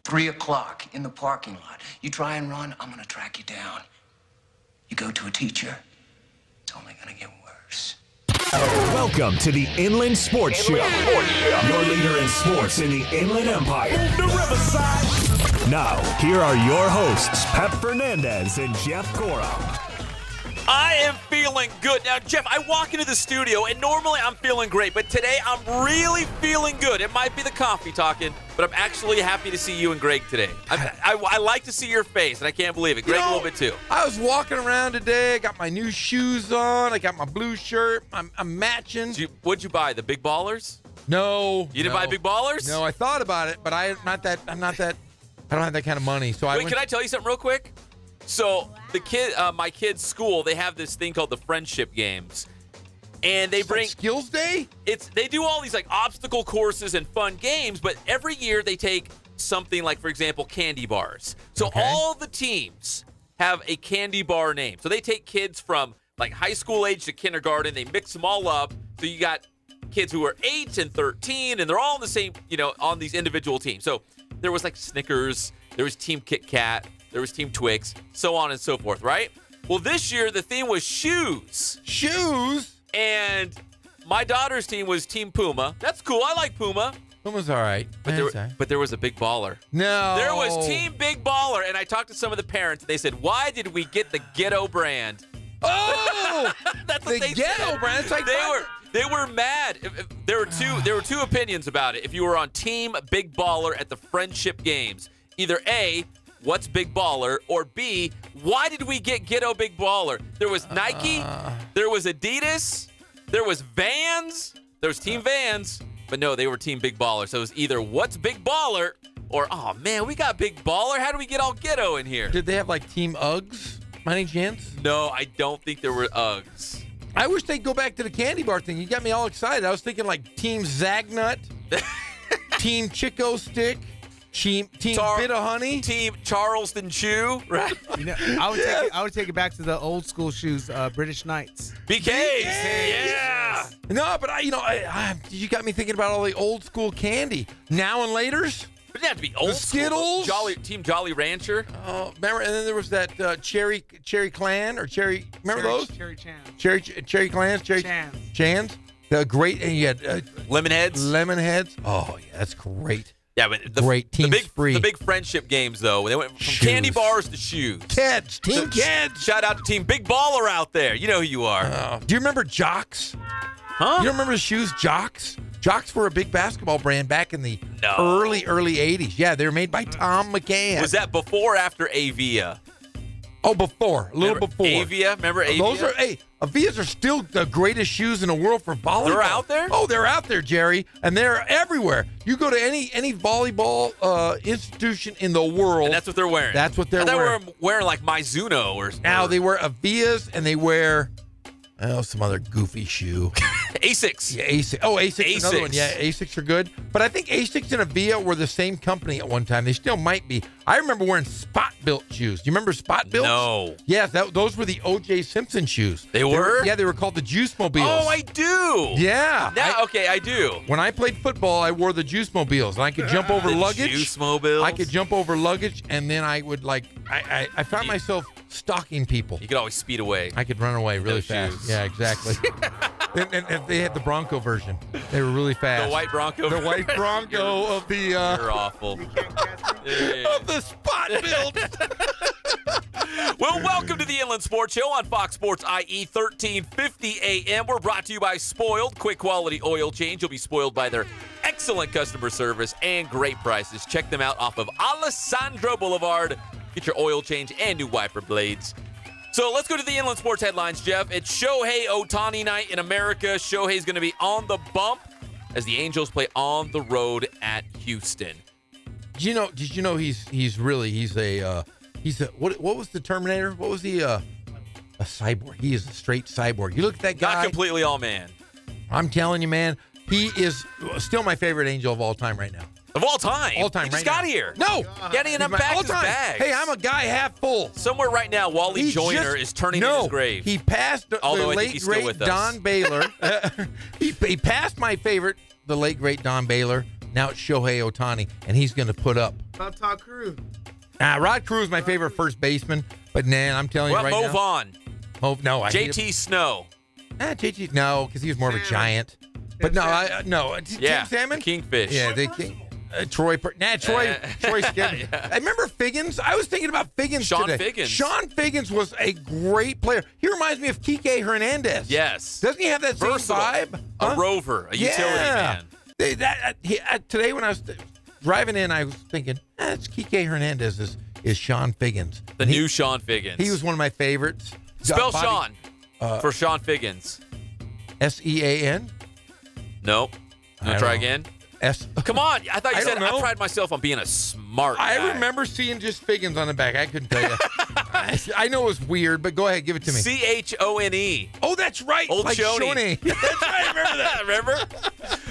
3 o'clock in the parking lot. You try and run, I'm gonna track you down. You go to a teacher, it's only gonna get worse. Welcome to the Inland Sports Show. Your leader in sports in the Inland Empire. The Riverside. Now, here are your hosts, Pep Fernandez and Jeff Gorham. I am feeling good. Now, Jeff, I walk into the studio, and normally I'm feeling great, but today I'm really feeling good. It might be the coffee talking, but I'm actually happy to see you and Greg today. I like to see your face, and I can't believe it. Greg, a little bit too. I was walking around today. I got my new shoes on. I got my blue shirt. I'm matching. What'd you buy, the Big Ballers? No. You didn't buy Big Ballers? No, I thought about it, but I don't have that kind of money. So can I tell you something real quick? So my kid's school, they have this thing called the Friendship Games, and they bring Skills Day. They do all these like obstacle courses and fun games, but every year they take something like, for example, candy bars. So all the teams have a candy bar name. So they take kids from like high school age to kindergarten, they mix them all up. So you got kids who are 8 and 13, and they're all on the same, on these individual teams. So there was like Snickers, there was Team Kit Kat, there was Team Twix, so on and so forth, right? Well, this year, the theme was shoes. Shoes? And my daughter's team was Team Puma. That's cool. I like Puma. Puma's all right. But there was a Big Baller. No. There was Team Big Baller, and I talked to some of the parents, and they said, why did we get the ghetto brand? Oh! That's what the they ghetto said. brand? It's like They were mad. There were two opinions about it. If you were on Team Big Baller at the Friendship Games, either A, what's Big Baller, or B, why did we get Ghetto Big Baller? There was Nike, there was Adidas, there was Vans, there was Team Vans, but no, they were Team Big Baller. So it was either what's Big Baller or, oh man, we got Big Baller. How do we get all ghetto in here? Did they have like Team Uggs, by any chance? No, I don't think there were Uggs. I wish they'd go back to the candy bar thing. You got me all excited. I was thinking like Team Zagnut, Team Chico Stick, Team Bit of Honey, Team Charleston Chew, right? I would take it back to the old school shoes, British Knights. BKs, yeah. No, but you got me thinking about all the old school candy. Now and laters. It didn't have to be old Skittles, Team Jolly Rancher. Oh, remember? And then there was that Cherry Clan or Cherry. Remember those? Cherry Chans. Cherry Clans. Chans. The great, and you had Lemon Heads. Oh yeah, that's great. Yeah, but great Team Spree. The big friendship games though, they went from candy bars to shoes. Kids, Team Kids. Shout out to Team Big Baller out there. You know who you are. Do you remember Jocks? Huh? You don't remember the shoes Jocks? Jocks were a big basketball brand back in the early 80s. Yeah, they were made by Tom McCann. Was that before or after Avia? Oh, before. A little before. Avia? Remember Avia? Avias are still the greatest shoes in the world for volleyball. They're out there? Oh, they're out there, Jerry. And they're everywhere. You go to any volleyball institution in the world. And that's what they're wearing. That's what they're wearing. They were wearing like Mizuno or something. Now they wear Avias and they wear some other goofy shoe. Asics. Yeah, Asics. Oh, Asics. Another one. Yeah, Asics are good. But I think Asics and Avia were the same company at one time. They still might be. I remember wearing Spot-Built shoes. Do you remember Spot-Built? No. Yeah, those were the O.J. Simpson shoes. They were? Yeah, they were called the Juice Mobiles. Oh, I do. Yeah. I do. When I played football, I wore the Juice Mobiles, and I could jump over luggage. Juice Mobiles. I could jump over luggage, and then I would I found myself stalking people. You could always speed away. I could run away really fast. Shoes. Yeah, exactly. and they had the Bronco version. They were really fast. The white Bronco. The white Bronco of the. You're awful. Of the Spot-Built. Well, welcome to the Inland Sports Show on Fox Sports IE 1350 AM. We're brought to you by Spoiled, quick quality oil change. You'll be spoiled by their excellent customer service and great prices. Check them out off of Alessandro Boulevard. Get your oil change and new wiper blades. So let's go to the Inland Sports headlines, Jeff. It's Shohei Ohtani night in America. Shohei's going to be on the bump as the Angels play on the road at Houston. Did you know he's a what was the Terminator? What was he a cyborg? He is a straight cyborg. You look at that guy. Not completely all man. I'm telling you, man, he is still my favorite Angel of all time right now. Of all time? All time, he right just got now. here. No. Getting him back his bags. Hey, I'm a guy half full. Somewhere right now, Wally Joyner is turning in his grave. He passed the late, great Don Baylor. He passed my favorite, the late, great Don Baylor. Now it's Shohei Ohtani, and he's going to put up. About Todd Cruz. Rod Cruz is my favorite first baseman, but I'm telling you right now. Mo Vaughn. No, I JT Snow. JT, no, because he was more of a giant. But no, Tim Salmon, Kingfish. Yeah, they King. Troy scared me. I remember Figgins. I was thinking about Figgins today. Sean Figgins was a great player. He reminds me of Kike Hernandez. Yes. Doesn't he have that same vibe? A rover, a utility man. Today when I was driving in, I was thinking, it's Kike Hernandez is Sean Figgins. The new Sean Figgins. He was one of my favorites. Spell Sean for Sean Figgins. Sean? Nope. Try again. Come on. I thought you said I pride myself on being a smart guy. I remember seeing just Figgins on the back. I couldn't tell you. I know it was weird, but go ahead. Give it to me. Chone. Oh, that's right. Old like Shoney. That's right. I remember that. Remember?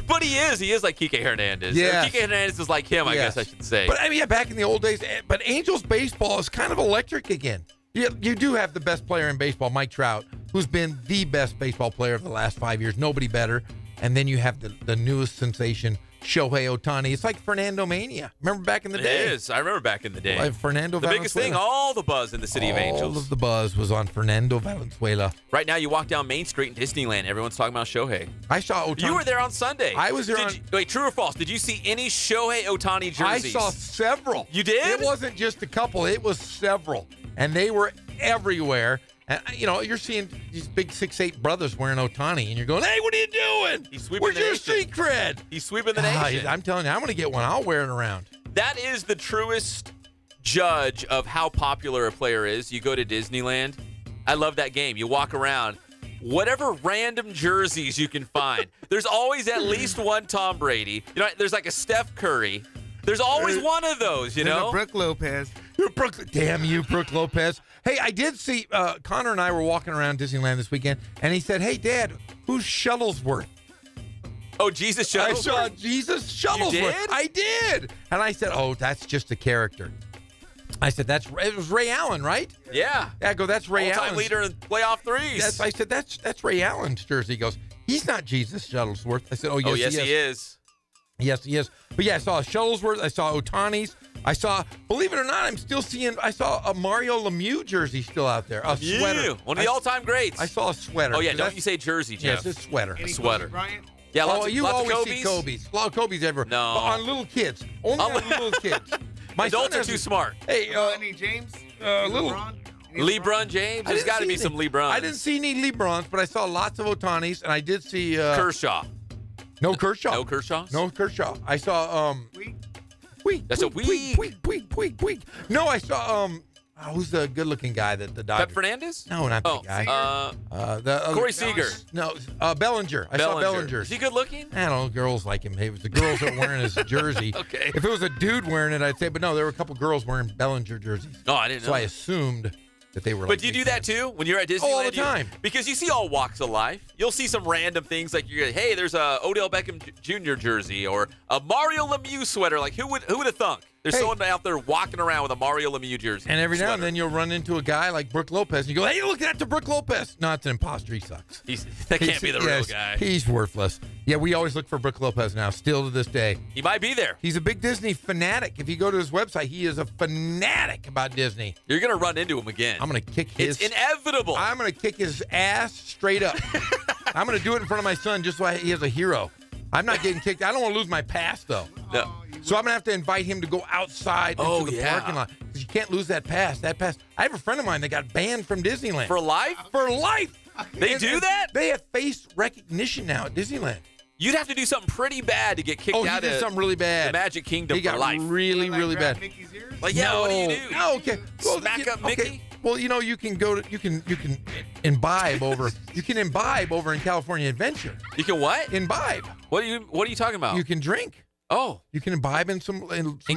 But he is like Kike Hernandez. Yeah. Kike Hernandez is like him, I guess I should say. But I mean, back in the old days, but Angels baseball is kind of electric again. You do have the best player in baseball, Mike Trout, who's been the best baseball player of the last 5 years. Nobody better. And then you have the newest sensation, Shohei Ohtani. It's like Fernando Mania. Remember back in the day? It is. I remember back in the day. Like Fernando the Valenzuela. biggest thing, all the buzz in the city of Angels. All of the buzz was on Fernando Valenzuela. Right now, you walk down Main Street in Disneyland, everyone's talking about Shohei. I saw Ohtani. You were there on Sunday. I was there Wait, true or false? Did you see any Shohei Ohtani jerseys? I saw several. You did? It wasn't just a couple. It was several. And they were everywhere. And, you're seeing these big 6'8" brothers wearing Ohtani, and you're going, hey, what are you doing? He's sweeping Where's the your nation. street cred? He's sweeping the nation. I'm telling you, I'm going to get one. I'll wear it around. That is the truest judge of how popular a player is. You go to Disneyland. I love that game. You walk around. Whatever random jerseys you can find. There's always at least one Tom Brady. There's like a Steph Curry. There's always one of those, There's a Brooke Lopez. Damn you, Brooke Lopez. Hey, I did see Connor and I were walking around Disneyland this weekend, and he said, hey, Dad, who's Shuttlesworth? Oh, Jesus Shuttlesworth? I saw Jesus Shuttlesworth. You did? I did. And I said, oh, that's just a character. I said, it was Ray Allen, right? Yeah. I go, that's Ray Allen. All-time leader in playoff threes. I said, that's Ray Allen's jersey. He goes, he's not Jesus Shuttlesworth. I said, oh, yes, he is. Yes, he is. But yeah, I saw Shuttlesworth. I saw Ohtani's. I saw, believe it or not, I saw a Mario Lemieux jersey still out there. A sweater. One of the all-time greats. I saw a sweater. Oh, yeah, don't you say jersey, Jeff. Yes, it's sweater. A sweater. Bryant? Yeah, lots you of always Kobe's. see Kobe's. A lot of Kobe's everywhere. No. But on little kids. Only on little kids. My Adults son are too smart. Hey, any James? little. LeBron James? There's got to be some LeBrons. I didn't see any LeBrons, but I saw lots of Ohtani's, and I did see Kershaw. No Kershaw. No Kershaw? No Kershaw. I saw Weak. That's a weak. Weak. No, I saw who's the good-looking guy that the Dodgers? Pep Fernandez? No, not that guy. Corey Seager. No, Bellinger. I saw Bellinger. Is he good-looking? I don't know. Girls like him. It was the girls that were wearing his jersey. Okay. If it was a dude wearing it, I'd say, but no, there were a couple girls wearing Bellinger jerseys. No, I didn't know. So I assumed that they were. But do you do that too when you're at Disneyland? All the time. Because you see all walks of life. You'll see some random things like hey, there's a Odell Beckham Jr. jersey or a Mario Lemieux sweater. Like who would have thunk? There's someone out there walking around with a Mario Lemieux jersey. And every now and then you'll run into a guy like Brooke Lopez, and you go, hey, look at the Brooke Lopez. No, it's an imposter. He sucks. That can't be the real guy. He's worthless. Yeah, we always look for Brooke Lopez now, still to this day. He might be there. He's a big Disney fanatic. If you go to his website, he is a fanatic about Disney. You're going to run into him again. I'm going to kick his... It's inevitable. I'm going to kick his ass straight up. I'm going to do it in front of my son just so he has a hero. I'm not getting kicked. I don't want to lose my pass, though. No. So I'm going to have to invite him to go outside into the parking lot. Because you can't lose that pass. I have a friend of mine that got banned from Disneyland. For life? For life. They do that? They have face recognition now at Disneyland. You'd have to do something pretty bad to get kicked out of something really bad. The Magic Kingdom he got for life. really, really bad. Mickey's ears? Like, yeah, what do you do? No, okay. Well, Smack up Mickey? Okay. Well, you can go to you can imbibe over in California Adventure. You can what? Imbibe. What are you talking about? You can drink. Oh, you can imbibe in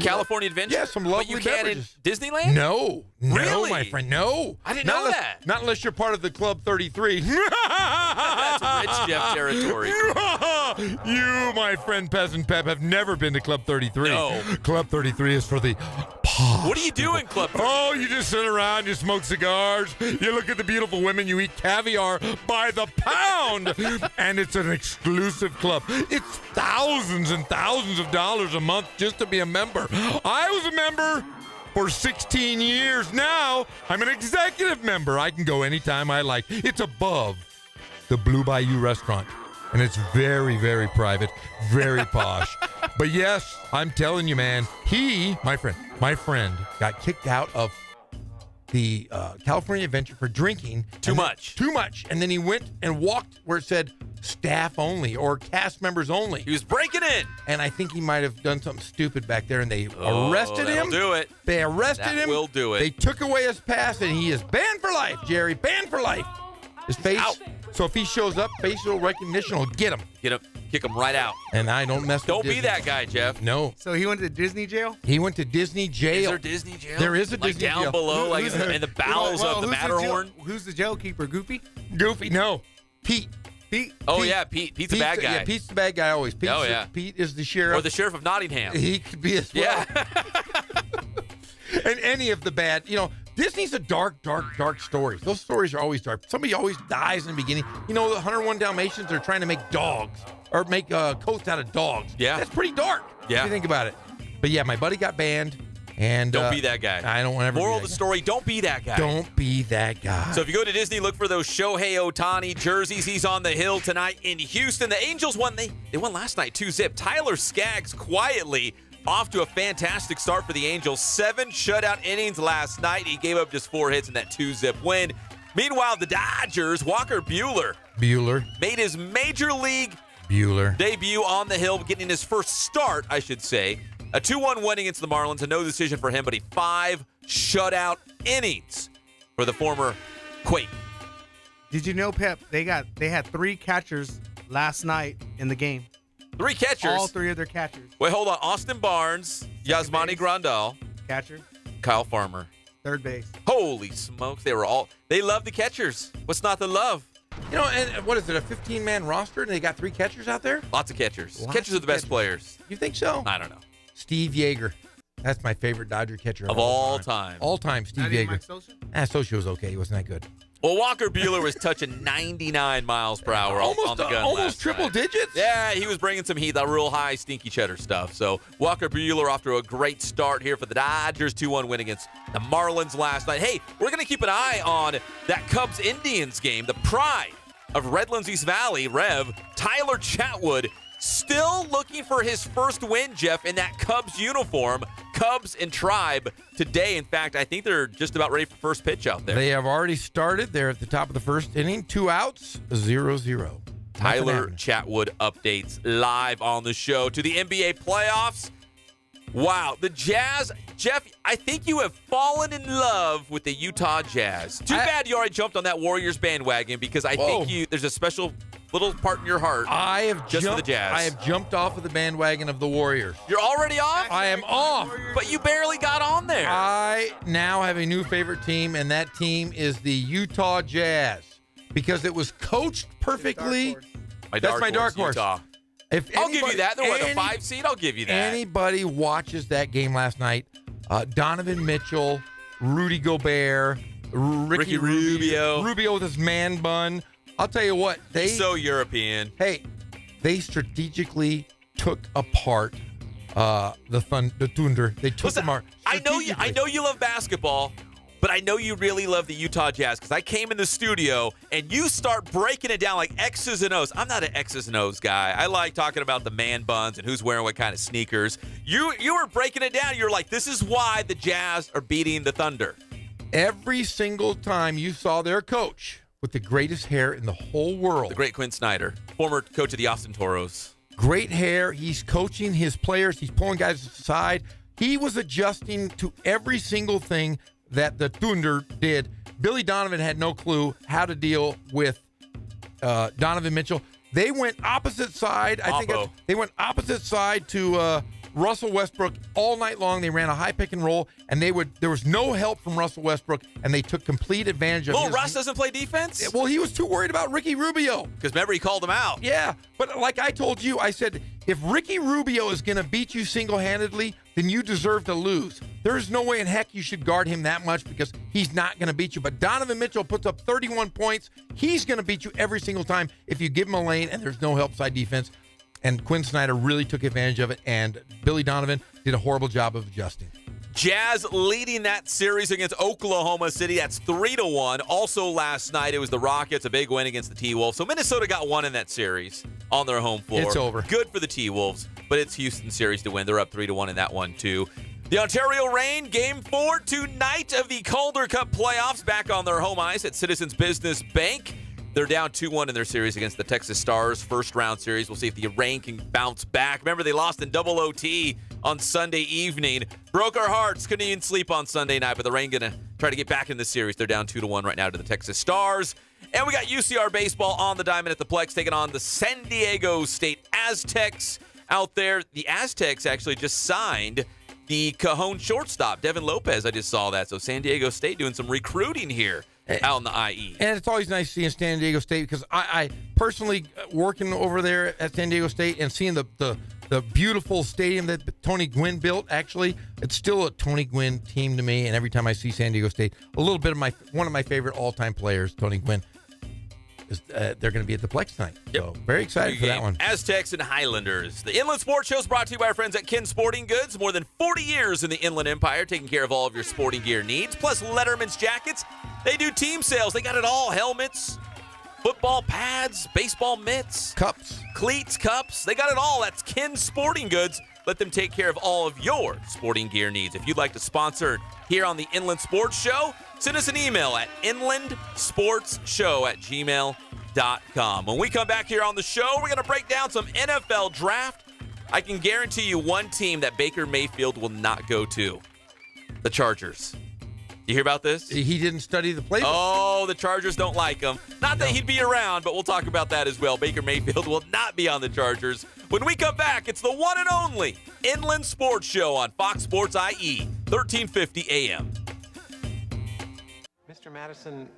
California Adventure. Yeah, some lovely but you can't beverages. In Disneyland? No, really? My friend, no. I didn't know that. Not unless you're part of the Club 33. That's rich Jeff territory. You, my friend Peasant Pep, have never been to Club 33. No. Club 33 is for the What are you doing, Club? Oh, you just sit around, you smoke cigars, you look at the beautiful women, you eat caviar by the pound, and it's an exclusive club. It's thousands and thousands of dollars a month just to be a member. I was a member for 16 years. Now I'm an executive member. I can go anytime I like. It's above the Blue Bayou restaurant, and it's very, very private, very posh. But yes, I'm telling you, man, my friend got kicked out of the California Adventure for drinking. Too much. And then he went and walked where it said staff only or cast members only. He was breaking in. And I think he might have done something stupid back there, and they arrested him. Do it. They arrested him. Will do it. They took away his pass, and he is banned for life, Jerry. Banned for life. His face. Out. So if he shows up, facial recognition will get him. Get him. Kick him right out. And I don't mess with Don't Disney. be that guy, Jeff. No. So he went to Disney jail? He went to Disney jail. Is there Disney jail? There is a like Disney down jail. below, like in the bowels of the Matterhorn. Who's the jailkeeper? Goofy? Goofy. No. Pete. Oh, yeah, Pete. Pete's a bad guy. Yeah, Pete's the bad guy always. Pete is the sheriff. Or the sheriff of Nottingham. He could be as well. Yeah. And any of the bad, Disney's a dark stories. Those stories are always dark. Somebody always dies in the beginning. The 101 Dalmatians are trying to make dogs or make coats out of dogs. Yeah. That's pretty dark. Yeah. If you think about it. But yeah, my buddy got banned. And don't be that guy. I don't want to. Moral of the story: don't be that guy. Don't be that guy. So if you go to Disney, look for those Shohei Ohtani jerseys. He's on the hill tonight in Houston. The Angels won. They won last night 2-0. Tyler Skaggs quietly off to a fantastic start for the Angels. 7 shutout innings last night. He gave up just 4 hits in that 2-0 win. Meanwhile, the Dodgers, Walker Buehler made his major league debut on the hill, getting his first start, I should say. A 2-1 win against the Marlins, a no decision for him, but a 5 shutout innings for the former Quake. Did you know, Pep, they had 3 catchers last night in the game. 3 catchers? All 3 of their catchers. Wait, hold on. Austin Barnes, Yasmani Grandal. Catcher. Kyle Farmer. Third base. Holy smokes. They love the catchers. What's not to love? And what is it, a 15-man roster, and they got 3 catchers out there? Lots of catchers. Catchers are the best players. You think so? I don't know. Steve Yeager. That's my favorite Dodger catcher of all time. All time, Steve Yeager. Mike Socia? Socia was okay. He wasn't that good. Well, Walker Buehler was touching 99 miles per hour on the gun almost triple night. digits? Yeah, he was bringing some heat, that real high, stinky cheddar stuff. So Walker Buehler off to a great start here for the Dodgers. 2-1 win against the Marlins last night. Hey, we're going to keep an eye on that Cubs-Indians game, the pride of Redlands East Valley, Rev. Tyler Chatwood still looking for his first win, Jeff, in that Cubs uniform. Cubs and Tribe today. In fact, I think they're just about ready for first pitch out there. They have already started. They're at the top of the first inning. 2 outs, 0-0. Tyler Chatwood updates live on the show to the NBA playoffs. Wow, the Jazz. Jeff, I think you have fallen in love with the Utah Jazz. Too bad you already jumped on that Warriors bandwagon, because I think there's a special little part in your heart for the Jazz. I have jumped off of the bandwagon of the Warriors. You're already off? I am off. But you barely got on there. I now have a new favorite team, and that team is the Utah Jazz, because it was coached perfectly. That's my dark horse. Utah. I'll give you that. They're the 5 seed. I'll give you that. Anybody watches that game last night, Donovan Mitchell, Rudy Gobert, Ricky Rubio with his man bun. I'll tell you what, so European. Hey, they strategically took apart the Thunder. They took them apart. I know you love basketball, but I know you really love the Utah Jazz, because I came in the studio and you start breaking it down like X's and O's. I'm not an X's and O's guy. I like talking about the man buns and who's wearing what kind of sneakers. You were breaking it down. You're like, this is why the Jazz are beating the Thunder. Every single time you saw their coach with the greatest hair in the whole world. The great Quinn Snyder, former coach of the Austin Toros. Great hair. He's coaching his players. He's pulling guys aside. He was adjusting to every single thing that the Thunder did. Billy Donovan had no clue how to deal with Donovan Mitchell. They went opposite side. They went opposite side to Russell Westbrook all night long. They ran a high pick and roll, and there was no help from Russell Westbrook, and they took complete advantage of his. Russ doesn't play defense? Well, he was too worried about Ricky Rubio. Because remember, he called him out. Yeah, but like I told you, I said, if Ricky Rubio is going to beat you single-handedly, then you deserve to lose. There's no way in heck you should guard him that much because he's not going to beat you. But Donovan Mitchell puts up 31 points. He's going to beat you every single time if you give him a lane and there's no help side defense. And Quinn Snyder really took advantage of it, and Billy Donovan did a horrible job of adjusting. Jazz leading that series against Oklahoma City. That's 3-1. Also last night, it was the Rockets, a big win against the T-Wolves. So Minnesota got one in that series on their home floor. It's over. Good for the T-Wolves, but it's Houston's series to win. They're up 3-1 in that one, too. The Ontario Reign, Game 4 tonight of the Calder Cup playoffs, back on their home ice at Citizens Business Bank. They're down 2-1 in their series against the Texas Stars, first-round series. We'll see if the Reign can bounce back. Remember, they lost in double OT on Sunday evening. Broke our hearts. Couldn't even sleep on Sunday night, but the Reign going to try to get back in the series. They're down 2-1 right now to the Texas Stars. And we got UCR baseball on the diamond at the Plex, taking on the San Diego State Aztecs out there. The Aztecs actually just signed the Cajon shortstop, Devin Lopez. I just saw that. So San Diego State doing some recruiting here out in the IE. And it's always nice seeing San Diego State because I personally, working over there at San Diego State and seeing the beautiful stadium that Tony Gwynn built, actually, it's still a Tony Gwynn team to me. And every time I see San Diego State, a little bit of one of my favorite all-time players, Tony Gwynn, they're going to be at the Plex tonight. Yep. So very excited for that one. Aztecs and Highlanders. The Inland Sports Show is brought to you by our friends at Kin Sporting Goods. More than 40 years in the Inland Empire, taking care of all of your sporting gear needs. Plus Letterman's jackets. They do team sales. They got it all. Helmets, football pads, baseball mitts, Cups, cleats, cups. They got it all. That's Kin Sporting Goods. Let them take care of all of your sporting gear needs. If you'd like to sponsor here on the Inland Sports Show, send us an email at inlandsportsshow@gmail.com. When we come back here on the show, we're going to break down some NFL draft. I can guarantee you one team that Baker Mayfield will not go to: the Chargers. You hear about this? He didn't study the playbook. Oh, the Chargers don't like him. Not that he'd be around, but we'll talk about that as well. Baker Mayfield will not be on the Chargers. When we come back, it's the one and only Inland Sports Show on Fox Sports IE, 1350 AM. Mr. Madison.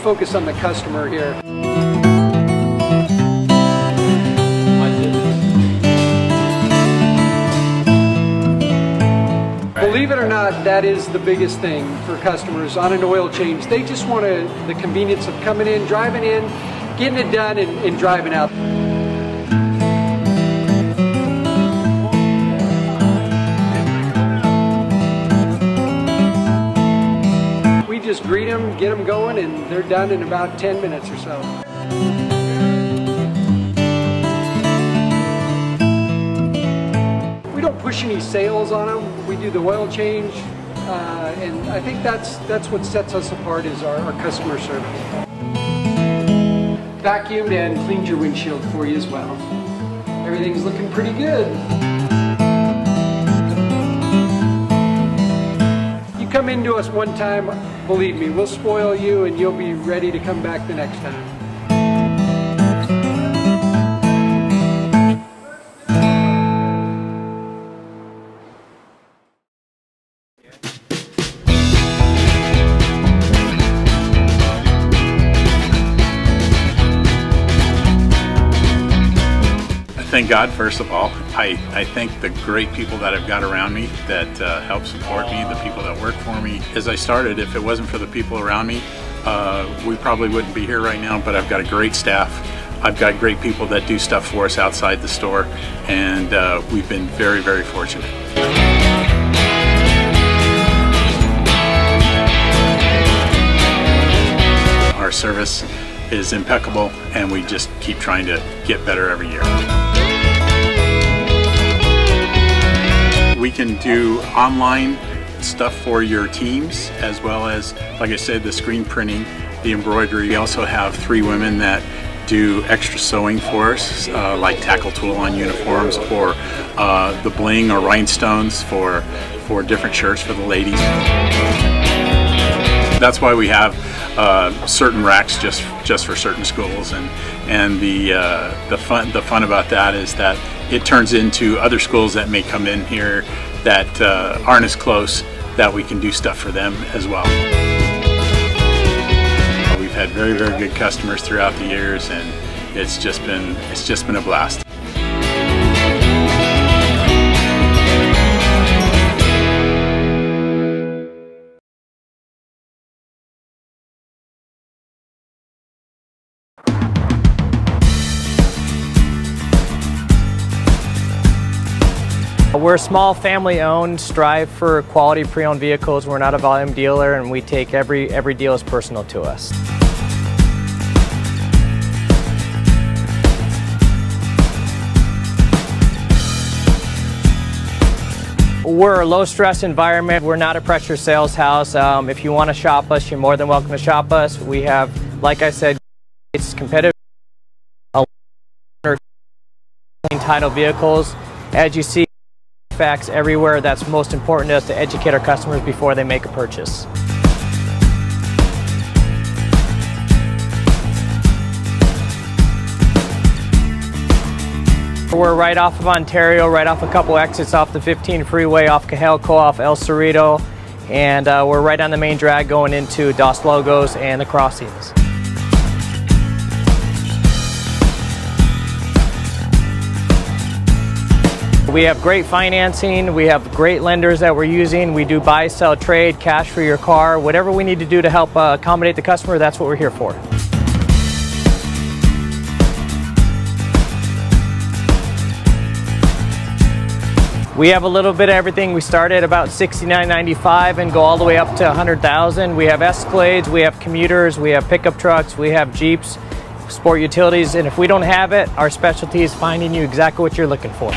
Focus on the customer here. Believe it or not, that is the biggest thing for customers on an oil change. They just want the convenience of coming in, driving in, getting it done, and driving out. Just greet them, get them going, and they're done in about 10 minutes or so. We don't push any sales on them. We do the oil change, and I think that's what sets us apart is our customer service. Vacuumed and cleaned your windshield for you as well. Everything's looking pretty good. Come into us one time, believe me, we'll spoil you and you'll be ready to come back the next time. Thank God, first of all. I thank the great people that I've got around me that help support me, the people that work for me. As I started, if it wasn't for the people around me, we probably wouldn't be here right now, but I've got a great staff. I've got great people that do stuff for us outside the store, and we've been very, very fortunate. Our service is impeccable, and we just keep trying to get better every year. We can do online stuff for your teams, as well as, like I said, the screen printing, the embroidery. We also have 3 women that do extra sewing for us, like tackle tool on uniforms, or the bling or rhinestones for different shirts for the ladies. That's why we have certain racks just for certain schools, and the fun about that is that it turns into other schools that may come in here that aren't as close, that we can do stuff for them as well. We've had very, very good customers throughout the years, and it's just been a blast. We're a small family-owned, strive for quality pre-owned vehicles. We're not a volume dealer, and we take every deal as personal to us. We're a low-stress environment. We're not a pressure sales house. If you want to shop us, you're more than welcome to shop us. We have, like I said, it's competitive title vehicles. As you see, facts everywhere. That's most important to us, to educate our customers before they make a purchase. We're right off of Ontario, right off a couple exits off the 15 freeway, off Cajelco, off El Cerrito, and we're right on the main drag going into Dos Logos and the crossings. We have great financing, we have great lenders that we're using. We do buy, sell, trade, cash for your car. Whatever we need to do to help accommodate the customer, that's what we're here for. We have a little bit of everything. We start at about $69.95 and go all the way up to $100,000. We have Escalades, we have commuters, we have pickup trucks, we have Jeeps, sport utilities, and if we don't have it, our specialty is finding you exactly what you're looking for.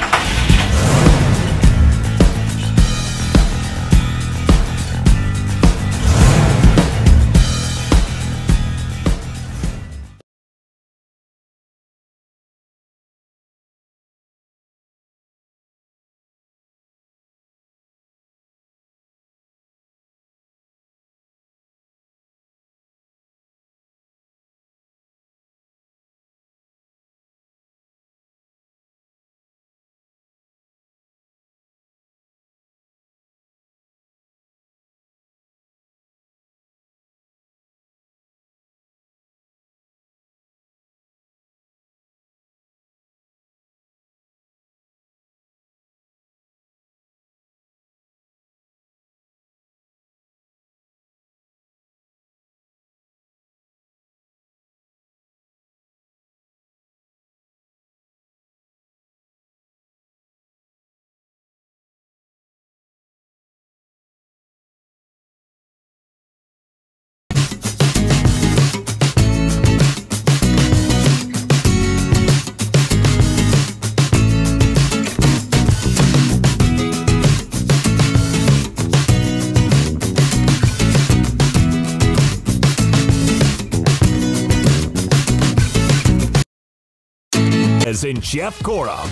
As in Jeff Gorham.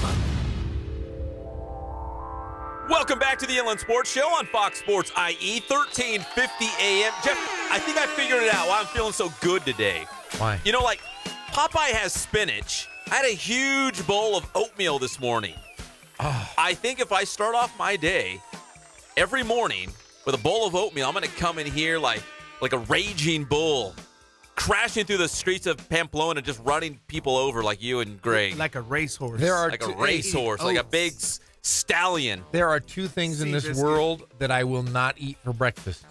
Welcome back to the Inland Sports Show on Fox Sports IE, 1350 AM. Jeff, I think I figured it out why I'm feeling so good today. Why? You know, like, Popeye has spinach. I had a huge bowl of oatmeal this morning. Oh. I think if I start off my day every morning with a bowl of oatmeal, I'm going to come in here like a raging bull, crashing through the streets of Pamplona, just running people over like you and Greg. Like a racehorse. Like a racehorse, like a big stallion. There are two things in this world that I will not eat for breakfast.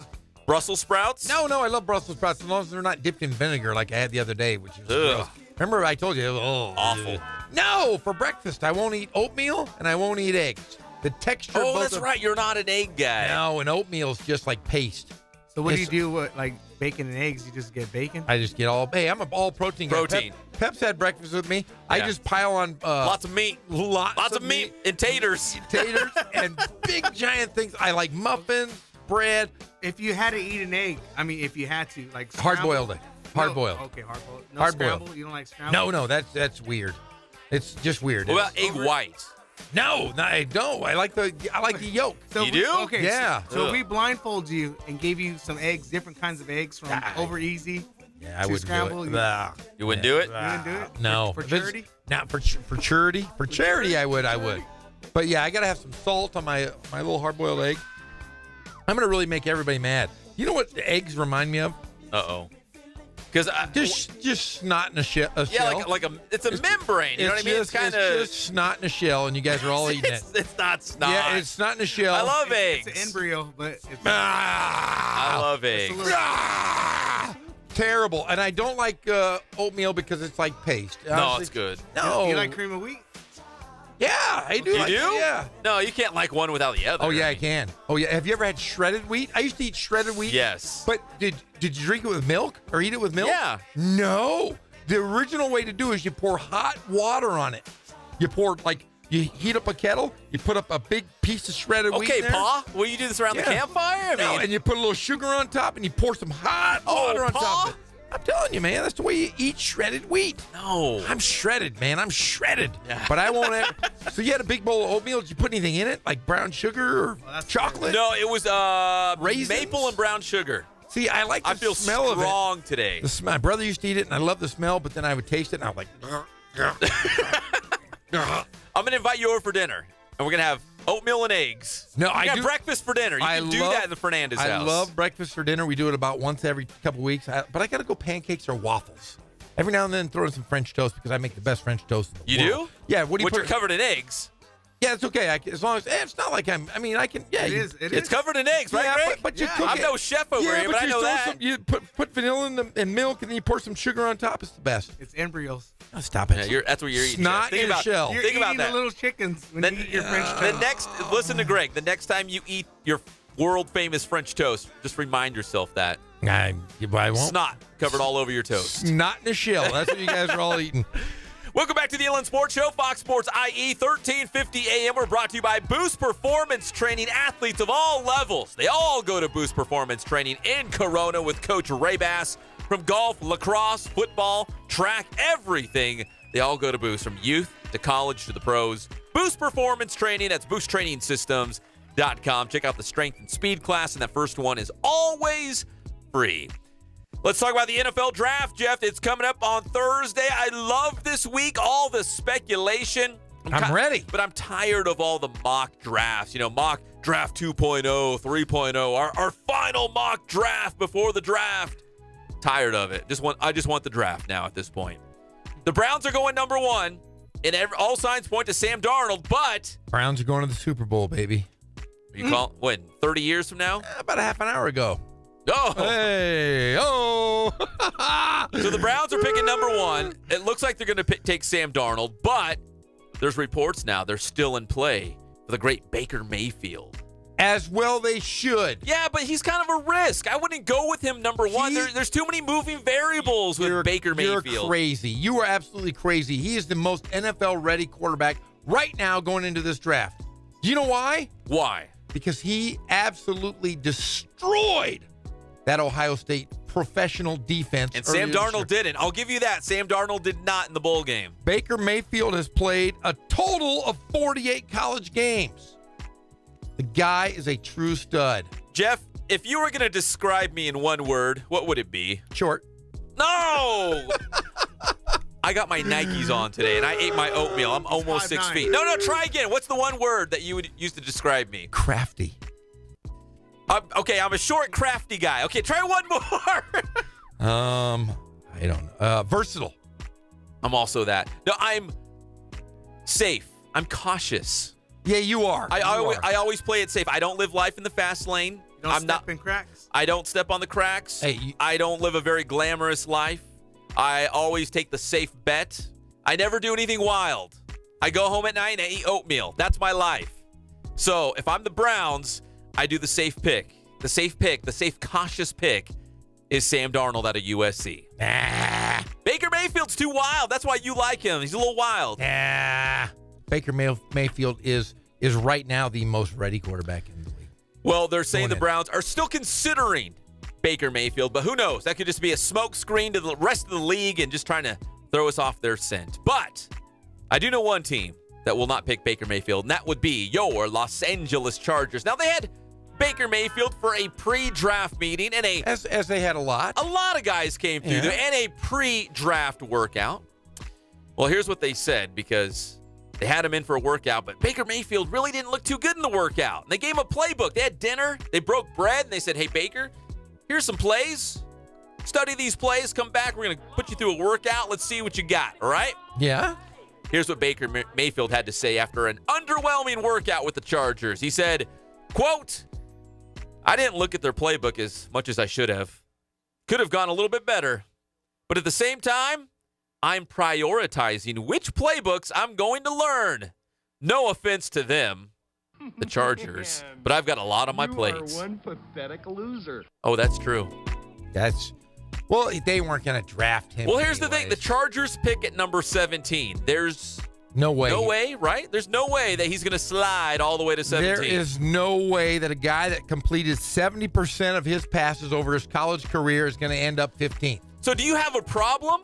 Brussels sprouts? No, I love Brussels sprouts as long as they're not dipped in vinegar like I had the other day, which is gross. Remember I told you, awful. No, for breakfast I won't eat oatmeal and I won't eat eggs. The texture. Oh, that's right. You're not an egg guy. No, and oatmeal's just like paste. So what do you do? Like bacon and eggs, you just get bacon? I just get I'm an all protein guy. Protein. Pep's had breakfast with me. I Yeah. just pile on Lots of meat. lots of meat and taters. taters and big giant things. I like muffins, bread, If you had to eat an egg, I mean, if you had to, like hard-boiled egg. Hard-boiled. No, okay, hard-boiled. No Hard-boiled. scramble? You don't like scramble? No, that's weird. It's just weird. What about egg white? No, I don't. I like the yolk. So You do? Okay. Yeah. So Ugh. we blindfold you and gave you some eggs, different kinds of eggs from over easy. Yeah, I to wouldn't scramble. do it. Nah. You wouldn't do it? You wouldn't do it? No. For If it's- charity? Not for charity. For charity, I would. But yeah, I gotta have some salt on my little hard-boiled egg. I'm gonna really make everybody mad. You know what eggs remind me of? Uh-oh. Because Just snot in a shell. it's a membrane. You know what I mean? It's kind of. just snot in a shell, and you guys are all eating it. It's not snot. Yeah, it's snot in a shell. I love eggs. It's an embryo, but it's I love eggs. Terrible. And I don't like oatmeal because it's like paste. No, Honestly, it's good. No. You like cream of wheat? Yeah, I do. You like do? it, yeah. No, you can't like one without the other. Oh yeah, I can. Oh yeah. Have you ever had shredded wheat? I used to eat shredded wheat. Yes. But did you drink it with milk or eat it with milk? Yeah. No. The original way to do is you pour hot water on it. You heat up a kettle. You put up a big piece of shredded wheat. Okay, in there. Pa. Will you do this around the Yeah. campfire? I No, mean, and you put a little sugar on top, and you pour some hot water on Pa? top of it. I'm telling you, man, that's the way you eat shredded wheat. no. I'm shredded, man. I'm shredded. Yeah. But I won't ever. So you had a big bowl of oatmeal. Did you put anything in it, like brown sugar or that's chocolate? No, it was Raisins? maple and brown sugar. See, I like the I feel smell of it. strong today. My brother used to eat it, and I love the smell, but then I would taste it, and I was like, I'm going to invite you over for dinner, and we're going to have oatmeal and eggs. No, We're I gonna do- have breakfast for dinner. You can do that in the Fernandez house. I love breakfast for dinner. We do it about once every couple weeks, but I got to go pancakes or waffles. Every now and then, throw in some French toast because I make the best French toast in the You world. do? Yeah. What do you Which put? are covered in eggs. Yeah, it's okay. As long as it's not like I can. Yeah, It is. It's covered in eggs, right, Yeah, Greg? but you cook I'm it. no chef over here, but I you know throw that. You put vanilla in milk, and then you pour some sugar on top. It's the best. It's embryos. Oh, stop it. Yeah, that's what you're eating. Snot Jeff. Think in a about, shell. You're Think about eating that. the little chickens when Then- you eat your French The toast. listen to Greg. The next time you eat your world famous French toast, just remind yourself that I won't. snot covered all over your toast. Snot in a shell. That's what you guys are all eating. Welcome back to the Inland Sports Show, Fox Sports IE 1350 AM. We're brought to you by Boost Performance Training. Athletes of all levels, they all go to Boost Performance Training in Corona with Coach Ray Bass. From golf, lacrosse, football, track, everything, they all go to Boost, from youth to college to the pros. Boost Performance Training, that's boosttrainingsystems.com. Check out the strength and speed class, and that first one is always free. Let's talk about the NFL draft, Jeff. It's coming up on Thursday. I love this week, all the speculation. I'm ready. But I'm tired of all the mock drafts. You know, mock draft 2.0, 3.0, our final mock draft before the draft. Tired of it. I just want the draft now at this point. The Browns are going number one, and all signs point to Sam Darnold, but Browns are going to the Super Bowl, baby. you call when 30 years from now? About a half an hour ago. Oh. Hey, oh. So the Browns are picking number one. It looks like they're going to take Sam Darnold, but there's reports now they're still in play for the great Baker Mayfield. As well they should. Yeah, but he's kind of a risk. I wouldn't go with him number one. There's too many moving variables with Baker Mayfield. You're crazy. You are absolutely crazy. He is the most NFL-ready quarterback right now going into this draft. Do you know why? Why? Because he absolutely destroyed that Ohio State professional defense. And Sam earlier this year. Darnold didn't. I'll give you that. Sam Darnold did not in the bowl game. Baker Mayfield has played a total of 48 college games. The guy is a true stud. Jeff, if you were going to describe me in one word, what would it be? Short. No! I got my Nikes on today, and I ate my oatmeal. I'm almost 6 5'9". feet. No, try again. What's the one word that you would use to describe me? Crafty. Okay, I'm a short, crafty guy. Okay, try one more. I don't know. Versatile. I'm also that. No, I'm safe. I'm cautious. Yeah, you are. I always play it safe. I don't live life in the fast lane. You don't step in cracks. I don't step on the cracks. Hey, I don't live a very glamorous life. I always take the safe bet. I never do anything wild. I go home at night and I eat oatmeal. That's my life. So if I'm the Browns, I do the safe pick. The safe cautious pick. is Sam Darnold out of USC. Nah. Baker Mayfield's too wild. That's why you like him. He's a little wild. Nah. Baker Mayfield is right now the most ready quarterback in the league. Well, they're saying the Browns are still considering Baker Mayfield, but who knows? That could just be a smoke screen to the rest of the league and just trying to throw us off their scent. But I do know one team that will not pick Baker Mayfield, and that would be your Los Angeles Chargers. Now, they had Baker Mayfield for a pre-draft meeting and as they had a lot. A lot of guys came through there and a pre-draft workout. Well, here's what they said, because they had him in for a workout, but Baker Mayfield really didn't look too good in the workout. And they gave him a playbook. They had dinner. They broke bread, and they said, hey, Baker, here's some plays. Study these plays. Come back. We're going to put you through a workout. Let's see what you got, all right? Yeah. Here's what Baker Mayfield had to say after an underwhelming workout with the Chargers. He said, quote, I didn't look at their playbook as much as I should have. Could have gone a little bit better. But at the same time, I'm prioritizing which playbooks I'm going to learn. No offense to them, the Chargers, but I've got a lot on my plate. You are one pathetic loser. Oh, that's true. Well, they weren't going to draft him. Well, here's the thing. The Chargers pick at number 17. There's no way. No way, right? There's no way that he's going to slide all the way to 17. There is no way that a guy that completed 70% of his passes over his college career is going to end up 15th. So do you have a problem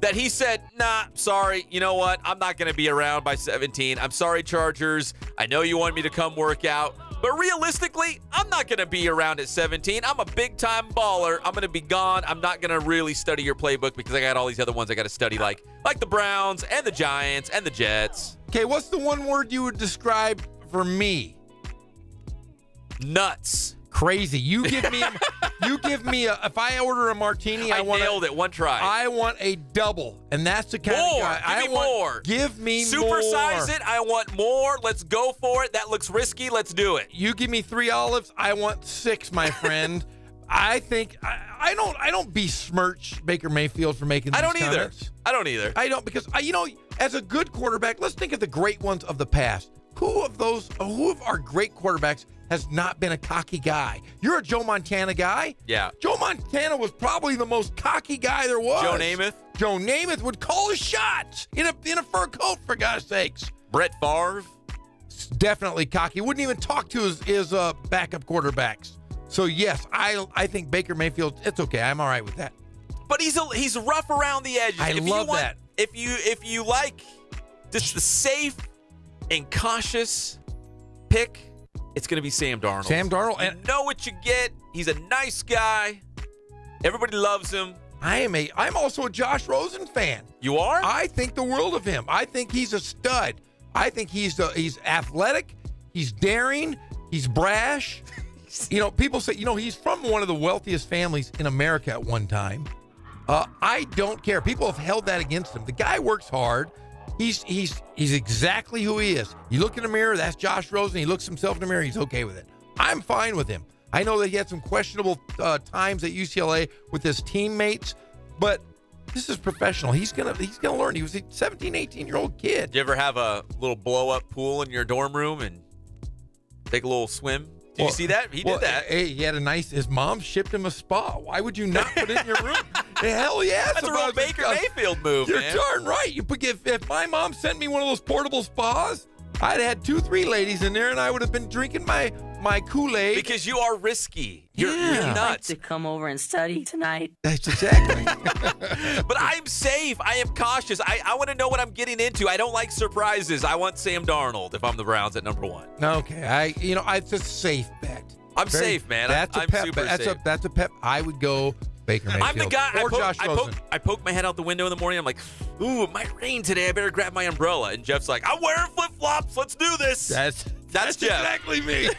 that he said, nah, sorry, you know what? I'm not going to be around by 17. I'm sorry, Chargers. I know you want me to come work out. But realistically, I'm not going to be around at 17. I'm a big-time baller. I'm going to be gone. I'm not going to really study your playbook because I got all these other ones I got to study, like the Browns and the Giants and the Jets. Okay, what's the one word you would describe for me? Nuts. Crazy. You give me if I order a martini, I nailed it one try. I want a double, and that's the kind of guy. Give me more. Supersize it. I want more. Let's go for it. That looks risky. Let's do it. You give me 3 olives, I want 6, my friend. I think I don't besmirch Baker Mayfield for making these comments. I don't either. I don't, because as a good quarterback, let's think of the great ones of the past. Who of our great quarterbacks has not been a cocky guy? You're a Joe Montana guy. Yeah. Joe Montana was probably the most cocky guy there was. Joe Namath. Joe Namath would call his shots in a fur coat, for God's sakes. Brett Favre. Definitely cocky. Wouldn't even talk to his backup quarterbacks. So yes, I think Baker Mayfield. It's okay. I'm all right with that. But he's rough around the edges. I love that. If you like just the safe and cautious pick, it's going to be Sam Darnold. Sam Darnold. You know what you get. He's a nice guy. Everybody loves him. I'm also a Josh Rosen fan. You are? I think the world of him. I think he's a stud. I think he's athletic. He's daring. He's brash. People say, he's from one of the wealthiest families in America at one time. I don't care. People have held that against him. The guy works hard. He's exactly who he is. You look in the mirror, that's Josh Rosen. He looks himself in the mirror, he's okay with it. I'm fine with him. I know that he had some questionable times at UCLA with his teammates, but this is professional. He's gonna learn. He was a 17, 18-year-old kid. Did you ever have a little blow-up pool in your dorm room and take a little swim? Did you see that? He did that. Hey, he had his mom shipped him a spa. Why would you not put it in your room? Hell yes. That's a real Baker Mayfield move, You're man. darn right. If my mom sent me one of those portable spas, I'd had 2-3 ladies in there, and I would have been drinking my Kool-Aid. Because you are risky. You're nuts. Like to come over and study tonight. That's exactly. But I'm safe. I am cautious. I want to know what I'm getting into. I don't like surprises. I want Sam Darnold if I'm the Browns at number 1. Okay. It's a safe bet. I'm safe, man. That's I'm super safe. That's a pep. I would go Baker Mayfield. I'm the guy. Or Josh Rosen. I poke my head out the window in the morning. I'm like, ooh, it might rain today. I better grab my umbrella. And Jeff's like, I'm wearing flip-flops. Let's do this. That's Jeff. Exactly me.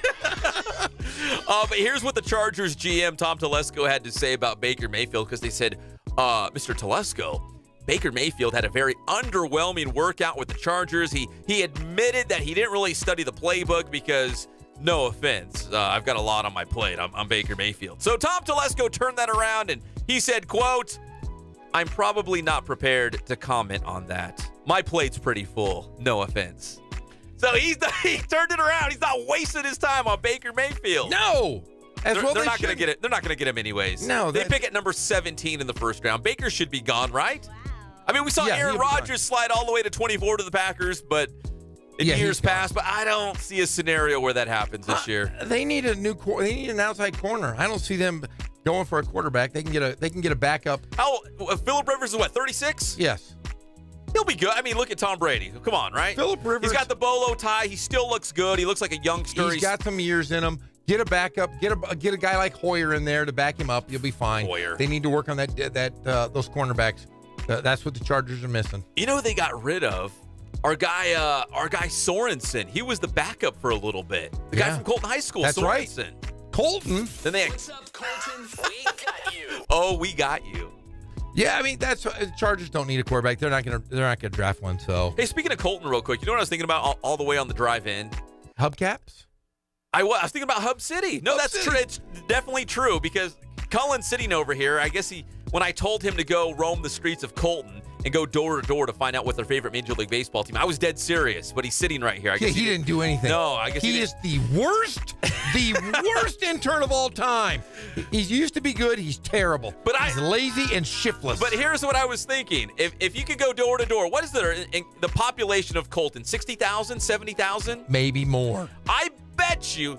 But here's what the Chargers GM, Tom Telesco, had to say about Baker Mayfield, because they said, Mr. Telesco, Baker Mayfield had a very underwhelming workout with the Chargers. He admitted that he didn't really study the playbook because, no offense, I've got a lot on my plate. I'm Baker Mayfield. So Tom Telesco turned that around, and he said, quote, I'm probably not prepared to comment on that. My plate's pretty full. No offense. So he turned it around. He's not wasting his time on Baker Mayfield. No. As well they're they not going to should. get it. They're not going to get him anyways. No, they pick at number 17 in the first round. Baker should be gone, right? I mean, we saw Yeah, Aaron he'll be gone. Rodgers slide all the way to 24 to the Packers, but in Yeah, years he's gone. past. But I don't see a scenario where that happens this year. They need a new. They need an outside corner. I don't see them going for a quarterback. They can get a backup. Phillip Rivers is what, 36? Yes. He'll be good. I mean, look at Tom Brady. Come on, right? Phillip Rivers. He's got the bolo tie. He still looks good. He looks like a youngster. He's got some years in him. Get a backup. Get a guy like Hoyer in there to back him up. You'll be fine. Hoyer. They need to work on those cornerbacks. That's what the Chargers are missing. You know who they got rid of? Our guy Sorensen. He was the backup for a little bit. The guy from Colton High School. That's right. Sorensen. Colton. Then they. What's up, Colton? We got you. Oh, we got you. Yeah, I mean that's the Chargers don't need a quarterback. They're not gonna draft one. So Hey, speaking of Colton, real quick, you know what I was thinking about all the way on the drive in? hubcaps. I was thinking about Hub City. No, Hub that's City. true. It's definitely true because Cullen's sitting over here. I guess when I told him to go roam the streets of Colton and go door to door to find out what their favorite Major League Baseball team, I was dead serious. But he's sitting right here. I guess He didn't do anything. No, I guess he is the worst intern of all time. He used to be good. He's terrible. But he's lazy and shiftless. But here's what I was thinking: if you could go door to door, what is the population of Colton? 60,000, 70,000, maybe more. I bet you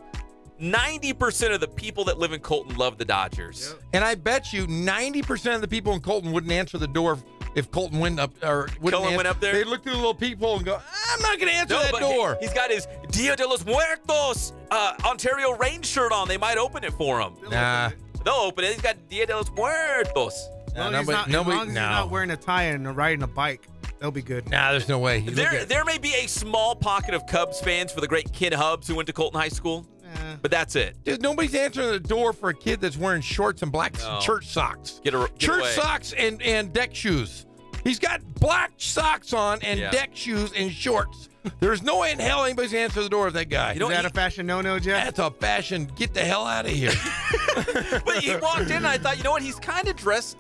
90% of the people that live in Colton love the Dodgers. And I bet you 90% of the people in Colton wouldn't answer the door if Colton went up or Cullen went up there. They'd look through the little peephole and go, "I'm not going to answer that but door." He's got his Dia de los Muertos Ontario Reign shirt on. They might open it for him. Nah. They'll open it. He's got Dia de los Muertos. As long as he's not wearing a tie and riding a bike, they'll be good. Nah, there's no way. There may be a small pocket of Cubs fans for the great Kid Hubbs who went to Colton High School, but that's it. Dude, nobody's answering the door for a kid that's wearing shorts and black church socks. Get church away. socks and deck shoes. He's got black socks on and deck shoes and shorts. There's no way in hell anybody's answer the door of that guy. Is that a fashion no-no, Jeff? That's a fashion. Get the hell out of here. But he walked in and I thought, you know what? He's kind of dressed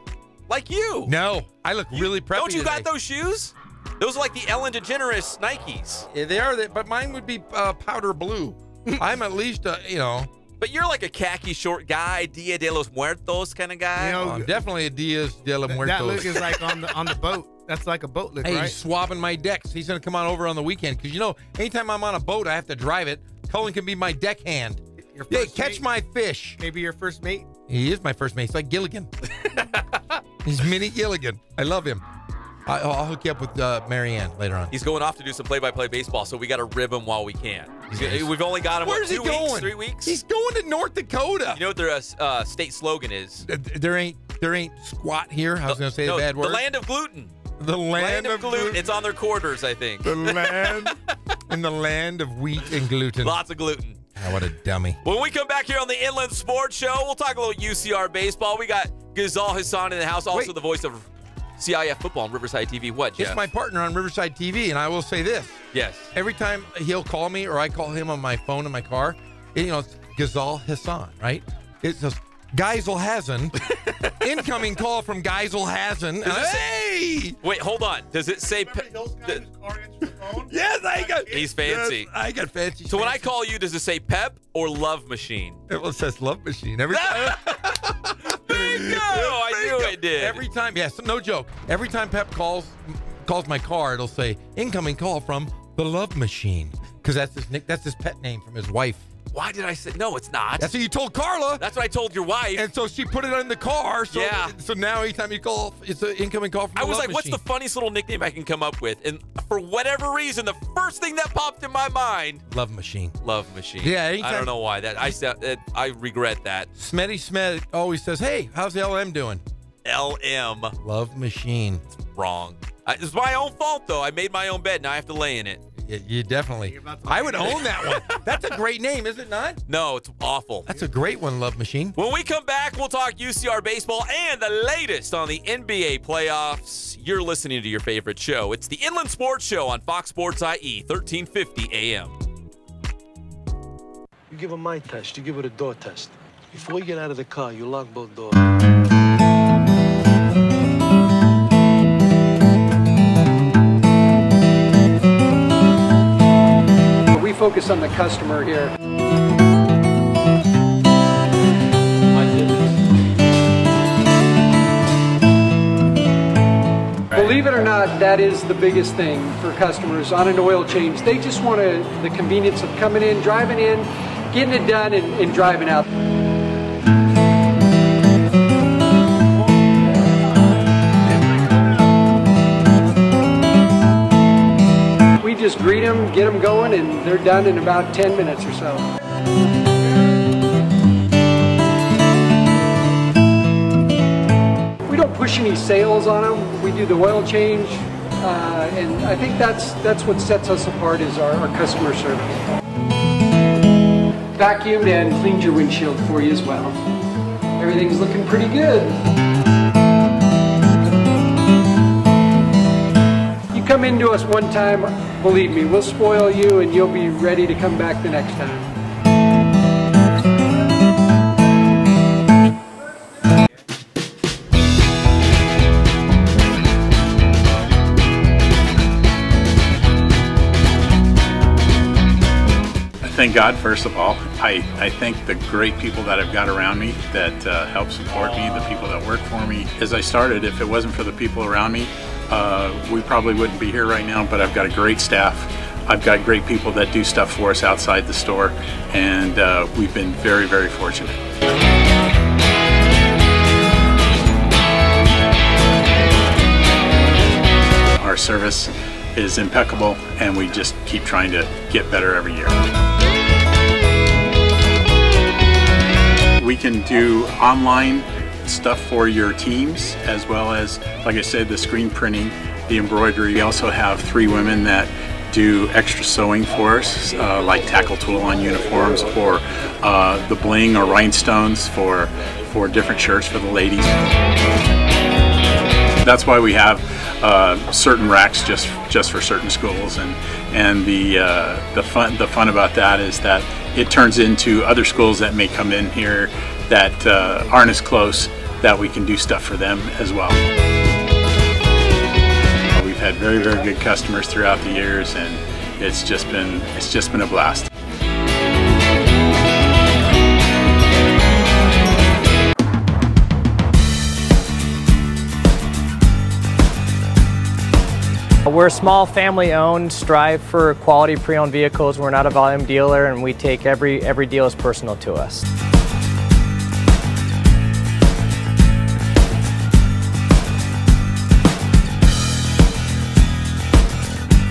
like you. No, I look really preppy Don't you today. got those shoes? Those are like the Ellen DeGeneres Nikes. Yeah, they are, but mine would be powder blue. I'm at least, But you're like a khaki short guy, Dia de los Muertos kind of guy. You know, I'm definitely a Diaz de la Muertos. That look is like on the boat. That's like a boat look, Hey, right? he's swapping my decks. He's going to come on over on the weekend because, anytime I'm on a boat, I have to drive it. Cullen can be my deckhand. Hey, catch my fish. Maybe your first mate? He is my first mate. He's like Gilligan. He's Mini Gilligan. I love him. I'll hook you up with Marianne later on. He's going off to do some play-by-play baseball, so we got to rib him while we can. We've only got him, Where's he 2 going? weeks, 3 weeks? He's going to North Dakota. You know what their state slogan is? There ain't squat here. I was going to say No, the bad word. The land of gluten. The land of gluten. It's on their quarters, I think. The land in the land of wheat and gluten. Lots of gluten. Oh, what a dummy. When we come back here on the Inland Sports Show, we'll talk a little UCR baseball. We got Ghazal Hassan in the house, also the voice of CIF football on Riverside TV. What, Jeff? It's my partner on Riverside TV, and I will say this. Yes. Every time he'll call me or I call him on my phone in my car, it's Ghazal Hassan, right? It's just Geisel Hazen. Incoming call from Geisel Hazen. Hey! Wait, hold on. Does it say... Yes, I got... He's fancy. Yes, I got fancy. So when I call you, does it say Pep or Love Machine? It says Love Machine. Every time. Bingo! I knew it did. Every time, yes, no joke. Every time Pep calls my car, it'll say incoming call from the Love Machine, because that's his pet name from his wife. Why did I say no? It's not. That's what you told Carla. That's what I told your wife. And so she put it in the car. So, yeah. So now anytime you call, it's an incoming call from the I was Love like, what's Machine. the funniest little nickname I can come up with? And for whatever reason, the first thing that popped in my mind, Love Machine. Love Machine. Yeah. I don't know why that. I regret that. Smetty Smet always says, "Hey, how's LM doing?" LM. Love Machine. It's wrong. It's my own fault though. I made my own bed. Now I have to lay in it. You definitely. I would own that one. That's a great name, is it not? No, it's awful. That's a great one, Love Machine. When we come back, we'll talk UCR baseball and the latest on the NBA playoffs. You're listening to your favorite show. It's the Inland Sports Show on Fox Sports IE, 1350 AM. You give her my test. You give her the door test. Before you get out of the car, you lock both doors. We focus on the customer here. Believe it or not, that is the biggest thing for customers on an oil change. They just want the convenience of coming in, driving in, getting it done, and driving out. We just greet them, get them going, and they're done in about 10 minutes or so. We don't push any sales on them. We do the oil change, and I think that's what sets us apart is our customer service. Vacuumed and cleaned your windshield for you as well. Everything's looking pretty good. You come into us one time, believe me, we'll spoil you and you'll be ready to come back the next time. Thank God, first of all. I thank the great people that I've got around me that help support me, the people that work for me. As I started, if it wasn't for the people around me, we probably wouldn't be here right now, but I've got a great staff. I've got great people that do stuff for us outside the store, and we've been very, very fortunate. Our service is impeccable, and we just keep trying to get better every year. We can do online stuff for your teams, as well as, like I said, the screen printing, the embroidery. We also have 3 women that do extra sewing for us, like tackle tool on uniforms, or the bling or rhinestones for different shirts for the ladies. That's why we have certain racks just for certain schools, and the fun about that is that it turns into other schools that may come in here that aren't as close, that we can do stuff for them as well. We've had very, very good customers throughout the years, and it's just been a blast. We're a small family-owned, strive for quality pre-owned vehicles. We're not a volume dealer, and we take every deal as personal to us.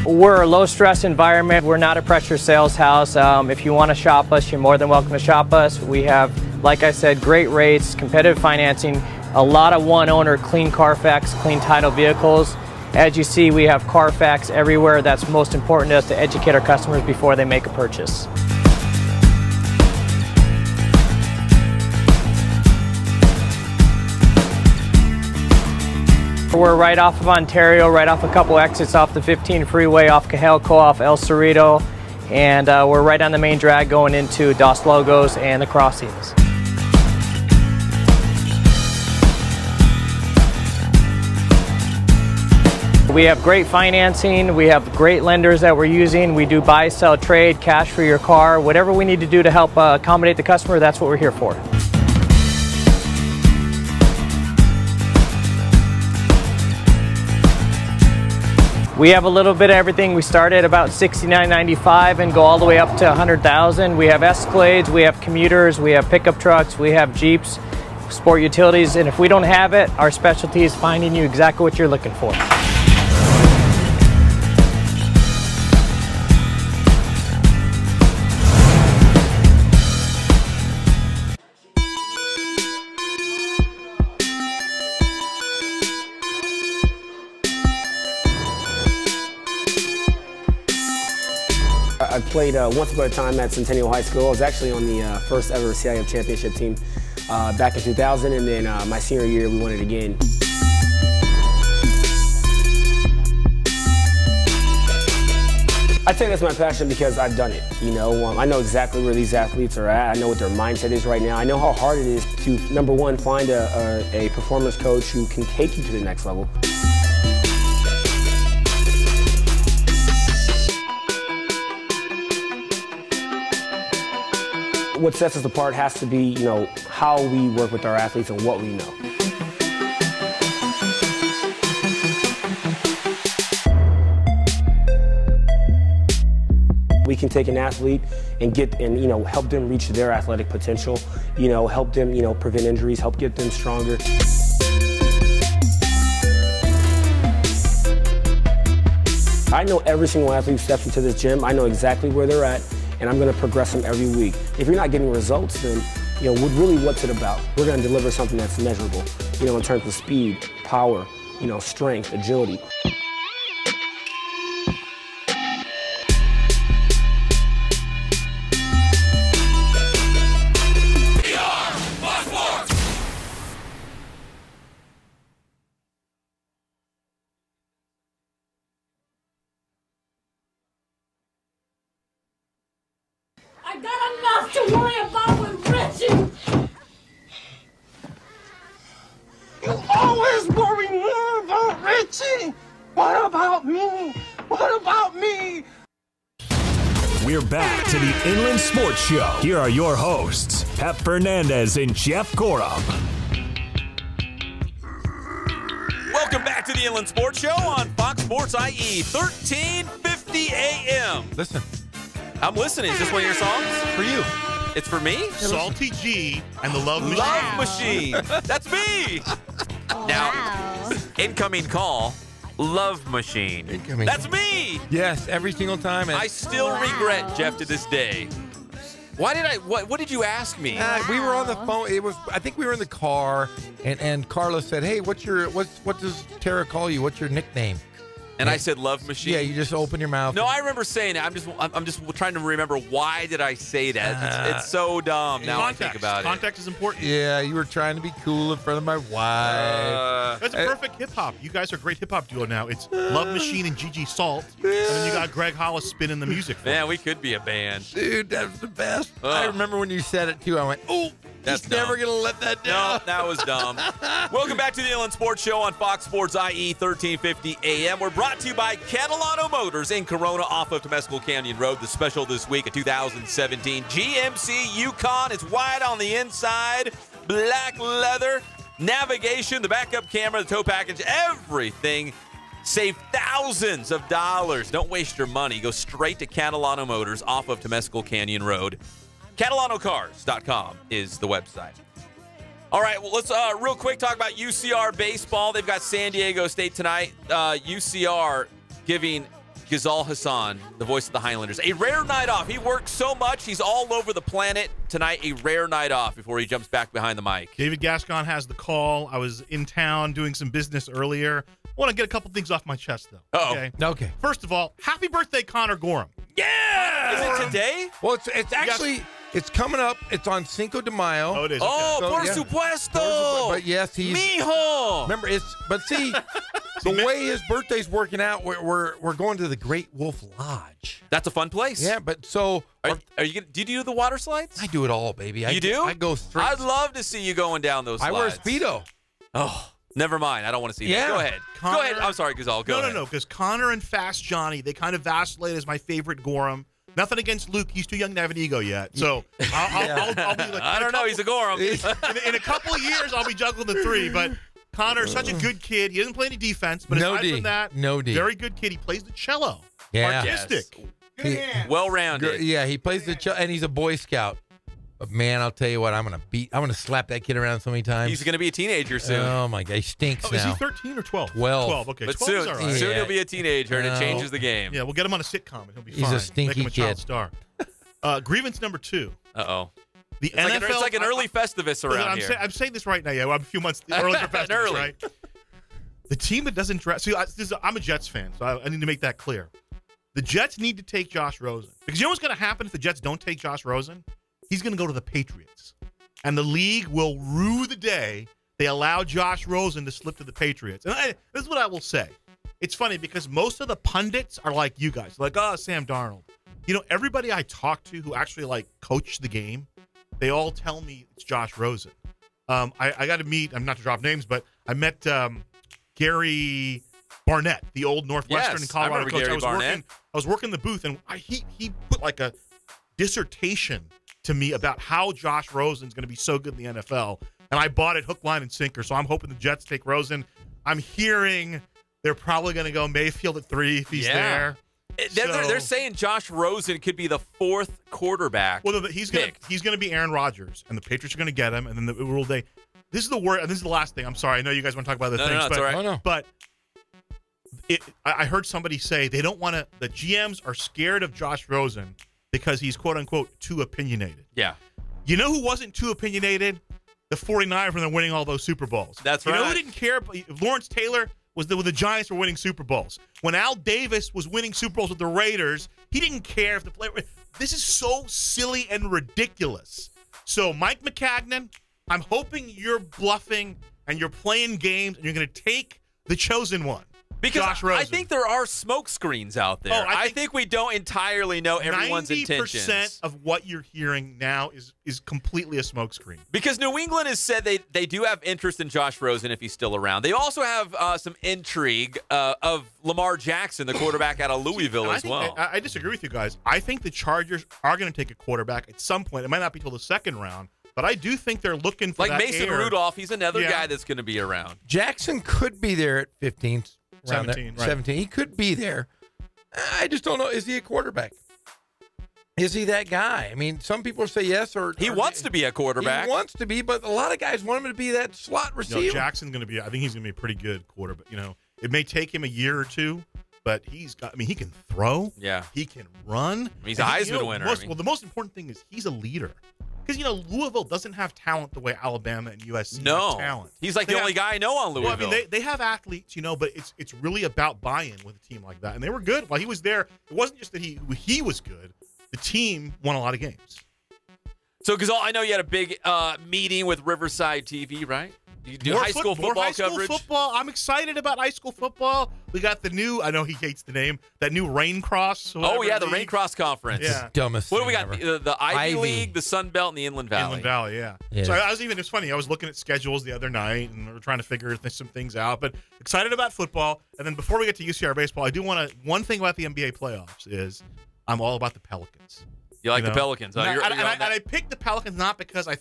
We're a low-stress environment. We're not a pressure sales house. If you want to shop us, you're more than welcome to shop us. We have, like I said, great rates, competitive financing, a lot of one-owner, clean Carfax, clean title vehicles. As you see, we have Carfax everywhere. That's most important to us, to educate our customers before they make a purchase. We're right off of Ontario, right off a couple exits off the 15 freeway, off Cajelco, off El Cerrito, and we're right on the main drag going into Dos Logos and the crossings. We have great financing, we have great lenders that we're using. We do buy, sell, trade, cash for your car. Whatever we need to do to help accommodate the customer, that's what we're here for. We have a little bit of everything. We start at about $69.95 and go all the way up to $100,000. We have Escalades, we have commuters, we have pickup trucks, we have Jeeps, sport utilities, and if we don't have it, our specialty is finding you exactly what you're looking for. I played once upon a time at Centennial High School. I was actually on the first ever CIF championship team back in 2000, and then my senior year we won it again. I'd say that's my passion because I've done it. You know, I know exactly where these athletes are at. I know what their mindset is right now. I know how hard it is to, number one, find a performance coach who can take you to the next level. What sets us apart has to be, you know, how we work with our athletes and what we know. We can take an athlete and help them reach their athletic potential, help them, prevent injuries, help get them stronger. I know every single athlete who steps into this gym. I know exactly where they're at, and I'm going to progress them every week. If you're not getting results, then, what's it about? We're going to deliver something that's measurable, in terms of speed, power, strength, agility. I got enough to worry about with Richie. You always worry more about Richie. What about me? What about me? We're back to the Inland Sports Show. Here are your hosts, Pep Fernandez and Jeff Gorham. Welcome back to the Inland Sports Show on Fox Sports IE, 1350 AM. Listen. I'm listening. Is this one of your songs? For you. It's for me? Salty G and the Love Machine. Love Machine. That's me. Now, incoming call, Love Machine. Incoming. That's me. Yes, every single time. I still regret, Jeff, to this day. Why did what did you ask me? We were on the phone. I think we were in the car, and Carla said, "Hey, what does Tara call you? What's your nickname?" And I said Love Machine. Yeah, you just open your mouth. No, I remember saying it. I'm just trying to remember, why did I say that? It's so dumb now I think about it. Context is important. Yeah, you were trying to be cool in front of my wife. That's perfect hip hop. You guys are a great hip hop duo now. It's Love Machine and Gigi Salt, and then you got Greg Hollis spinning the music for Man, us. we could be a band. Dude, that was the best. I remember when you said it too. I went, "Oh, that's he's never gonna let that down." No, that was dumb. Welcome back to the Inland Sports Show on Fox Sports IE 1350 AM. We're brought to you by Catalano Motors in Corona off of Temescal Canyon Road. The special this week, a 2017 GMC Yukon. It's white on the inside, black leather, navigation, the backup camera, the tow package, everything. Save thousands of dollars. Don't waste your money. Go straight to Catalano Motors off of Temescal Canyon Road. CatalanoCars.com is the website. All right, well, let's real quick talk about UCR baseball. They've got San Diego State tonight. UCR giving Ghazal Hassan, the voice of the Highlanders, a rare night off. He works so much. He's all over the planet. Tonight, a rare night off before he jumps back behind the mic. David Gascon has the call. I was in town doing some business earlier. I want to get a couple things off my chest, though. Okay. First of all, happy birthday, Connor Gorham. Yeah! Is it today? Well, it's actually it's coming up. It's on Cinco de Mayo. Oh, it is. Oh, Okay. por supuesto. But yes, he's Mijo. Remember, but see, the way his birthday's working out, we're going to the Great Wolf Lodge. That's a fun place. Yeah, but so are you? Do you do the water slides? I do it all, baby. You do? I go straight. I'd love to see you going down those slides. I wear Speedo. Oh, never mind. I don't want to see Yeah. that. Go ahead. Connor- Go ahead. I'm sorry, Ghazal. Go ahead. No, because Connor and Fast Johnny, they kind of vacillate as my favorite Gorham. Nothing against Luke. He's too young to have an ego yet. So I'll be like, I don't know. He's a Gorham. in a couple of years, I'll be juggling the three. But Connor's such a good kid. He doesn't play any defense. But No aside D. from that, No D. very good kid. He plays the cello. Yeah. Artistic. Well-rounded. Yeah, he plays and he's a Boy Scout. But man, I'll tell you what, I'm gonna slap that kid around so many times. He's going to be a teenager soon. Oh my God, he stinks Is he now. 13 or 12? 12. Okay, But 12 is all right. soon he'll be a teenager, and it changes the game. Yeah, we'll get him on a sitcom, and he'll be He's fine. a stinky Make him a child kid. star. Grievance number 2. Uh-oh. The It's NFL. like an early Festivus around here. I'm saying this right now. Yeah, I'm a few months early for Festivus, Early. right? The team that doesn't draft. See, I'm a Jets fan, so I need to make that clear. The Jets need to take Josh Rosen because you know what's going to happen if the Jets don't take Josh Rosen? He's going to go to the Patriots, and the league will rue the day they allow Josh Rosen to slip to the Patriots. And this is what I will say. It's funny because most of the pundits are like you guys, like, oh, Sam Darnold. You know, everybody I talk to who actually like coach the game, they all tell me it's Josh Rosen. I got to meet. I'm not to drop names, but I met Gary Barnett, the old Northwestern Yes, Colorado I remember coach. Gary Barnett. I was working the booth, and he put like a dissertation to me about how Josh Rosen's going to be so good in the NFL, and I bought it hook, line, and sinker. So I'm hoping the Jets take Rosen. I'm hearing they're probably going to go Mayfield at 3 if he's there. They're saying Josh Rosen could be the 4th quarterback. Well, he's going to be Aaron Rodgers, and the Patriots are going to get him, and then the rule day. This is the word, and this is the last thing. I'm sorry. I know you guys want to talk about other things. No, it's all right. But I heard somebody say they don't want to – the GMs are scared of Josh Rosen because he's, quote-unquote, too opinionated. Yeah. You know who wasn't too opinionated? The 49ers when they're winning all those Super Bowls. That's right. You know who didn't care? Lawrence Taylor was when the Giants were winning Super Bowls. When Al Davis was winning Super Bowls with the Raiders, he didn't care if the player – this is so silly and ridiculous. So, Mike McCagnon, I'm hoping you're bluffing and you're playing games and you're going to take the chosen one. Because Josh Rosen. I think there are smoke screens out there. I think we don't entirely know everyone's intentions. 90% of what you're hearing now is completely a smoke screen. Because New England has said they do have interest in Josh Rosen if he's still around. They also have some intrigue of Lamar Jackson, the quarterback out of Louisville as well. I disagree with you guys. I think the Chargers are going to take a quarterback at some point. It might not be till the second round. But I do think they're looking for like Mason Rudolph. He's another guy that's going to be around. Jackson could be there at 15. 17, right. 17. He could be there. I just don't know. Is he a quarterback? Is he that guy? I mean, some people say yes or he wants to be a quarterback. He wants to be, but a lot of guys want him to be that slot receiver. Jackson's going to be. I think he's going to be a pretty good quarterback. It may take him a year or two, but he's got. I mean, he can throw. Yeah, he can run. He's a Heisman winner. Well, the most important thing is he's a leader. Because, Louisville doesn't have talent the way Alabama and USC have talent. He's like the only guy I know on Louisville. Well, I mean, they have athletes, but it's really about buy-in with a team like that. And they were good. While he was there, it wasn't just that he was good. The team won a lot of games. So, Gazal, I know you had a big meeting with Riverside TV, right? You do high school football coverage? Football. I'm excited about high school football. We got the new, I know he hates the name, that new Rain Cross. Oh, yeah, the Rain Cross Conference. Yeah. Dumbest What do we thing got? ever. The Ivy League, the Sun Belt, and the Inland Valley. Inland Valley, yeah. So it's funny. I was looking at schedules the other night, and we were trying to figure some things out. But excited about football. And then before we get to UCR baseball, I do want to, one thing about the NBA playoffs is I'm all about the Pelicans. You like the Pelicans? And I picked the Pelicans not because I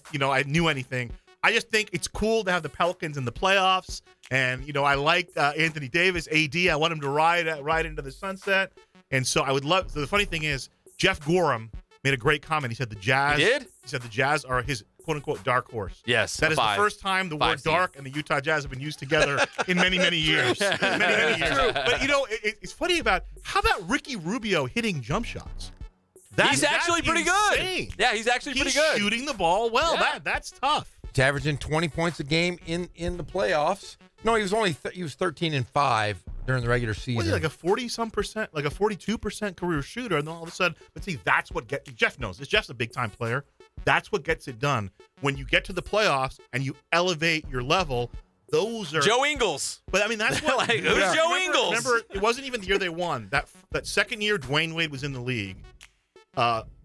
knew anything. I just think it's cool to have the Pelicans in the playoffs, and I like Anthony Davis, AD. I want him to ride into the sunset, and so I would love. So the funny thing is, Jeff Gorham made a great comment. He said the Jazz. He did? He said the Jazz are his quote unquote dark horse. Yes, that is the first time the word dark and the Utah Jazz have been used together in many years. many years. But it's funny about how about Ricky Rubio hitting jump shots. He's actually pretty insane. good. Yeah, he's actually pretty good. Shooting the ball well. Yeah. That's tough. He's averaging 20 points a game in the playoffs. No, he was only he was 13-5 during the regular season. Was he like a 40-some%, like a 42% career shooter, and then all of a sudden, but see, that's what Jeff knows. Jeff's a big time player. That's what gets it done. When you get to the playoffs and you elevate your level, those are Joe Ingles. But I mean, that's what who's Joe Ingles? Remember, it wasn't even the year they won. That second year Dwayne Wade was in the league.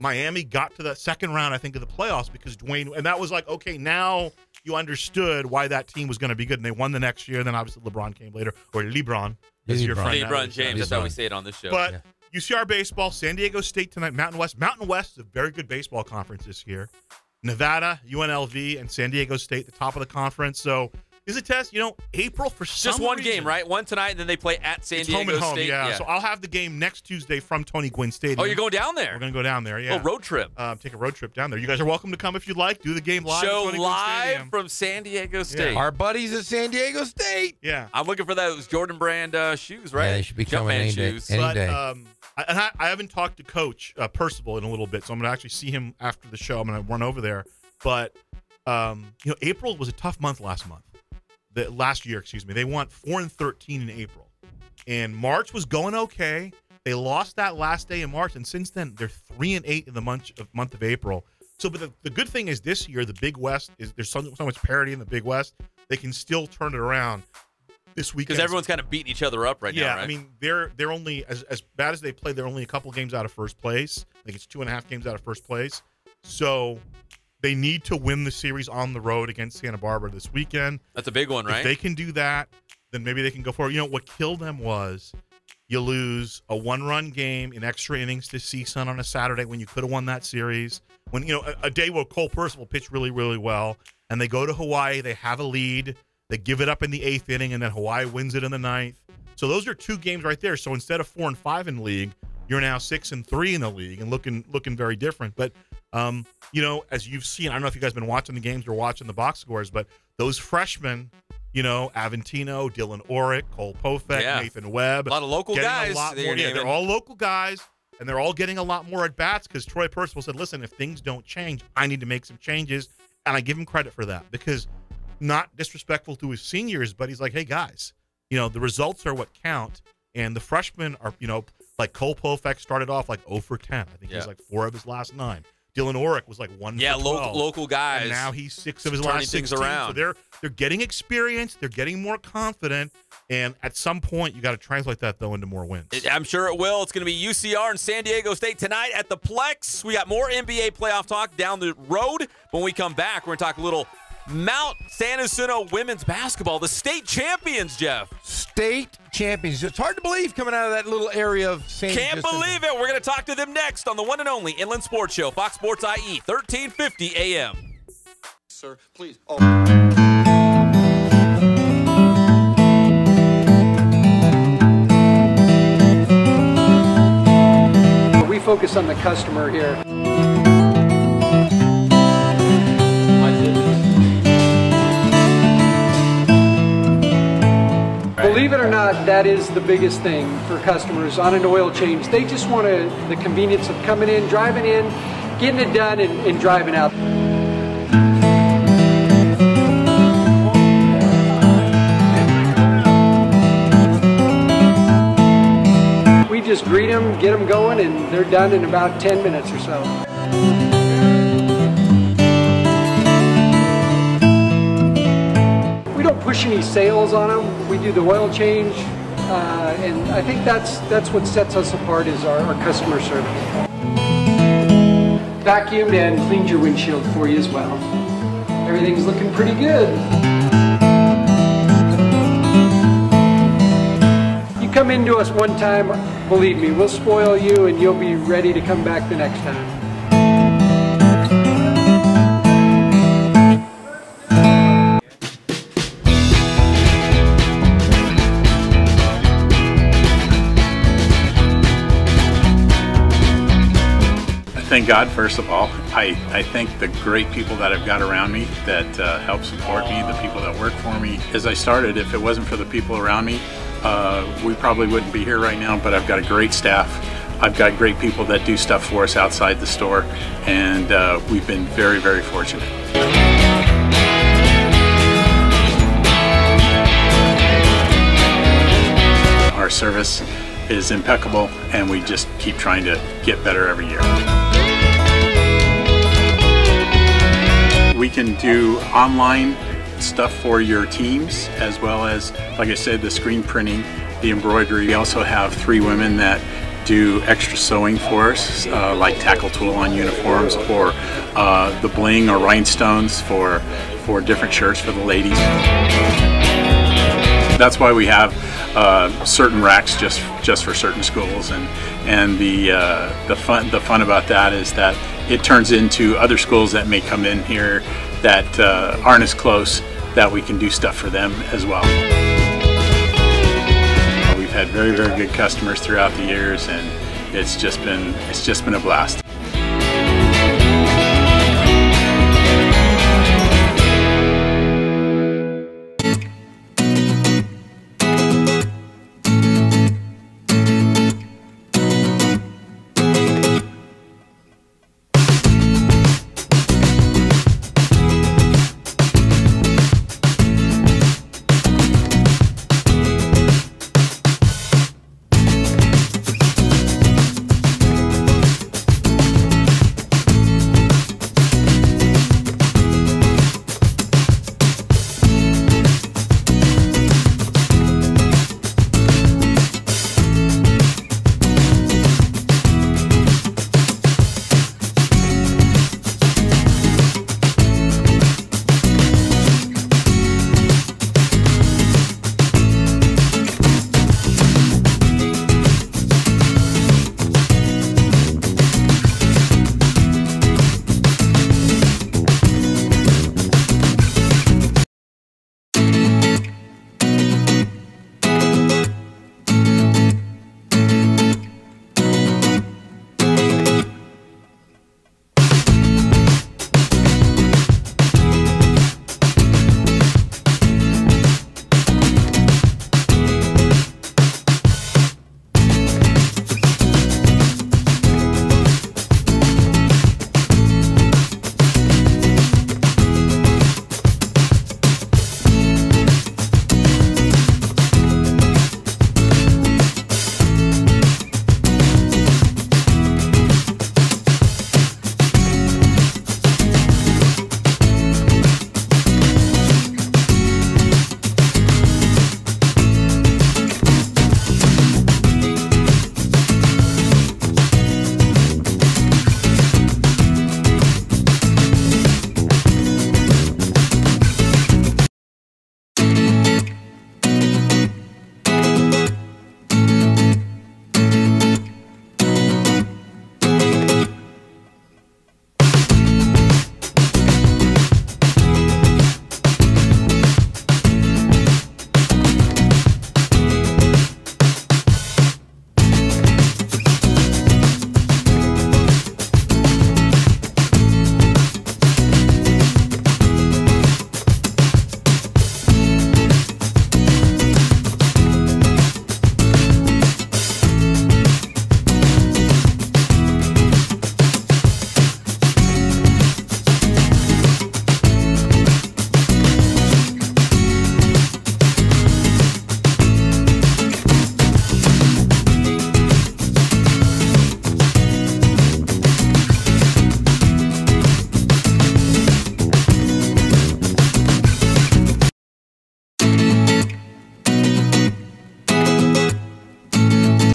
Miami got to the second round, I think, of the playoffs because Dwayne, and that was like, okay, now you understood why that team was going to be good, and they won the next year. Then obviously LeBron came later, or LeBron, as your friend. LeBron James, that's how we say it on this show. But UCR baseball, San Diego State tonight, Mountain West. Mountain West is a very good baseball conference this year. Nevada, UNLV, and San Diego State, the top of the conference. So is a test. April for some just one reason, game, right? One tonight, and then they play at San Diego home and home, State. Yeah. So I'll have the game next Tuesday from Tony Gwynn Stadium. Oh, you're going down there? We're going to go down there, yeah. Oh, road trip. Take a road trip down there. You guys are welcome to come if you'd like. Do the game live. Show at Tony live from San Diego State. Yeah. Our buddies at San Diego State. Yeah. I'm looking for those Jordan Brand shoes, right? Yeah, they should be coming any shoes. day. I haven't talked to Coach Percival in a little bit, so I'm going to actually see him after the show. I'm going to run over there. But, April was a tough month last month. Last year, they won 4-13 in April, and March was going okay. They lost that last day in March, and since then they're 3-8 in the month of April. So, but the good thing is this year the Big West there's so much parity in the Big West. They can still turn it around this weekend because everyone's kind of beating each other up right now. Yeah, right? I mean they're only as bad as they play. They're only a couple games out of first place. I think it's 2.5 games out of first place. So they need to win the series on the road against Santa Barbara this weekend. That's a big one, right? If they can do that, then maybe they can go forward. What killed them was you lose a one-run game in extra innings to CSUN on a Saturday when you could have won that series. When, a day where Cole Percival pitched really, really well, and they go to Hawaii, they have a lead, they give it up in the 8th inning, and then Hawaii wins it in the 9th. So those are two games right there. So instead of 4-5 in league, you're now 6-3 in the league and looking very different. But you know, as you've seen, I don't know if you guys have been watching the games or watching the box scores, but those freshmen, you know, Aventino, Dylan Orrick, Cole Pofek, Nathan Webb, a lot of local guys. They're all local guys, and they're all getting a lot more at bats because Troy Percival said, "Listen, if things don't change, I need to make some changes," and I give him credit for that because not disrespectful to his seniors, but he's like, "Hey guys, you know, the results are what count." And the freshmen are, you know, like Cole Pofek started off like 0 for 10. I think he's like 4 of his last 9. Dylan Orrick was like 1 for 12. Local guys. And now he's 6 of his last 16. Around. So they're getting experience. They're getting more confident. And at some point, you got to translate that, though, into more wins. I'm sure it will. It's going to be UCR and San Diego State tonight at the Plex. We got more NBA playoff talk down the road. When we come back, we're going to talk a little Mount San Jacinto women's basketball, the state champions, Jeff. State champions. It's hard to believe coming out of that little area of San Can't believe it. We're going to talk to them next on the one and only Inland Sports Show, Fox Sports IE, 1350 AM. Sir, please. We focus on the customer here. Believe it or not, that is the biggest thing for customers on an oil change. They just want the convenience of coming in, driving in, getting it done, and driving out. We just greet them, get them going, and they're done in about 10 minutes or so. We don't push any sales on them. We do the oil change, and I think that's what sets us apart is our customer service. Vacuumed and cleaned your windshield for you as well. Everything's looking pretty good. You come into us one time, believe me, we'll spoil you and you'll be ready to come back the next time. Thank God, first of all. I thank the great people that I've got around me that help support me, the people that work for me. As I started, if it wasn't for the people around me, we probably wouldn't be here right now, but I've got a great staff. I've got great people that do stuff for us outside the store, and we've been very, very fortunate. Our service is impeccable, and we just keep trying to get better every year. We can do online stuff for your teams, as well as, like I said, the screen printing, the embroidery. We also have 3 women that do extra sewing for us, like tackle tool on uniforms, or the bling or rhinestones for different shirts for the ladies. That's why we have certain racks just for certain schools, and the fun about that is that it turns into other schools that may come in here that aren't as close, that we can do stuff for them as well. We've had very, very good customers throughout the years, and it's just been a blast.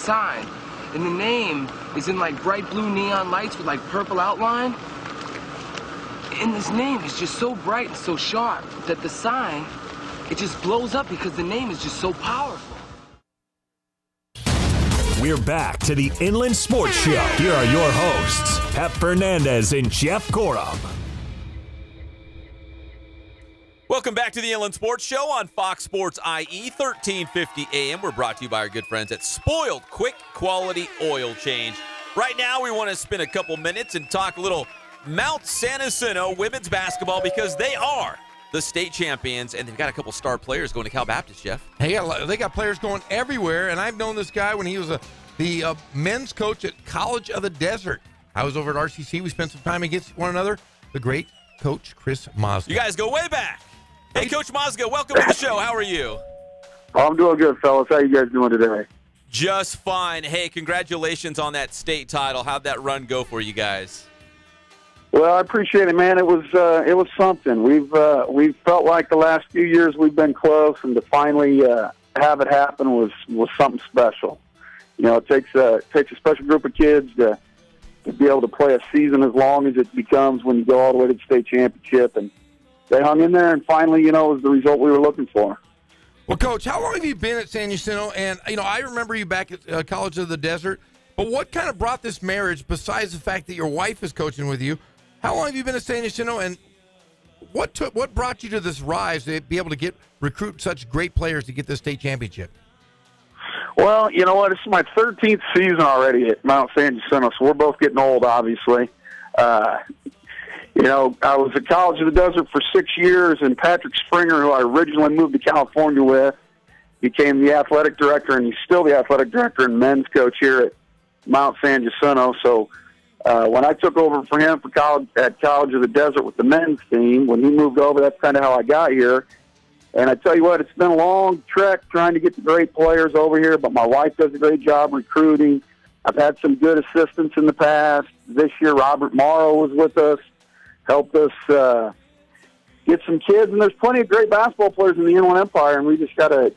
sign, and the name is in like bright blue neon lights with like purple outline. And this name is just so bright and so sharp that the sign, it just blows up because the name is just so powerful. We're back to the Inland Sports Show. Here are your hosts, Pep Fernandez and Jeff Gorham. Welcome back to the Inland Sports Show on Fox Sports IE, 1350 AM. We're brought to you by our good friends at Spoiled Quick Quality Oil Change. Right now, we want to spend a couple minutes and talk a little Mount San Jacinto women's basketball because they are the state champions, and they've got a couple star players going to Cal Baptist, Jeff. Hey, they got players going everywhere, and I've known this guy when he was the men's coach at College of the Desert. I was over at RCC. We spent some time against one another. The great Coach Chris Mozga. You guys go way back. Hey, Coach Mozga, welcome to the show. How are you? I'm doing good, fellas. How you guys doing today? Just fine. Hey, congratulations on that state title. How'd that run go for you guys? Well, I appreciate it, man. It was something. We've felt like the last few years we've been close, and to finally have it happen was something special. You know, it takes a special group of kids to be able to play a season as long as it becomes when you go all the way to the state championship, and they hung in there, and finally, you know, it was the result we were looking for. Well, Coach, how long have you been at San Jacinto? And, you know, I remember you back at College of the Desert, but what kind of brought this marriage, besides the fact that your wife is coaching with you? How long have you been at San Jacinto, and what brought you to this rise to be able to recruit such great players to get this state championship? Well, you know what? This is my 13th season already at Mount San Jacinto, so we're both getting old, obviously. You know, I was at College of the Desert for 6 years, and Patrick Springer, who I originally moved to California with, became the athletic director, and he's still the athletic director and men's coach here at Mount San Jacinto. So when I took over for him at College of the Desert with the men's team, when he moved over, that's kind of how I got here. And I tell you what, it's been a long trek trying to get the great players over here, but my wife does a great job recruiting. I've had some good assistants in the past. This year, Robert Morrow was with us, helped us get some kids, and there's plenty of great basketball players in the Inland Empire, and we just got to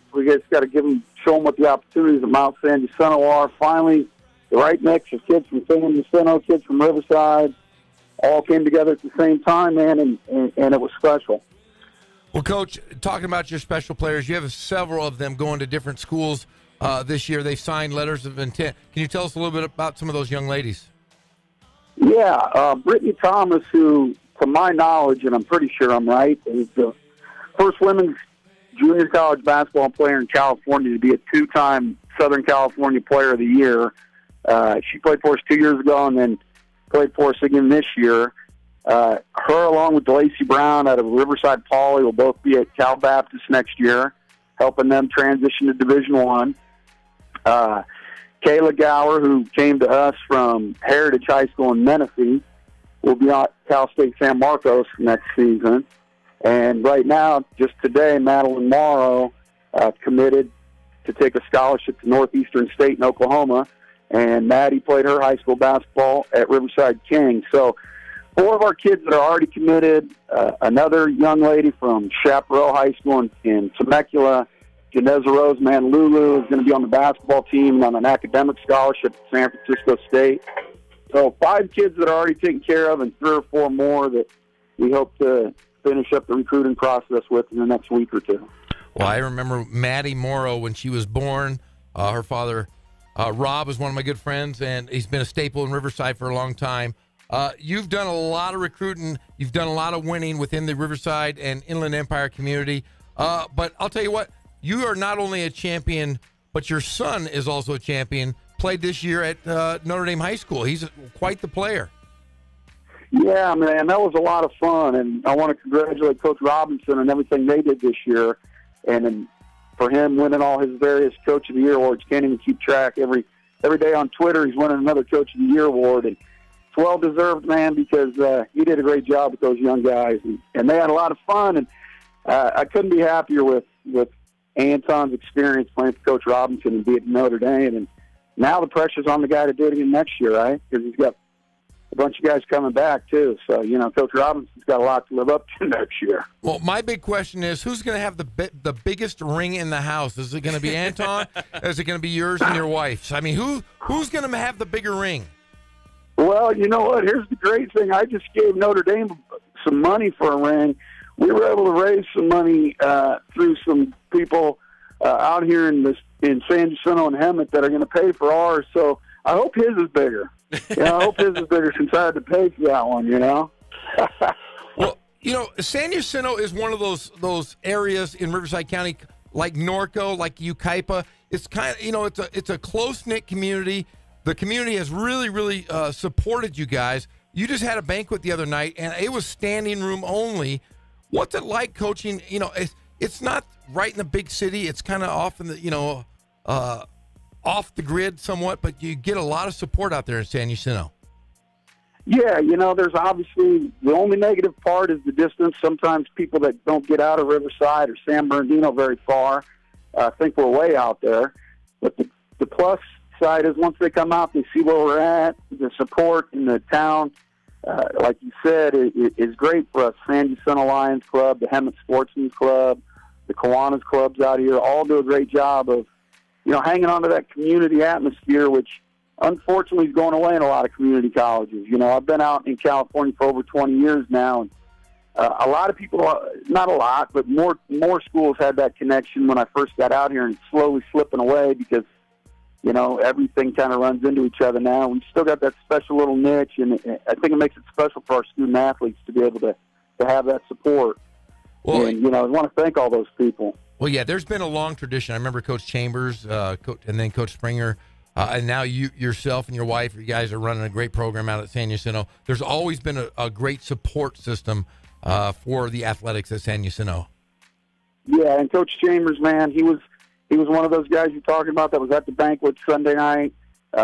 show them what the opportunities at Mount San Jacinto are. Finally, the right mix of kids from San Jacinto, kids from Riverside, all came together at the same time, man, and it was special. Well, Coach, talking about your special players, you have several of them going to different schools this year. They've signed letters of intent. Can you tell us a little bit about some of those young ladies? Yeah, Brittany Thomas, who, to my knowledge, and I'm pretty sure I'm right, is the first women's junior college basketball player in California to be a two-time Southern California Player of the Year. She played for us 2 years ago and then played for us again this year. Her, along with Lacey Brown out of Riverside Poly, will both be at Cal Baptist next year, helping them transition to Division I. Kayla Gower, who came to us from Heritage High School in Menifee, will be at Cal State San Marcos next season. And right now, just today, Madeline Morrow committed to take a scholarship to Northeastern State in Oklahoma. And Maddie played her high school basketball at Riverside King. So 4 of our kids that are already committed, another young lady from Chaparral High School in Temecula, Janeza Roseman Lulu, is going to be on the basketball team on an academic scholarship at San Francisco State. So 5 kids that are already taken care of and 3 or 4 more that we hope to finish up the recruiting process with in the next week or 2. Well, I remember Maddie Morrow when she was born. Her father, Rob, is one of my good friends, and he's been a staple in Riverside for a long time. You've done a lot of recruiting. You've done a lot of winning within the Riverside and Inland Empire community. But I'll tell you what, you are not only a champion, but your son is also a champion. Played this year at Notre Dame High School. He's quite the player. Yeah, man, that was a lot of fun, and I want to congratulate Coach Robinson and everything they did this year, and for him winning all his various Coach of the Year awards. Can't even keep track. Every day on Twitter, he's winning another Coach of the Year award, and it's well-deserved, man, because he did a great job with those young guys, and they had a lot of fun, and I couldn't be happier with Anton's experience playing for Coach Robinson and being at Notre Dame, and now the pressure's on the guy to do it again next year, right? Because he's got a bunch of guys coming back, too. So, Coach Robinson's got a lot to live up to next year. Well, my big question is, who's going to have the biggest ring in the house? Is it going to be Anton? Or is it going to be yours and your wife's? I mean, who's going to have the bigger ring? Well, you know what? Here's the great thing. I just gave Notre Dame some money for a ring. We were able to raise some money through some people out here in San Jacinto and Hemet that are going to pay for ours. So I hope his is bigger. I hope his is bigger since I had to pay for that one, Well, San Jacinto is one of those areas in Riverside County, like Norco, like Yucaipa. It's kind of, it's a close-knit community. The community has really, really supported you guys. You just had a banquet the other night, and it was standing room only. What's it like coaching? It's not right in the big city. It's kind of off in the, off the grid somewhat, but you get a lot of support out there in San Jacinto. Yeah, there's obviously the only negative part is the distance. Sometimes people that don't get out of Riverside or San Bernardino very far think we're way out there. But the plus side is once they come out, they see where we're at. The support in the town, like you said, is great for us. San Jacinto Lions Club, the Hemet Sportsman's Club, the Kiwanis clubs out here all do a great job of hanging on to that community atmosphere, which unfortunately is going away in a lot of community colleges. I've been out in California for over 20 years now, and a lot of people, not a lot, but more schools had that connection when I first got out here, and it's slowly slipping away because, everything kind of runs into each other now. We've still got that special little niche, and I think it makes it special for our student athletes to be able to have that support. Well, and, I want to thank all those people. Well, yeah, there's been a long tradition. I remember Coach Chambers and then Coach Springer, and now you yourself and your wife, you guys are running a great program out at San Jacinto. There's always been a great support system for the athletics at San Jacinto. Yeah, and Coach Chambers, man, he was one of those guys you're talking about that was at the banquet Sunday night.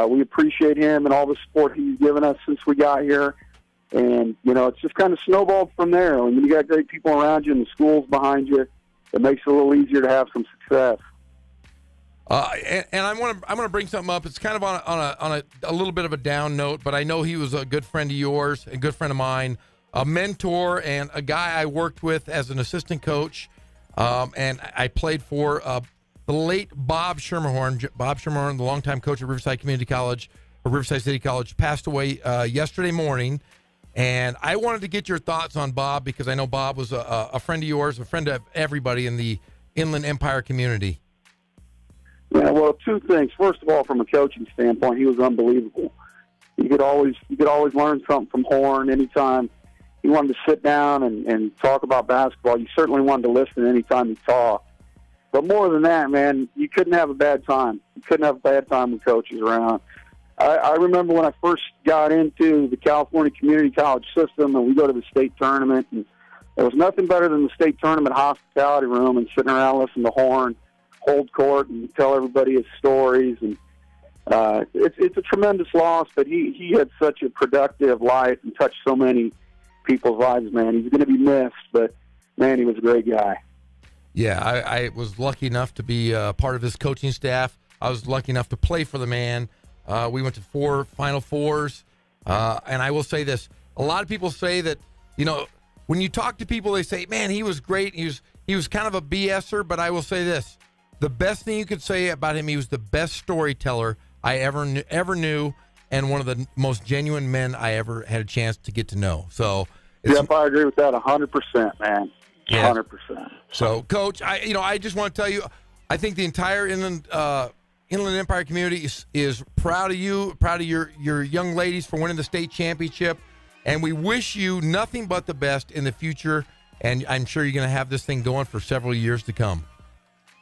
We appreciate him and all the support he's given us since we got here. And, it's just kind of snowballed from there. When you got great people around you and the schools behind you, it makes it a little easier to have some success. And I'm gonna bring something up. It's kind of on a little bit of a down note, but I know he was a good friend of yours, a good friend of mine, a mentor, and a guy I worked with as an assistant coach. And I played for the late Bob Schermerhorn. Bob Schermerhorn, the longtime coach at Riverside Community College, or Riverside City College, passed away yesterday morning. And I wanted to get your thoughts on Bob because I know Bob was a friend of yours, a friend of everybody in the Inland Empire community. Yeah, well, two things. First of all, from a coaching standpoint, he was unbelievable. You could always learn something from Horn anytime he wanted to sit down and talk about basketball. You certainly wanted to listen anytime he talked. But more than that, man, you couldn't have a bad time. You couldn't have a bad time with coaches around. I remember when I first got into the California Community College system and we go to the state tournament, and there was nothing better than the state tournament hospitality room and sitting around listening to Horn hold court and tell everybody his stories. And it's a tremendous loss, but he had such a productive life and touched so many people's lives, man. He's going to be missed, but, man, he was a great guy. Yeah, I was lucky enough to be part of his coaching staff. I was lucky enough to play for the man. We went to 4 Final Fours. And I will say this. A lot of people say that, when you talk to people, they say, man, he was great. He was kind of a BSer, but I will say this. The best thing you could say about him, he was the best storyteller I ever knew, and one of the most genuine men I ever had a chance to get to know. So, yep, I agree with that 100%, man. 100%. So, Coach, I just want to tell you, I think the entire Inland Empire community is proud of you, proud of your young ladies for winning the state championship, and we wish you nothing but the best in the future, and I'm sure you're going to have this thing going for several years to come.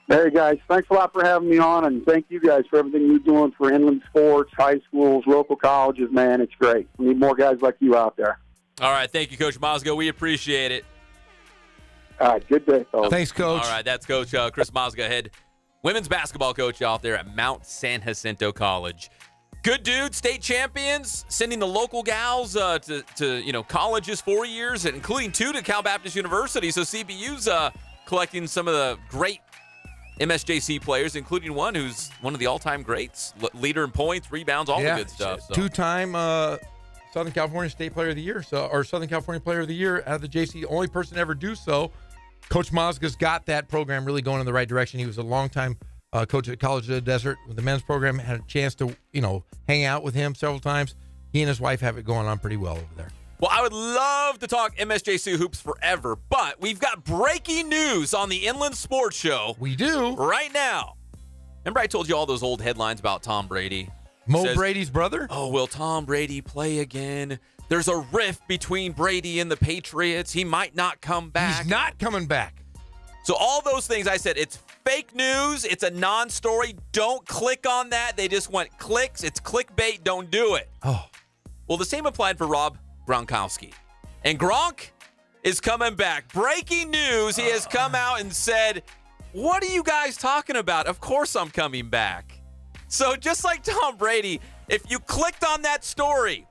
Hey, guys, thanks a lot for having me on, and thank you guys for everything you're doing for inland sports, high schools, local colleges, man. It's great. We need more guys like you out there. All right, thank you, Coach Mozga. We appreciate it. All right, good day, folks. Thanks, Coach. All right, that's Coach Chris Mozga, head women's basketball coach out there at Mount San Jacinto College. Good dude, state champions, sending the local gals to colleges 4 years, including 2 to Cal Baptist University. So CBU's collecting some of the great MSJC players, including one who's one of the all-time greats, leader in points, rebounds, all the good stuff. So. Two-time Southern California State Player of the Year, or Southern California Player of the Year out of the JC. Only person to ever do so. Coach Mozga's got that program really going in the right direction. He was a longtime coach at College of the Desert with the men's program. Had a chance to, hang out with him several times. He and his wife have it going on pretty well over there. Well, I would love to talk MSJC hoops forever, but we've got breaking news on the Inland Sports Show. We do. Right now. Remember I told you all those old headlines about Tom Brady? Brady's brother? Oh, will Tom Brady play again? There's a rift between Brady and the Patriots. He might not come back. He's not coming back. So all those things I said, it's fake news. It's a non-story. Don't click on that. They just want clicks. It's clickbait. Don't do it. Oh. Well, the same applied for Rob Gronkowski. And Gronk is coming back. Breaking news. He has come out and said, what are you guys talking about? Of course I'm coming back. So just like Tom Brady, if you clicked on that story,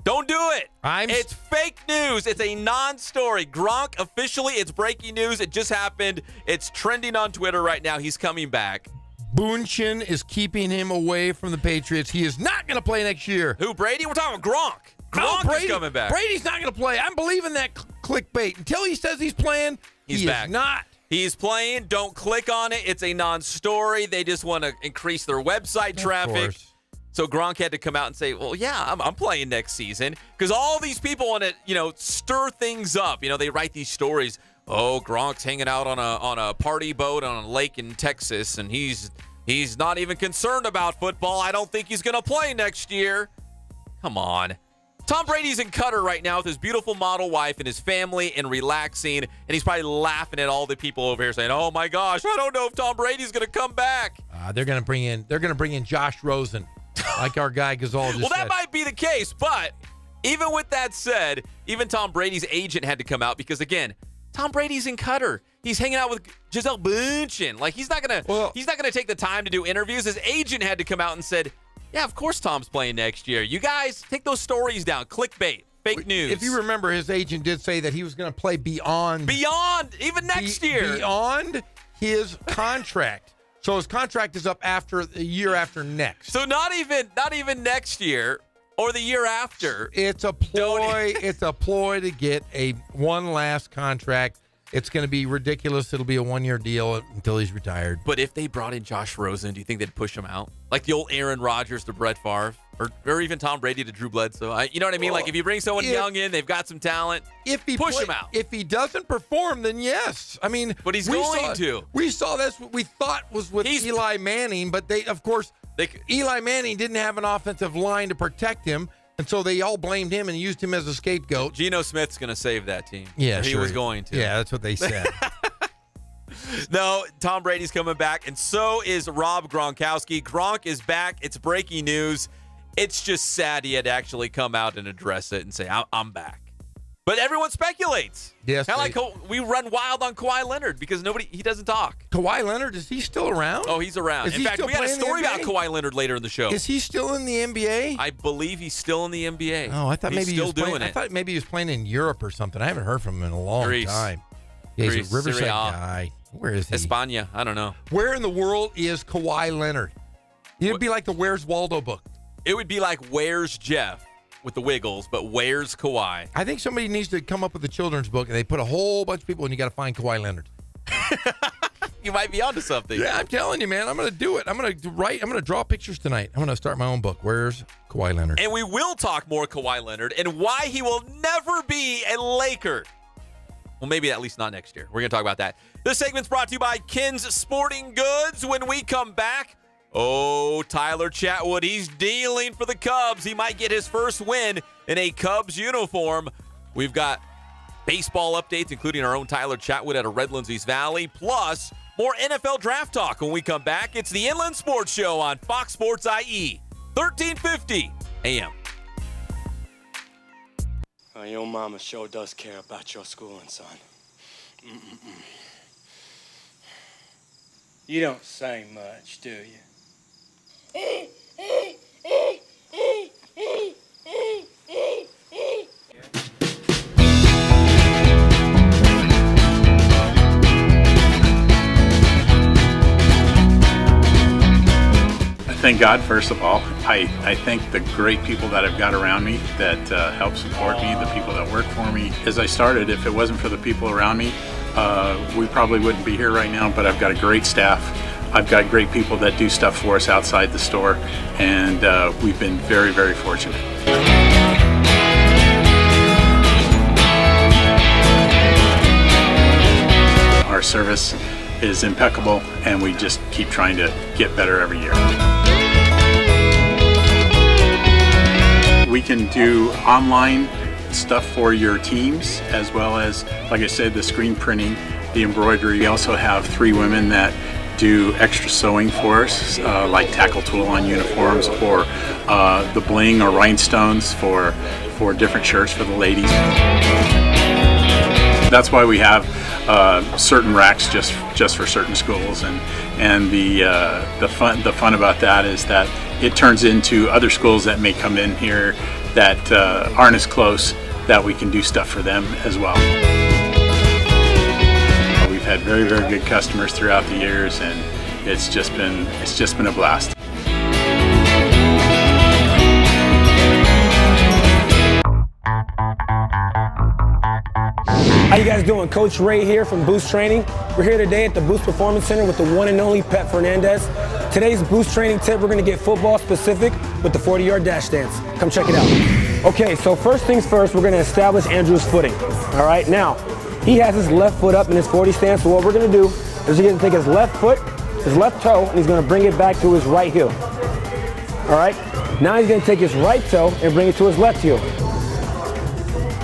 don't do it. It's fake news. It's a non-story. Gronk, officially, it's breaking news. It just happened. It's trending on Twitter right now. He's coming back. Boonchen is keeping him away from the Patriots. He is not going to play next year. Who, Brady? We're talking about Gronk. Gronk is coming back. Brady's not going to play. I'm believing that clickbait. Until he says he's playing, he's back. Is not. He's playing. Don't click on it. It's a non-story. They just want to increase their website traffic. So Gronk had to come out and say, well, yeah, I'm playing next season. Because all these people want to, stir things up. They write these stories. Oh, Gronk's hanging out on a party boat on a lake in Texas, and he's not even concerned about football. I don't think he's going to play next year. Come on. Tom Brady's in Qatar right now with his beautiful model wife and his family and relaxing, and he's probably laughing at all the people over here saying, "Oh my gosh, I don't know if Tom Brady's going to come back." They're going to bring in Josh Rosen, like our guy Gazal just Well, that said. might be the case, but even with that said, even Tom Brady's agent had to come out because again, Tom Brady's in Qatar. He's hanging out with Gisele Bündchen. Like he's not gonna take the time to do interviews. His agent had to come out and said, yeah, of course Tom's playing next year. You guys take those stories down. Clickbait. Fake news. If you remember, his agent did say that he was going to play beyond, even next year. Beyond his contract. So his contract is up after the year after next. So not even next year or the year after. It's a ploy. It's a ploy to get one last contract. It's going to be ridiculous. It'll be a one-year deal until he's retired. But if they brought in Josh Rosen, do you think they'd push him out? Like the old Aaron Rodgers to Brett Favre? Or even Tom Brady to Drew Bledsoe? You know what I mean? Like if you bring someone young in, they've got some talent, push him out. If he doesn't perform, then yes. I mean, but he's going to. We saw that's what we thought was with Eli Manning, but Eli Manning didn't have an offensive line to protect him. And so they all blamed him and used him as a scapegoat. Geno Smith's going to save that team. Yeah, he was going to. Yeah, that's what they said. No, Tom Brady's coming back, and so is Rob Gronkowski. Gronk is back. It's breaking news. It's just sad he had to actually come out and address it and say, I'm back. But everyone speculates. Yes. Kind of like we run wild on Kawhi Leonard because he doesn't talk. Kawhi Leonard, is he still around? Oh, he's around. In fact, we got a story about Kawhi Leonard later in the show. Is he still in the NBA? I believe he's still in the NBA. Oh, I thought he's maybe still he was doing it. I thought maybe he was playing in Europe or something. I haven't heard from him in a long time. Yeah, he's a Riverside guy. Where is he? España. I don't know. Where in the world is Kawhi Leonard? It'd be like the Where's Waldo book. It would be like Where's Jeff with the Wiggles, but Where's Kawhi? I think somebody needs to come up with a children's book, and they put a whole bunch of people, and you got to find Kawhi Leonard. You might be onto something. Yeah, I'm telling you, man. I'm going to do it. I'm going to draw pictures tonight. I'm going to start my own book. Where's Kawhi Leonard? And we will talk more Kawhi Leonard and why he will never be a Laker. Well, maybe at least not next year. We're going to talk about that. This segment's brought to you by Ken's Sporting Goods. When we come back, Tyler Chatwood, he's dealing for the Cubs. He might get his first win in a Cubs uniform. We've got baseball updates, including our own Tyler Chatwood out of Redlands East Valley, plus more NFL draft talk when we come back. It's the Inland Sports Show on Fox Sports IE, 1350 AM. Your mama sure does care about your schooling, son. You don't say much, do you? thank God, first of all. I thank the great people that I've got around me that help support me, the people that work for me. As I started, if it wasn't for the people around me, we probably wouldn't be here right now, but I've got a great staff. I've got great people that do stuff for us outside the store, and we've been very, very fortunate. Our service is impeccable, and we just keep trying to get better every year. We can do online stuff for your teams, as well as, like I said, the screen printing, the embroidery. We also have 3 women that do extra sewing for us, like tackle tool on uniforms, or the bling or rhinestones for different shirts for the ladies. That's why we have certain racks just for certain schools, and the fun about that is that it turns into other schools that may come in here that aren't as close, that we can do stuff for them as well. We've had very, very good customers throughout the years, and it's just been a blast. How you guys doing? Coach Ray here from Boost Training. We're here today at the Boost Performance Center with the one and only Pep Fernandez. Today's Boost Training tip, we're going to get football specific with the 40-yard dash stance. Come check it out. Okay, so first things first, we're going to establish Andrew's footing. All right, now, he has his left foot up in his 40 stance, so what we're going to do is he's going to take his left foot, his left toe, and he's going to bring it back to his right heel. All right, now he's going to take his right toe and bring it to his left heel.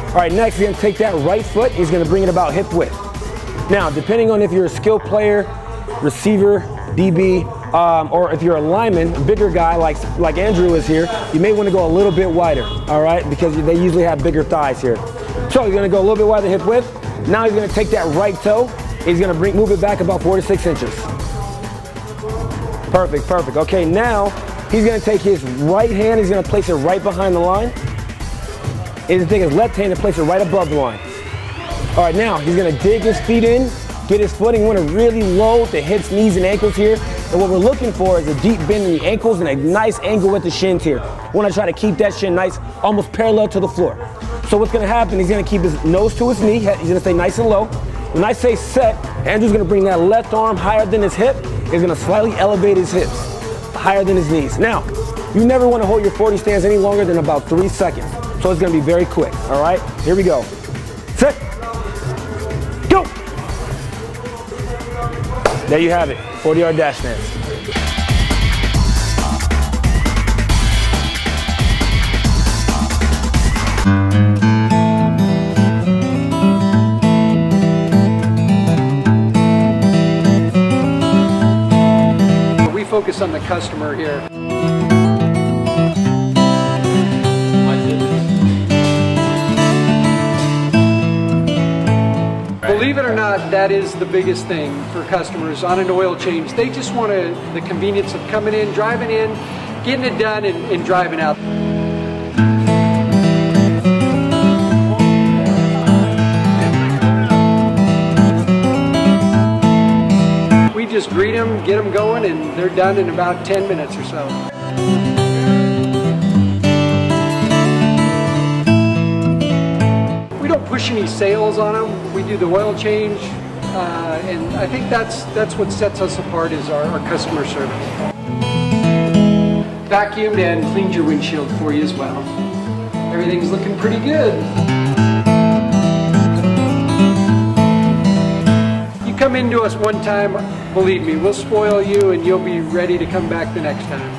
All right, next he's going to take that right foot, he's going to bring it about hip width. Now, depending on if you're a skill player, receiver, DB, or if you're a lineman, a bigger guy like Andrew is here, you may want to go a little bit wider, all right, because they usually have bigger thighs here. So he's going to go a little bit wider hip width. Now he's going to take that right toe, he's going to move it back about 4 to 6 inches. Perfect, perfect. Okay, now he's going to take his right hand, he's going to place it right behind the line. He's going to take his left hand and place it right above the line. All right, now he's going to dig his feet in, get his footing. We want to really load the hips, knees, and ankles here. And what we're looking for is a deep bend in the ankles and a nice angle with the shins here. We want to try to keep that shin nice, almost parallel to the floor. So what's going to happen, he's going to keep his nose to his knee. He's going to stay nice and low. When I say set, Andrew's going to bring that left arm higher than his hip. He's going to slightly elevate his hips, higher than his knees. Now, you never want to hold your 40 stance any longer than about 3 seconds. So it's going to be very quick, all right? Here we go. Set. Go. There you have it, 40-yard dash stance. We focus on the customer here. Believe it or not, that is the biggest thing for customers on an oil change. They just want the convenience of coming in, driving in, getting it done, and driving out. We just greet them, get them going, and they're done in about 10 minutes or so. We don't push any sales on them. We do the oil change, and I think that's what sets us apart is our customer service. Vacuumed and cleaned your windshield for you as well. Everything's looking pretty good. You come into us one time, believe me, we'll spoil you and you'll be ready to come back the next time.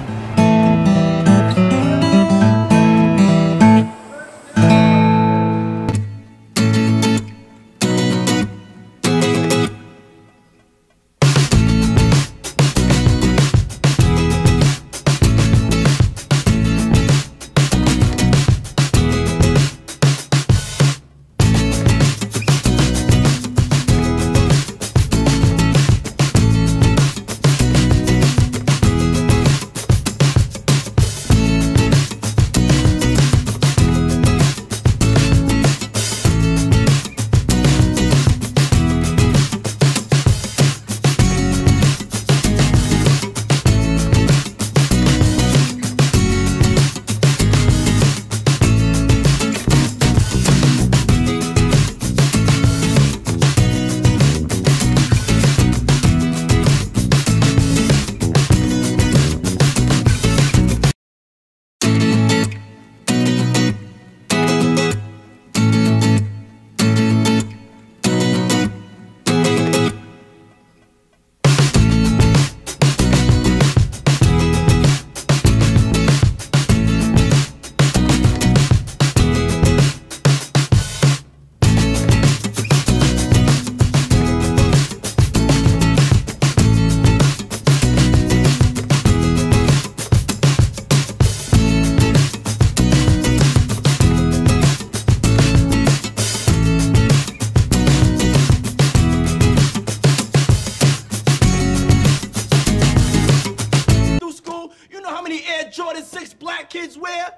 how many Air Jordan 6 black kids wear?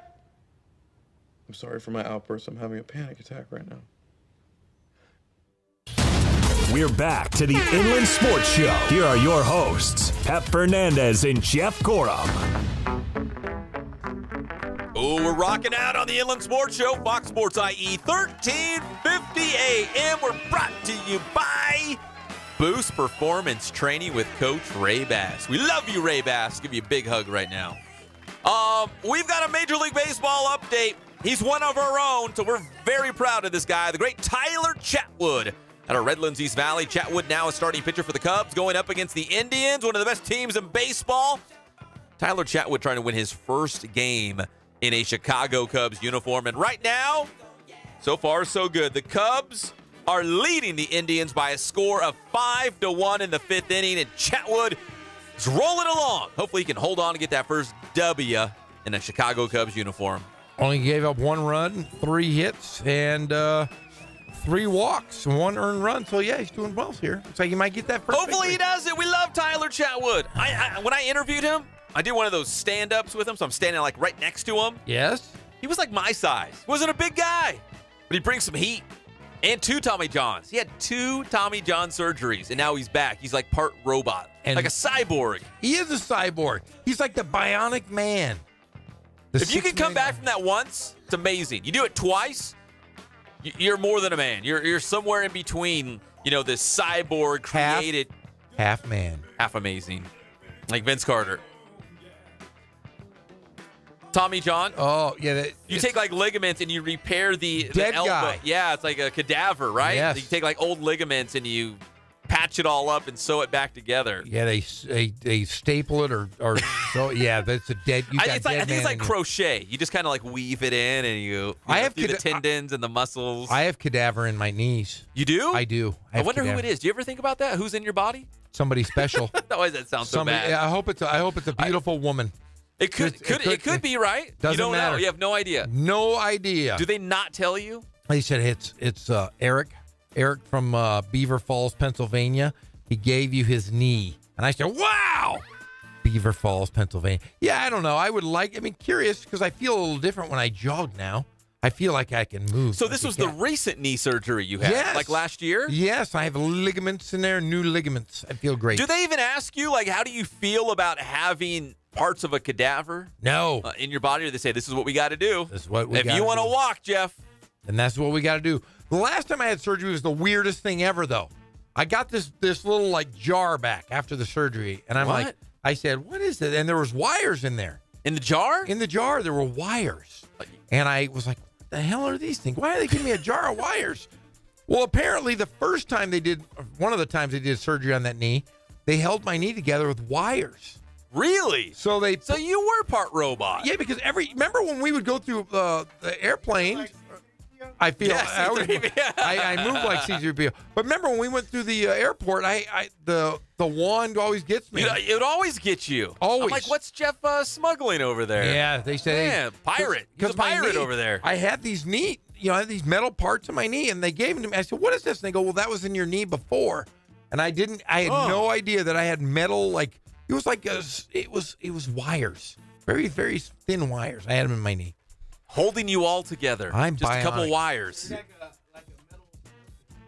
I'm sorry for my outburst. I'm having a panic attack right now. We're back to the Inland Sports Show. Here are your hosts, Pep Fernandez and Jeff Corum. Oh, we're rocking out on the Inland Sports Show, Fox Sports IE 1350 AM. We're brought to you by Boost Performance Training with Coach Ray Bass. We love you, Ray Bass. Give you a big hug right now. We've got a Major League Baseball update. He's one of our own, so we're very proud of this guy, the great Tyler Chatwood. Out of Redlands, East Valley, Chatwood now a starting pitcher for the Cubs, going up against the Indians, one of the best teams in baseball. Tyler Chatwood trying to win his first game in a Chicago Cubs uniform. And right now, so far, so good. The Cubs are leading the Indians by a score of 5-1 in the 5th inning, and Chatwood is rolling along. Hopefully he can hold on and get that first W in a Chicago Cubs uniform. Only gave up 1 run, 3 hits, and 3 walks, 1 earned run. So, yeah, he's doing well here. Looks like he might get that first Hopefully victory. he does it. We love Tyler Chatwood. When I interviewed him, I did one of those stand-ups with him, so I'm standing like right next to him. Yes. He was like my size. He wasn't a big guy, but he brings some heat. And 2 Tommy Johns. He had 2 Tommy John surgeries, and now he's back. He's like part robot, And like a cyborg. He is a cyborg. He's like the bionic man. If you can come back from that once, it's amazing. You do it twice, you're more than a man. You're somewhere in between, this cyborg created. Half man. Half amazing. Like Vince Carter. Tommy John. Oh, yeah. You take like ligaments and you repair the dead elbow. guy. Yeah, it's like a cadaver, right? Yes. You take like old ligaments and you patch it all up and sew it back together. Yeah, they staple it or so. Yeah, that's a dead. I think it's like crochet. You just kind of like weave it in and you do the tendons and the muscles. I have cadaver in my knees. You do? I do. I wonder who it is. Do you ever think about that? Who's in your body? Somebody special. Why does that sound so bad? Yeah, I hope it's a beautiful woman. It could be, right? Doesn't you don't matter. know. You have no idea. No idea. Do they not tell you? They said it's Eric from Beaver Falls, Pennsylvania. He gave you his knee. And I said, wow! Beaver Falls, Pennsylvania. Yeah, I don't know. Curious because I feel a little different when I jog now. I feel like I can move. So this was the recent knee surgery you had, yes. like last year? Yes, I have ligaments in there, new ligaments. I feel great. Do they even ask you, like, how do you feel about having parts of a cadaver? No. In your body, or they say, this is what we got to do? This is what we If you want to walk, Jeff. And that's what we got to do. The last time I had surgery was the weirdest thing ever, though. I got this little, like, jar back after the surgery. And I said, what is it? And there was wires in there. In the jar? In the jar, there were wires. And I was like, what the hell are these things? Why are they giving me a jar of wires? Well, apparently one of the times they did surgery on that knee, they held my knee together with wires. Really? So you were part robot. Yeah, because remember when we would go through the airplane? I feel I move like C-3PO. But remember when we went through the airport? The wand always gets me. It would always get you. Always. I'm like, what's Jeff smuggling over there? Yeah, they say. Man, pirate. He's a pirate over there. I had these I had these metal parts in my knee, and they gave them to me. I said, "What is this?" And they go, "Well, that was in your knee before." And I had no idea that I had metal. Like it was it was wires, very very thin wires. I had them in my knee. Holding you all together. Just a couple wires.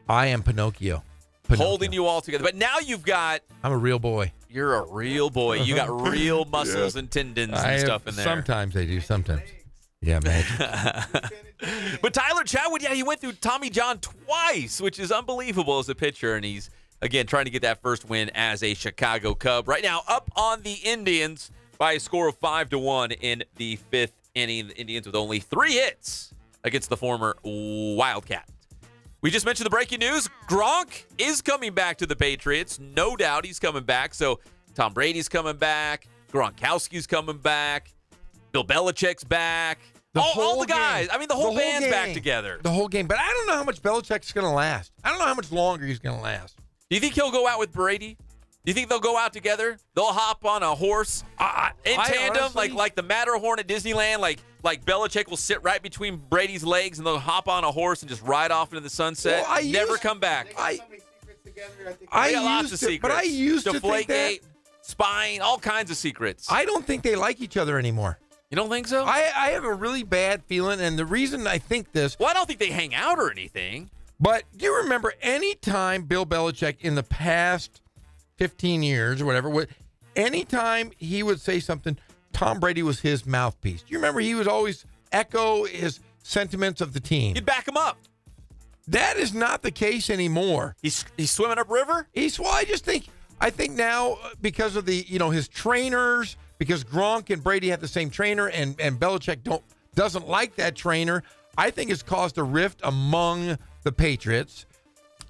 I am Pinocchio. Holding you all together. But now I'm a real boy. You're a real boy. You got real muscles and tendons and stuff in there. Sometimes I do. Sometimes. Yeah, magic. But Tyler Chatwood, he went through Tommy John twice, which is unbelievable as a pitcher. And he's, again, trying to get that first win as a Chicago Cub. Right now, up on the Indians by a score of 5-1 in the 5th inning. The Indians with only 3 hits against the former Wildcat. We just mentioned the breaking news. Gronk is coming back to the Patriots. No doubt he's coming back. So Tom Brady's coming back. Gronkowski's coming back. Bill Belichick's back. All the guys. Game. The whole band's back together. The whole game. But I don't know how much Belichick's going to last. I don't know how much longer he's going to last. Do you think he'll go out with Brady? Do you think they'll go out together? They'll hop on a horse in tandem, honestly, like the Matterhorn at Disneyland. Like Belichick will sit right between Brady's legs, and they'll hop on a horse and just ride off into the sunset. Never come back. I used to think that. spying, all kinds of secrets. I don't think they like each other anymore. You don't think so? I have a really bad feeling, and the reason I think this... Well, I don't think they hang out or anything. But do you remember any time Bill Belichick in the past 15 years or whatever, anytime he would say something, Tom Brady was his mouthpiece? Do you remember he would always echo his sentiments of the team? He'd back him up. That is not the case anymore. He's swimming upriver? I think now because of the, his trainers, because Gronk and Brady have the same trainer and Belichick doesn't like that trainer, I think it's caused a rift among the Patriots.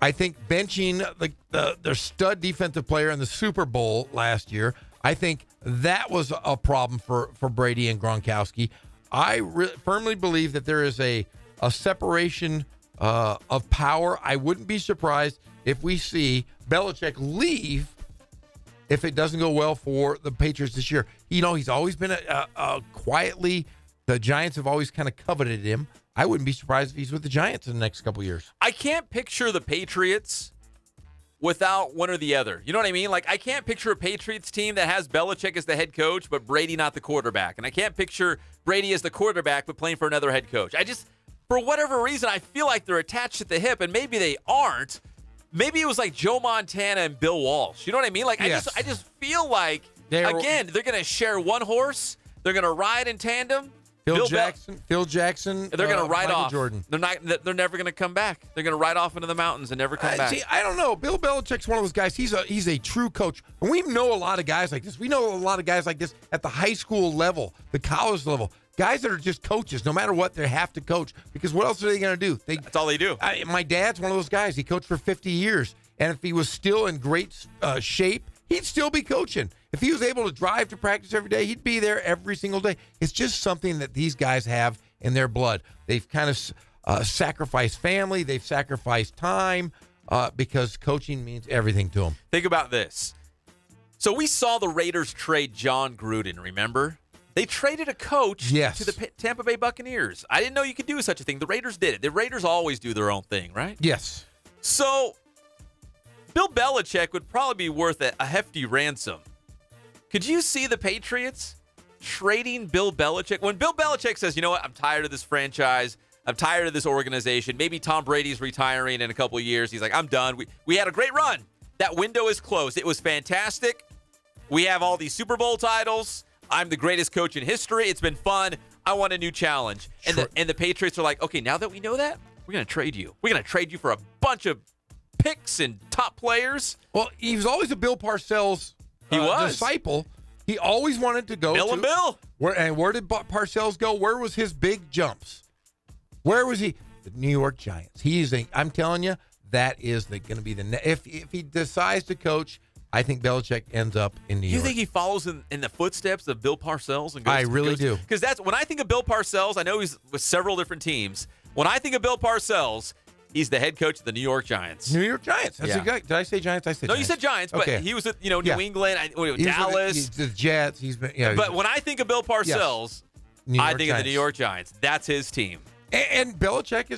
I think benching their stud defensive player in the Super Bowl last year, I think that was a problem for Brady and Gronkowski. I firmly believe that there is a separation of power. I wouldn't be surprised if we see Belichick leave if it doesn't go well for the Patriots this year. He's always been quietly, the Giants have always kind of coveted him. I wouldn't be surprised if he's with the Giants in the next couple of years. I can't picture the Patriots without one or the other. You know what I mean? Like, I can't picture a Patriots team that has Belichick as the head coach, but Brady not the quarterback. And I can't picture Brady as the quarterback, but playing for another head coach. For whatever reason, I feel like they're attached at the hip, and maybe they aren't. Maybe it was like Joe Montana and Bill Walsh. You know what I mean? Like, yes. I just feel like, they're going to share one horse. They're going to ride in tandem. Phil Jackson. They're going to ride Michael off. Jordan. They're never going to come back. They're going to ride off into the mountains and never come back. See, I don't know. Bill Belichick's one of those guys. He's a true coach. And we know a lot of guys like this. We know a lot of guys like this at the high school level, the college level. Guys that are just coaches. No matter what, they have to coach. Because what else are they going to do? That's all they do. My dad's one of those guys. He coached for 50 years. And if he was still in great shape, he'd still be coaching. If he was able to drive to practice every day, he'd be there every single day. It's just something that these guys have in their blood. They've kind of sacrificed family. They've sacrificed time because coaching means everything to them. Think about this. So we saw the Raiders trade John Gruden, remember? They traded a coach to the Tampa Bay Buccaneers. I didn't know you could do such a thing. The Raiders did it. The Raiders always do their own thing, right? Yes. So Bill Belichick would probably be worth a hefty ransom. Could you see the Patriots trading Bill Belichick? When Bill Belichick says, you know what, I'm tired of this franchise. I'm tired of this organization. Maybe Tom Brady's retiring in a couple of years. He's like, I'm done. We had a great run. That window is closed. It was fantastic. We have all these Super Bowl titles. I'm the greatest coach in history. It's been fun. I want a new challenge. Sure. And the Patriots are like, okay, now that we know that, we're going to trade you. We're going to trade you for a bunch of picks and top players. Well, he was always a Bill Parcells disciple. He always wanted to go Bill and Bill. Where did Parcells go? Where was his big jumps? Where was he? The New York Giants. I'm telling you, that is going to be if he decides to coach, I think Belichick ends up in New York. You think he follows in the footsteps of Bill Parcells? I really do. Because that's when I think of Bill Parcells. I know he's with several different teams. When I think of Bill Parcells, he's the head coach of the New York Giants. New York Giants. That's a guy. Did I say Giants? I said no. Giants. You said Giants, but okay. he was at New England, Dallas, the Jets. He's been. But when I think of Bill Parcells, I think of the New York Giants. That's his team. And Belichick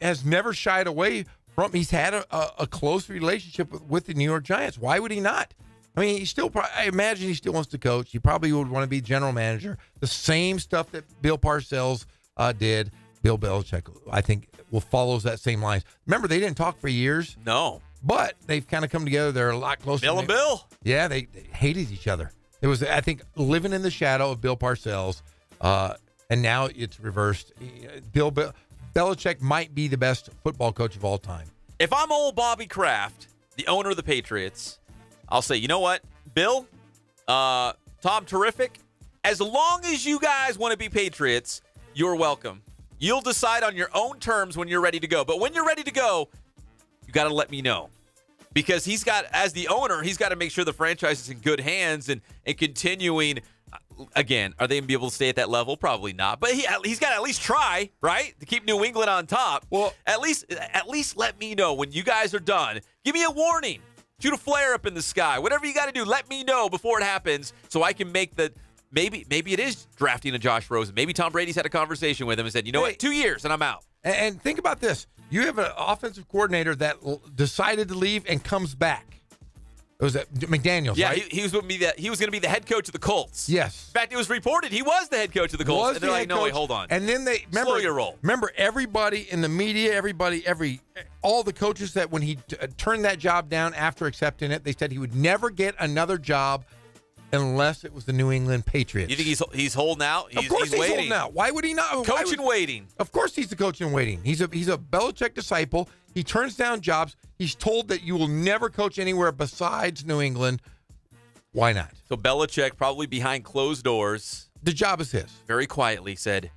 has never shied away from. He's had a close relationship with the New York Giants. Why would he not? I mean, I imagine he still wants to coach. He probably would want to be general manager. The same stuff that Bill Parcells did. Bill Belichick, I think, follows that same line. Remember, they didn't talk for years. No. But they've kind of come together. They're a lot closer. Bill and Bill. Yeah, they hated each other. It was, I think, living in the shadow of Bill Parcells, and now it's reversed. Belichick might be the best football coach of all time. If I'm old Bobby Kraft, the owner of the Patriots, I'll say, you know what, Bill, Tom, terrific. As long as you guys want to be Patriots, you're welcome. You'll decide on your own terms when you're ready to go. But when you're ready to go, you got to let me know. Because he's got, as the owner, he's got to make sure the franchise is in good hands and continuing. Again, are they going to be able to stay at that level? Probably not. But he's got to at least try, right, to keep New England on top. Well, at least let me know when you guys are done. Give me a warning. Shoot a flare up in the sky. Whatever you got to do, let me know before it happens so I can make the – maybe it is drafting a Josh Rosen. Maybe Tom Brady's had a conversation with him and said, you know what, 2 years and I'm out. And think about this. You have an offensive coordinator that decided to leave and comes back. It was McDaniels, Yeah, right? he was going to be the head coach of the Colts. Yes. In fact, it was reported he was the head coach of the Colts. And they're like, no, wait, hold on. And then they remember, slow your roll. Remember, everybody in the media, all the coaches that when he turned that job down after accepting it, they said he would never get another job unless it was the New England Patriots. You think he's holding out? Of course he's waiting. holding out. Why would he not? Coach in waiting. Of course he's the coach in waiting. He's a Belichick disciple. He turns down jobs. He's told that you will never coach anywhere besides New England. Why not? So Belichick, probably behind closed doors. The job is his. Very quietly said,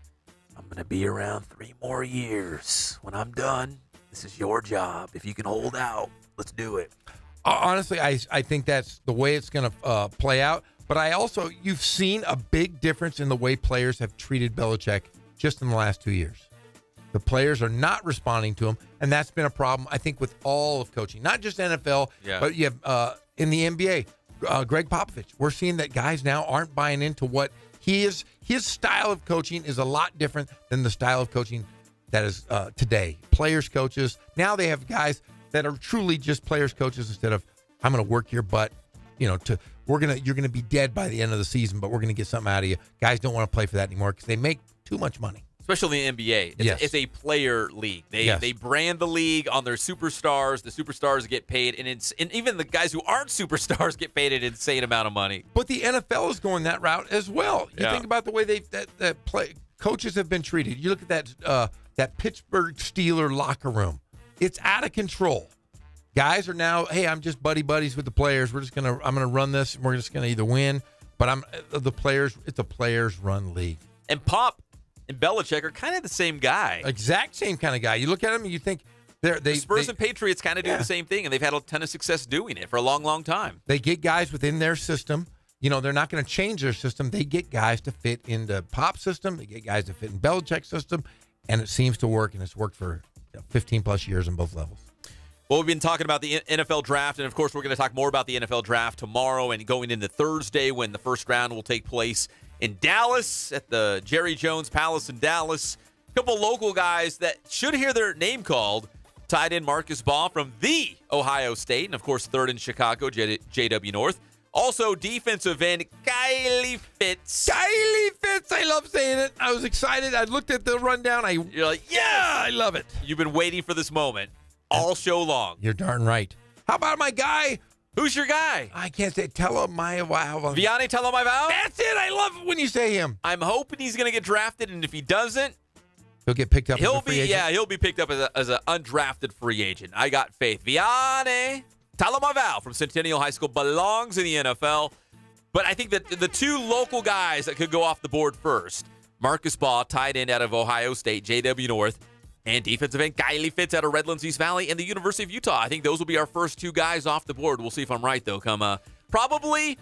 I'm going to be around 3 more years. When I'm done, this is your job. If you can hold out, let's do it. Honestly, I think that's the way it's going to play out. But you've seen a big difference in the way players have treated Belichick just in the last 2 years. The players are not responding to him, and that's been a problem, I think, with all of coaching, not just NFL, but you have in the NBA, Greg Popovich. We're seeing that guys now aren't buying into what he is. His style of coaching is a lot different than the style of coaching that is today. Players, coaches. Now they have guys that are truly just players, coaches instead of I'm going to work your butt. You're going to be dead by the end of the season, but we're going to get something out of you. Guys don't want to play for that anymore because they make too much money. Especially in the NBA. It's a player league. They brand the league on their superstars. The superstars get paid, and even the guys who aren't superstars get paid an insane amount of money. But the NFL is going that route as well. You think about the way that coaches have been treated. You look at that Pittsburgh Steelers locker room. It's out of control. Guys are now, hey, I'm just buddies with the players. I'm gonna run this, and we're just gonna either win. But it's a players run league. And Pop and Belichick are kind of the same guy. Exact same kind of guy. You look at him and you think the Spurs and Patriots kind of do the same thing, and they've had a ton of success doing it for a long, long time. They get guys within their system. They're not going to change their system. They get guys to fit into Pop's system. They get guys to fit in Belichick's system, and it seems to work, and it's worked for 15-plus years on both levels. Well, we've been talking about the NFL draft, and, of course, we're going to talk more about the NFL draft tomorrow and going into Thursday when the first round will take place in Dallas at the Jerry Jones Palace in Dallas. A couple local guys that should hear their name called. Tight end Marcus Baugh from the Ohio State, and, of course, third in Chicago, JW North. Also, defensive end Kylie Fitz. Kylie Fitz, I love saying it. I was excited. I looked at the rundown. You're like, yeah, I love it. You've been waiting for this moment all show long. You're darn right. How about my guy? Who's your guy? I can't say Tagovailoa. Vianney Tagovailoa? That's it. I love it when you say him. I'm hoping he's going to get drafted, and if he doesn't, he'll get picked up as a free agent? Yeah, he'll be picked up as an undrafted free agent. I got faith. Vianney Tagovailoa from Centennial High School belongs in the NFL, but I think that the two local guys that could go off the board first, Marcus Baugh, tight end out of Ohio State, JW North, and defensive end Kylie Fitz out of Redlands East Valley and the University of Utah. I think those will be our first two guys off the board. We'll see if I'm right, though. Come probably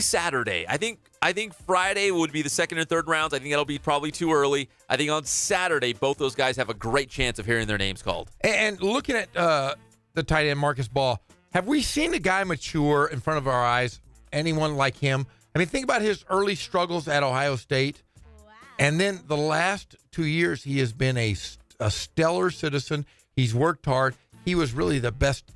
Saturday. I think Friday would be the second and third rounds. I think that'll be probably too early. I think on Saturday, both those guys have a great chance of hearing their names called. And looking at the tight end Marcus Baugh, have we seen a guy mature in front of our eyes? Anyone like him? I mean, think about his early struggles at Ohio State. And then the last 2 years, he has been a stellar citizen. He's worked hard. He was really the best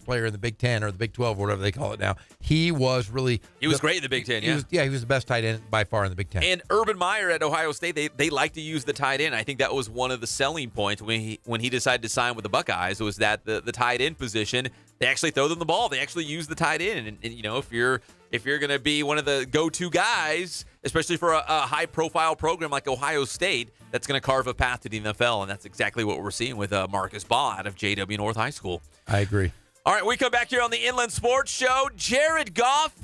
player in the Big Ten or the Big 12 or whatever they call it now. He was really... He was great in the Big Ten, yeah. He was the best tight end by far in the Big Ten. And Urban Meyer at Ohio State, they like to use the tight end. I think that was one of the selling points when he decided to sign with the Buckeyes, was that the tight end position, they actually throw them the ball. They actually use the tight end. And if you're going to be one of the go-to guys, especially for a high-profile program like Ohio State, that's going to carve a path to the NFL, and that's exactly what we're seeing with Marcus Baugh out of JW North High School. I agree. All right, we come back here on the Inland Sports Show. Jared Goff,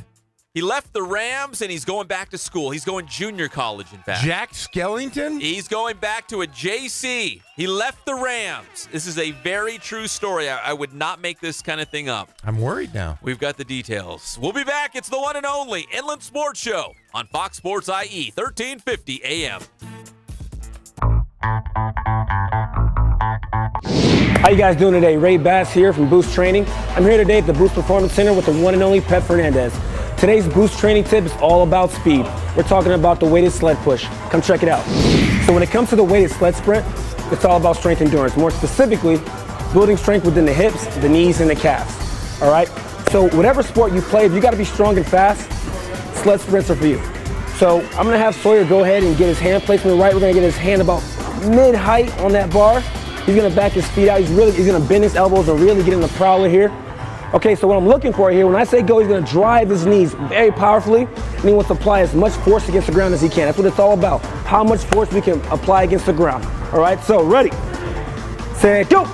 he left the Rams, and he's going back to school. He's going junior college, in fact. Jack Skellington? He's going back to a JC. He left the Rams. This is a very true story. I would not make this kind of thing up. I'm worried now. We've got the details. We'll be back. It's the one and only Inland Sports Show on Fox Sports IE, 1350 AM. How you guys doing today? Ray Bass here from Boost Training. I'm here today at the Boost Performance Center with the one and only Pep Fernandez. Today's Boost Training tip is all about speed. We're talking about the weighted sled push. Come check it out. So when it comes to the weighted sled sprint, it's all about strength endurance. More specifically, building strength within the hips, the knees, and the calves. All right? So whatever sport you play, if you got to be strong and fast, sled sprints are for you. So I'm going to have Sawyer go ahead and get his hand placement right. We're going to get his hand about mid-height on that bar. He's going to back his feet out. He's going to bend his elbows and really get in the prowler here. Okay, so what I'm looking for here, when I say go, he's going to drive his knees very powerfully, and he wants to apply as much force against the ground as he can. That's what it's all about, how much force we can apply against the ground. All right, so ready, set, go.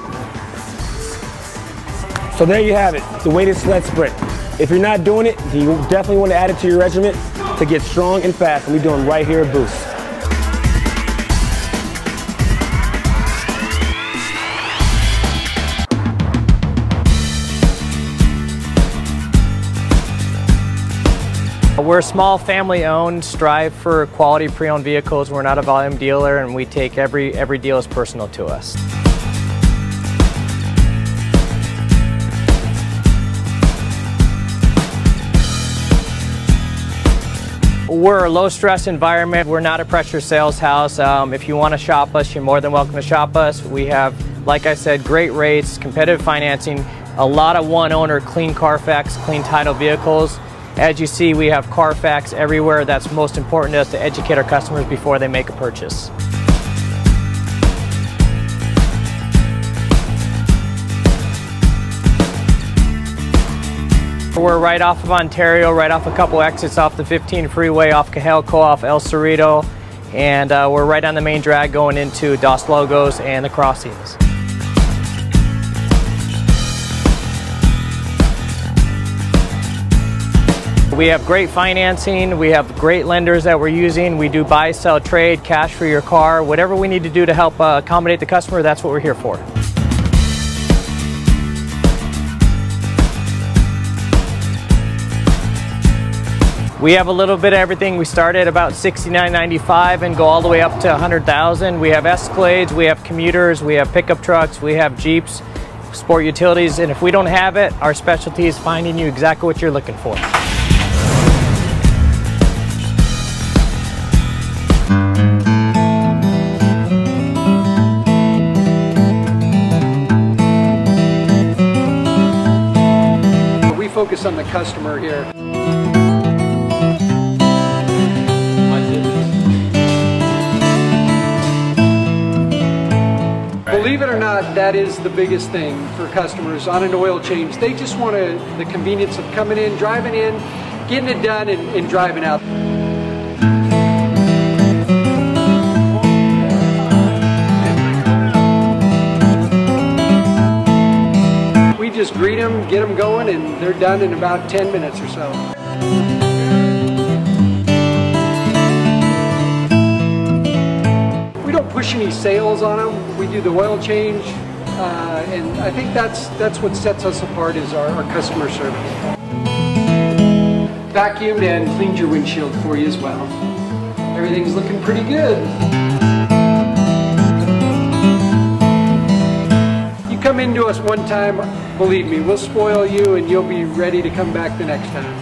So there you have it, the weighted sled sprint. If you're not doing it, you definitely want to add it to your regimen to get strong and fast, and we're doing right here at Boost. We're small, family-owned, strive for quality pre-owned vehicles. We're not a volume dealer, and we take every deal as personal to us. We're a low-stress environment. We're not a pressure sales house. If you want to shop us, you're more than welcome to shop us. We have, like I said, great rates, competitive financing, a lot of one-owner, clean Carfax, clean title vehicles. As you see, we have Carfax everywhere. That's most important to us, to educate our customers before they make a purchase. We're right off of Ontario, right off a couple exits off the 15 freeway, off Cajelco, off El Cerrito, and we're right on the main drag going into Dos Logos and the crossings. We have great financing, we have great lenders that we're using. We do buy, sell, trade, cash for your car. Whatever we need to do to help accommodate the customer, that's what we're here for. We have a little bit of everything. We start at about $69.95 and go all the way up to $100,000. We have Escalades, we have commuters, we have pickup trucks, we have Jeeps, sport utilities, and if we don't have it, our specialty is finding you exactly what you're looking for. We focus on the customer here. Believe it or not, that is the biggest thing for customers on an oil change. They just want the convenience of coming in, driving in, getting it done, and driving out. We just greet them, get them going, and they're done in about 10 minutes or so. We don't push any sales on them. We do the oil change, and I think that's what sets us apart is our customer service. Vacuumed and cleaned your windshield for you as well. Everything's looking pretty good. You come into us one time, believe me, we'll spoil you and you'll be ready to come back the next time.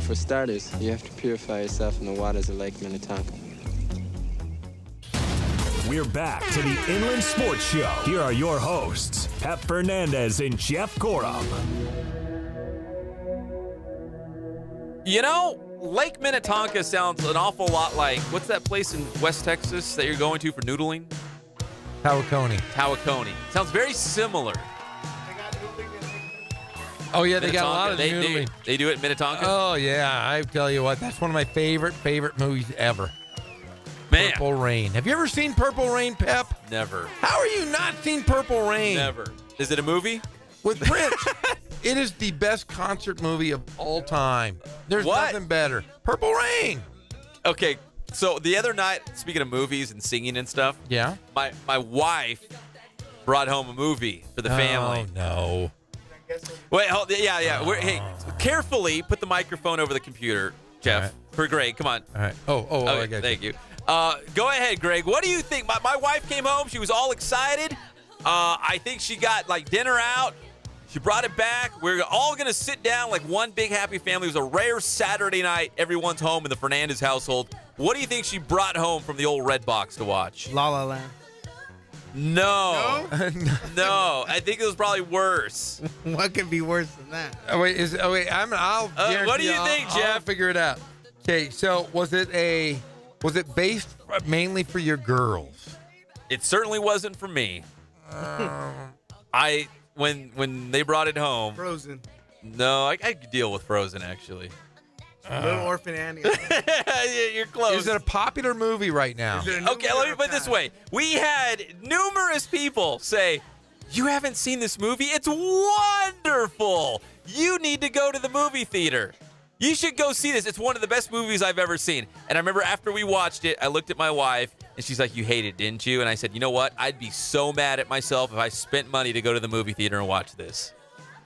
for starters, you have to purify yourself in the waters of Lake Minnetonka. We're back to the Inland Sports Show. Here are your hosts, Pep Fernandez and Jeff Corum. You know, Lake Minnetonka sounds an awful lot like, what's that place in West Texas that you're going to for noodling? Tawaconee. Sounds very similar. Oh, yeah, they got a lot of noodling. They do it in Minnetonka? Oh, yeah. I tell you what, that's one of my favorite movies ever. Man. Purple Rain. Have you ever seen Purple Rain, Pep? Never. How are you not seen Purple Rain? Never. Is it a movie? With Prince. It is the best concert movie of all time. There's nothing better. Purple Rain. Okay, so the other night, speaking of movies and singing and stuff, yeah, my wife brought home a movie for the family. Oh, no. Wait, yeah. Hey, carefully put the microphone over the computer, Jeff, for Greg. Come on. All right. Oh, I got you. Thank you. Go ahead, Greg. What do you think? My wife came home. She was all excited. I think she got, like, dinner out. She brought it back. We're all going to sit down like one big happy family. It was a rare Saturday night. Everyone's home in the Fernandez household. What do you think she brought home from the old red box to watch? La La Land. No. No. I think it was probably worse. What could be worse than that? What do you think, Jeff? I'll figure it out. Okay, so was it based mainly for your girls? It certainly wasn't for me. When they brought it home. Frozen. No, I could deal with Frozen, actually. Little Orphan Annie. You're close. Is it a popular movie right now? Okay, let me put it this way. We had numerous people say, you haven't seen this movie? It's wonderful. You need to go to the movie theater. You should go see this. It's one of the best movies I've ever seen. And I remember after we watched it, I looked at my wife, and she's like, you hate it, didn't you? And I said, you know what? I'd be so mad at myself if I spent money to go to the movie theater and watch this.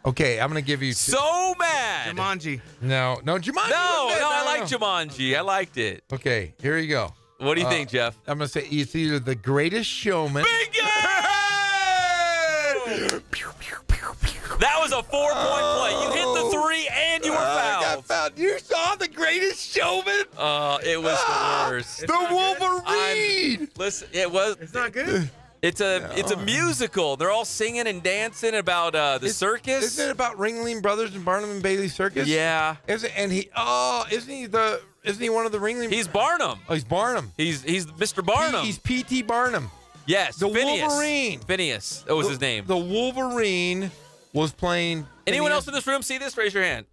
Okay, I'm going to give you... So mad! Jumanji. No, Jumanji. No, I like Jumanji. I liked it. Okay, here you go. What do you think, Jeff? I'm going to say it's either The Greatest Showman... Bingo! That was a 4-point play. You hit the 3 and you were fouled. I got fouled. You saw The Greatest Showman? It was the worst. The Wolverine! Listen, it was... It's not good? It's a musical. They're all singing and dancing about the circus. Isn't it about Ringling Brothers and Barnum and Bailey Circus? Yeah. Isn't he one of the Ringling? He's Barnum. Oh, he's Barnum. He's Mr. Barnum. He's P.T. Barnum. Yes, the Phineas. Wolverine. Phineas. That was his name. The Wolverine was playing. Anyone else in this room see this? Raise your hand.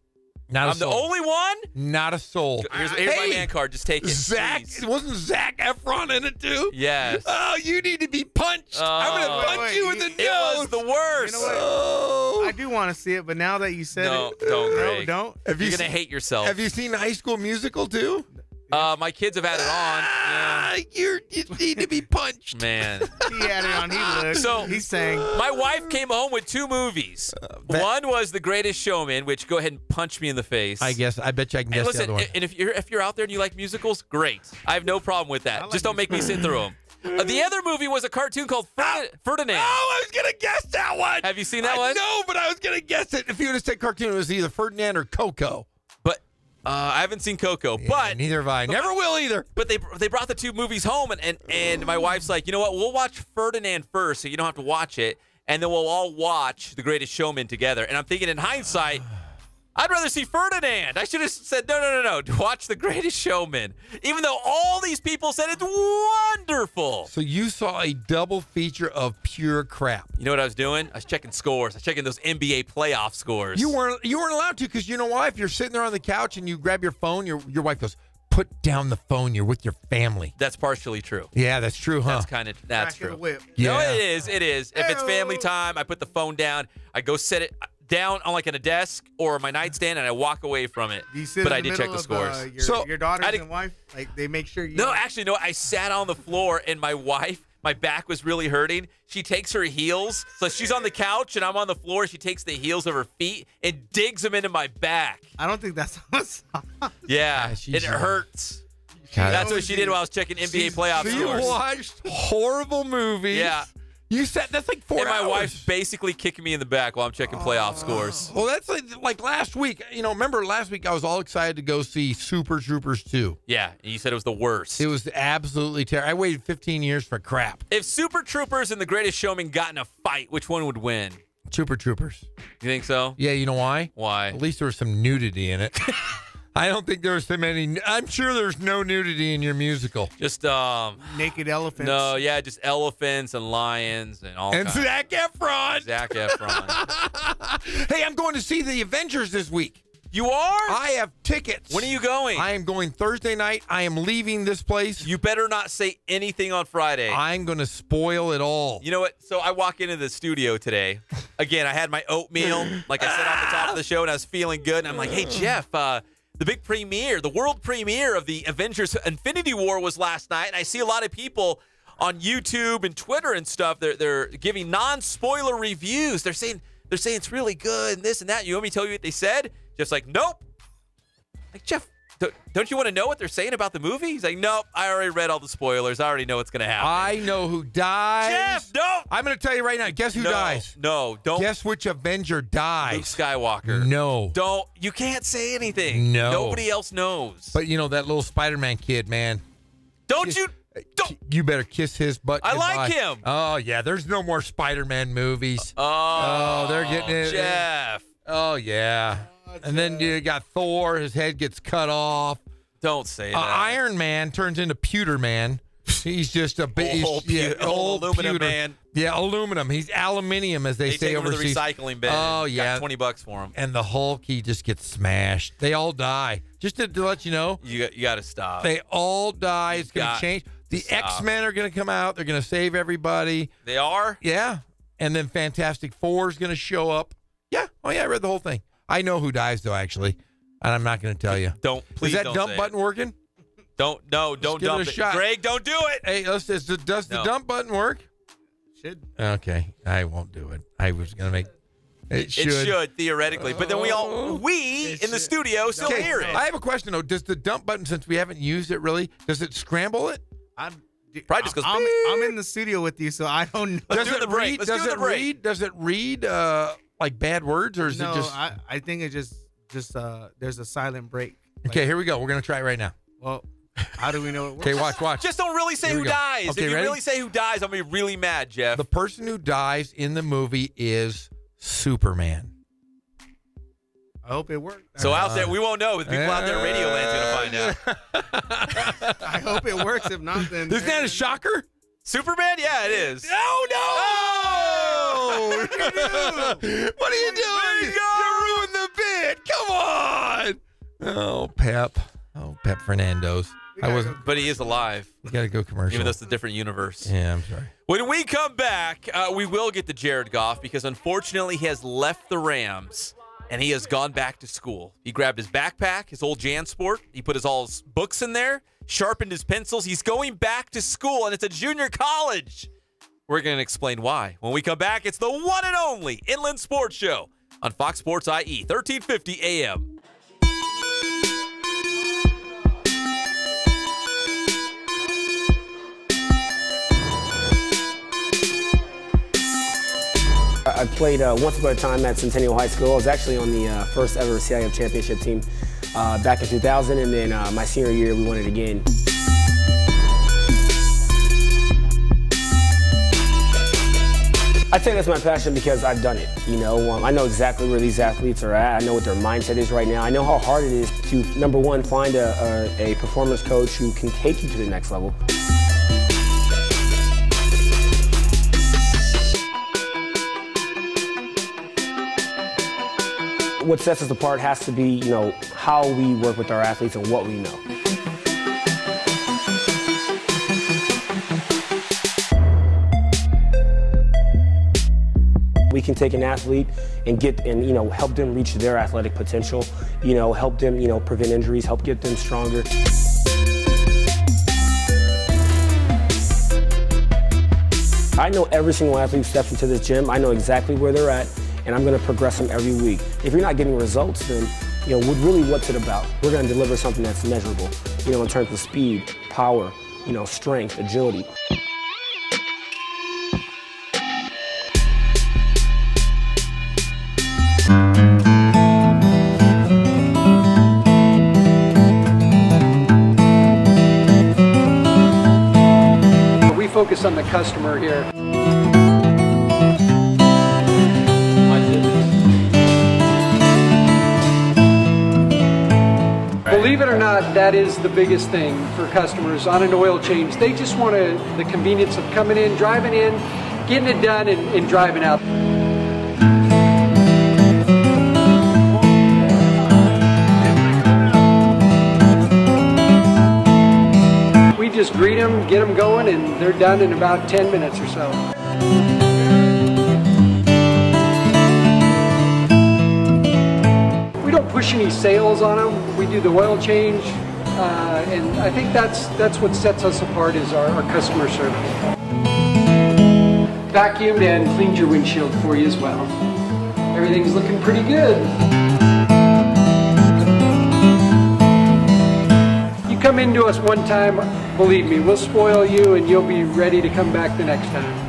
Not a soul. I'm the only one? Not a soul. Here's my man card. Just take it. Wasn't Zac Efron in it too? Yes. Oh, you need to be punched. I'm going to punch you in the nose. It was the worst. You know what? Oh. I do want to see it, but now that you said it. Don't, Greg. Don't. You're going to hate yourself. Have you seen High School Musical too? My kids have had it on. You need to be punched. Man. He had it on. He looked. So he's saying. My wife came home with 2 movies. One was The Greatest Showman, which go ahead and punch me in the face. I bet you I can guess the other one. And if you're out there and you like musicals, great. I have no problem with that. Just don't make me sit through them. The other movie was a cartoon called Ferdinand. Oh, I was going to guess that one. Have you seen that one? No, but I was going to guess it. If you would have said cartoon, it was either Ferdinand or Coco. But I haven't seen Coco. But neither have I. Never will either. But they brought the 2 movies home, and my wife's like, you know what? We'll watch Ferdinand first, so you don't have to watch it, and then we'll all watch The Greatest Showman together. And I'm thinking, in hindsight, I'd rather see Ferdinand. I should have said, no. Watch The Greatest Showman. Even though all these people said it's wonderful. So you saw a double feature of pure crap. You know what I was doing? I was checking scores. I was checking those NBA playoff scores. You weren't allowed to, because you know why? If you're sitting there on the couch and you grab your phone, your wife goes, put down the phone. You're with your family. That's partially true. Yeah, that's true, huh? That's true. Whip. Yeah. No, it is. If it's family time, I put the phone down. I go set it down on a desk or my nightstand, and I walk away from it. But I did check the scores. Your daughters and wife, like, they make sure you. No, actually, no. I sat on the floor, and my wife, my back was really hurting. She takes her heels, so she's on the couch, and I'm on the floor. She takes the heels of her feet and digs them into my back. I don't think that's awesome. Yeah, it hurts. That's what she did while I was checking NBA playoff scores. So you watched horrible movies. Yeah. You said that's like 4 and hours. my wife's basically kicking me in the back while I'm checking playoff scores. Well, that's like last week. Remember last week I was all excited to go see Super Troopers 2. Yeah, and you said it was the worst. It was absolutely terrible. I waited 15 years for crap. If Super Troopers and The Greatest Showman got in a fight, which one would win? Super Troopers. You think so? Yeah, you know why? Why? At least there was some nudity in it. I don't think there was so many. I'm sure there's no nudity in your musical. Just naked elephants. No, yeah, just elephants and lions and all. And kinds. Zac Efron. Zac Efron. Hey, I'm going to see the Avengers this week. You are? I have tickets. When are you going? I am going Thursday night. I am leaving this place. You better not say anything on Friday. I'm going to spoil it all. You know what? So I walk into the studio today. Again, I had my oatmeal, like I said off the top of the show, and I was feeling good. And I'm like, hey, Jeff, the big premiere, the world premiere of the Avengers Infinity War was last night. And I see a lot of people on YouTube and Twitter and stuff. They're giving non-spoiler reviews. They're saying it's really good and this and that. You want me to tell you what they said? Jeff's like, nope. Like, Jeff, don't you want to know what they're saying about the movie? He's like, nope, I already read all the spoilers. I already know what's going to happen. I know who dies. Jeff, no. I'm going to tell you right now. Guess who dies? No, don't. Guess which Avenger dies? Luke Skywalker. No. Don't. You can't say anything. No. Nobody else knows. But, that little Spider-Man kid, man. Don't. You better kiss his butt. I goodbye. like him. Oh, yeah. There's no more Spider-Man movies. Oh, they're getting it. Jeff. Oh, yeah. And then you got Thor. His head gets cut off. Don't say that. Iron Man turns into Pewter Man. He's just a big old aluminum pewter man. Yeah, aluminum. He's aluminium, as they say take over the overseas. recycling bin. Oh, yeah. Got $20 for him. And the Hulk, he just gets smashed. They all die. Just to let you know. You got to stop. They all die. It's going to change. The X-Men are going to come out. They're going to save everybody. They are? Yeah. And then Fantastic Four is going to show up. Yeah. Oh, yeah. I read the whole thing. I know who dies, though, actually. And I'm not going to tell you. Please Is that don't dump say button working? Don't dump it a shot. Greg, don't do it. Hey, does the dump button work? Should. Okay. I won't do it. I was going to make it should. It should, theoretically. But then we in the studio still hear it. I have a question, though. Does the dump button, since we haven't used it really, does it scramble it? Probably just goes. I'm in the studio with you, so I don't know. Let's do the break. Does it read like bad words, or is it just? I think it just there's a silent break. Okay, here we go. We're gonna try it right now. Well, how do we know it works? Okay, watch. Just don't really say who dies. Okay, if you ready? really say who dies, I'm gonna be really mad, Jeff. The person who dies in the movie is Superman. I hope it worked. So out there, we won't know. The people out there, Radio Land's gonna find out. I hope it works. If not, then isn't that a shocker? Superman? Yeah, it is. Oh no! What are you doing? You ruined the bit. Come on! Oh, Pep Fernando's. But he is alive. You got to go commercial. Even though it's a different universe. Yeah, I'm sorry. When we come back, we will get to Jared Goff because unfortunately he has left the Rams and he has gone back to school. He grabbed his backpack, his old JanSport. He put all his books in there, sharpened his pencils. He's going back to school, and it's a junior college. We're going to explain why. When we come back, it's the one and only Inland Sports Show on Fox Sports IE, 1350 AM. I played once upon a time at Centennial High School. I was actually on the first ever CIF championship team back in 2000, and then my senior year we won it again. I think that's my passion because I've done it. I know exactly where these athletes are at. I know what their mindset is right now. I know how hard it is to, number one, find a performance coach who can take you to the next level. What sets us apart has to be, how we work with our athletes and what we know. We can take an athlete and help them reach their athletic potential, help them, prevent injuries, help get them stronger. I know every single athlete who steps into this gym. I know exactly where they're at, and I'm going to progress them every week. If you're not getting results, then, what's it about? We're going to deliver something that's measurable, in terms of speed, power, strength, agility. focus on the customer here. Believe it or not, that is the biggest thing for customers on an oil change. They just want the convenience of coming in, driving in, getting it done, and driving out. We just greet them, get them going, and they're done in about 10 minutes or so. We don't push any sales on them. We do the oil change, and I think that's what sets us apart is our customer service. Vacuumed and cleaned your windshield for you as well. Everything's looking pretty good. You come into us one time, believe me, we'll spoil you and you'll be ready to come back the next time.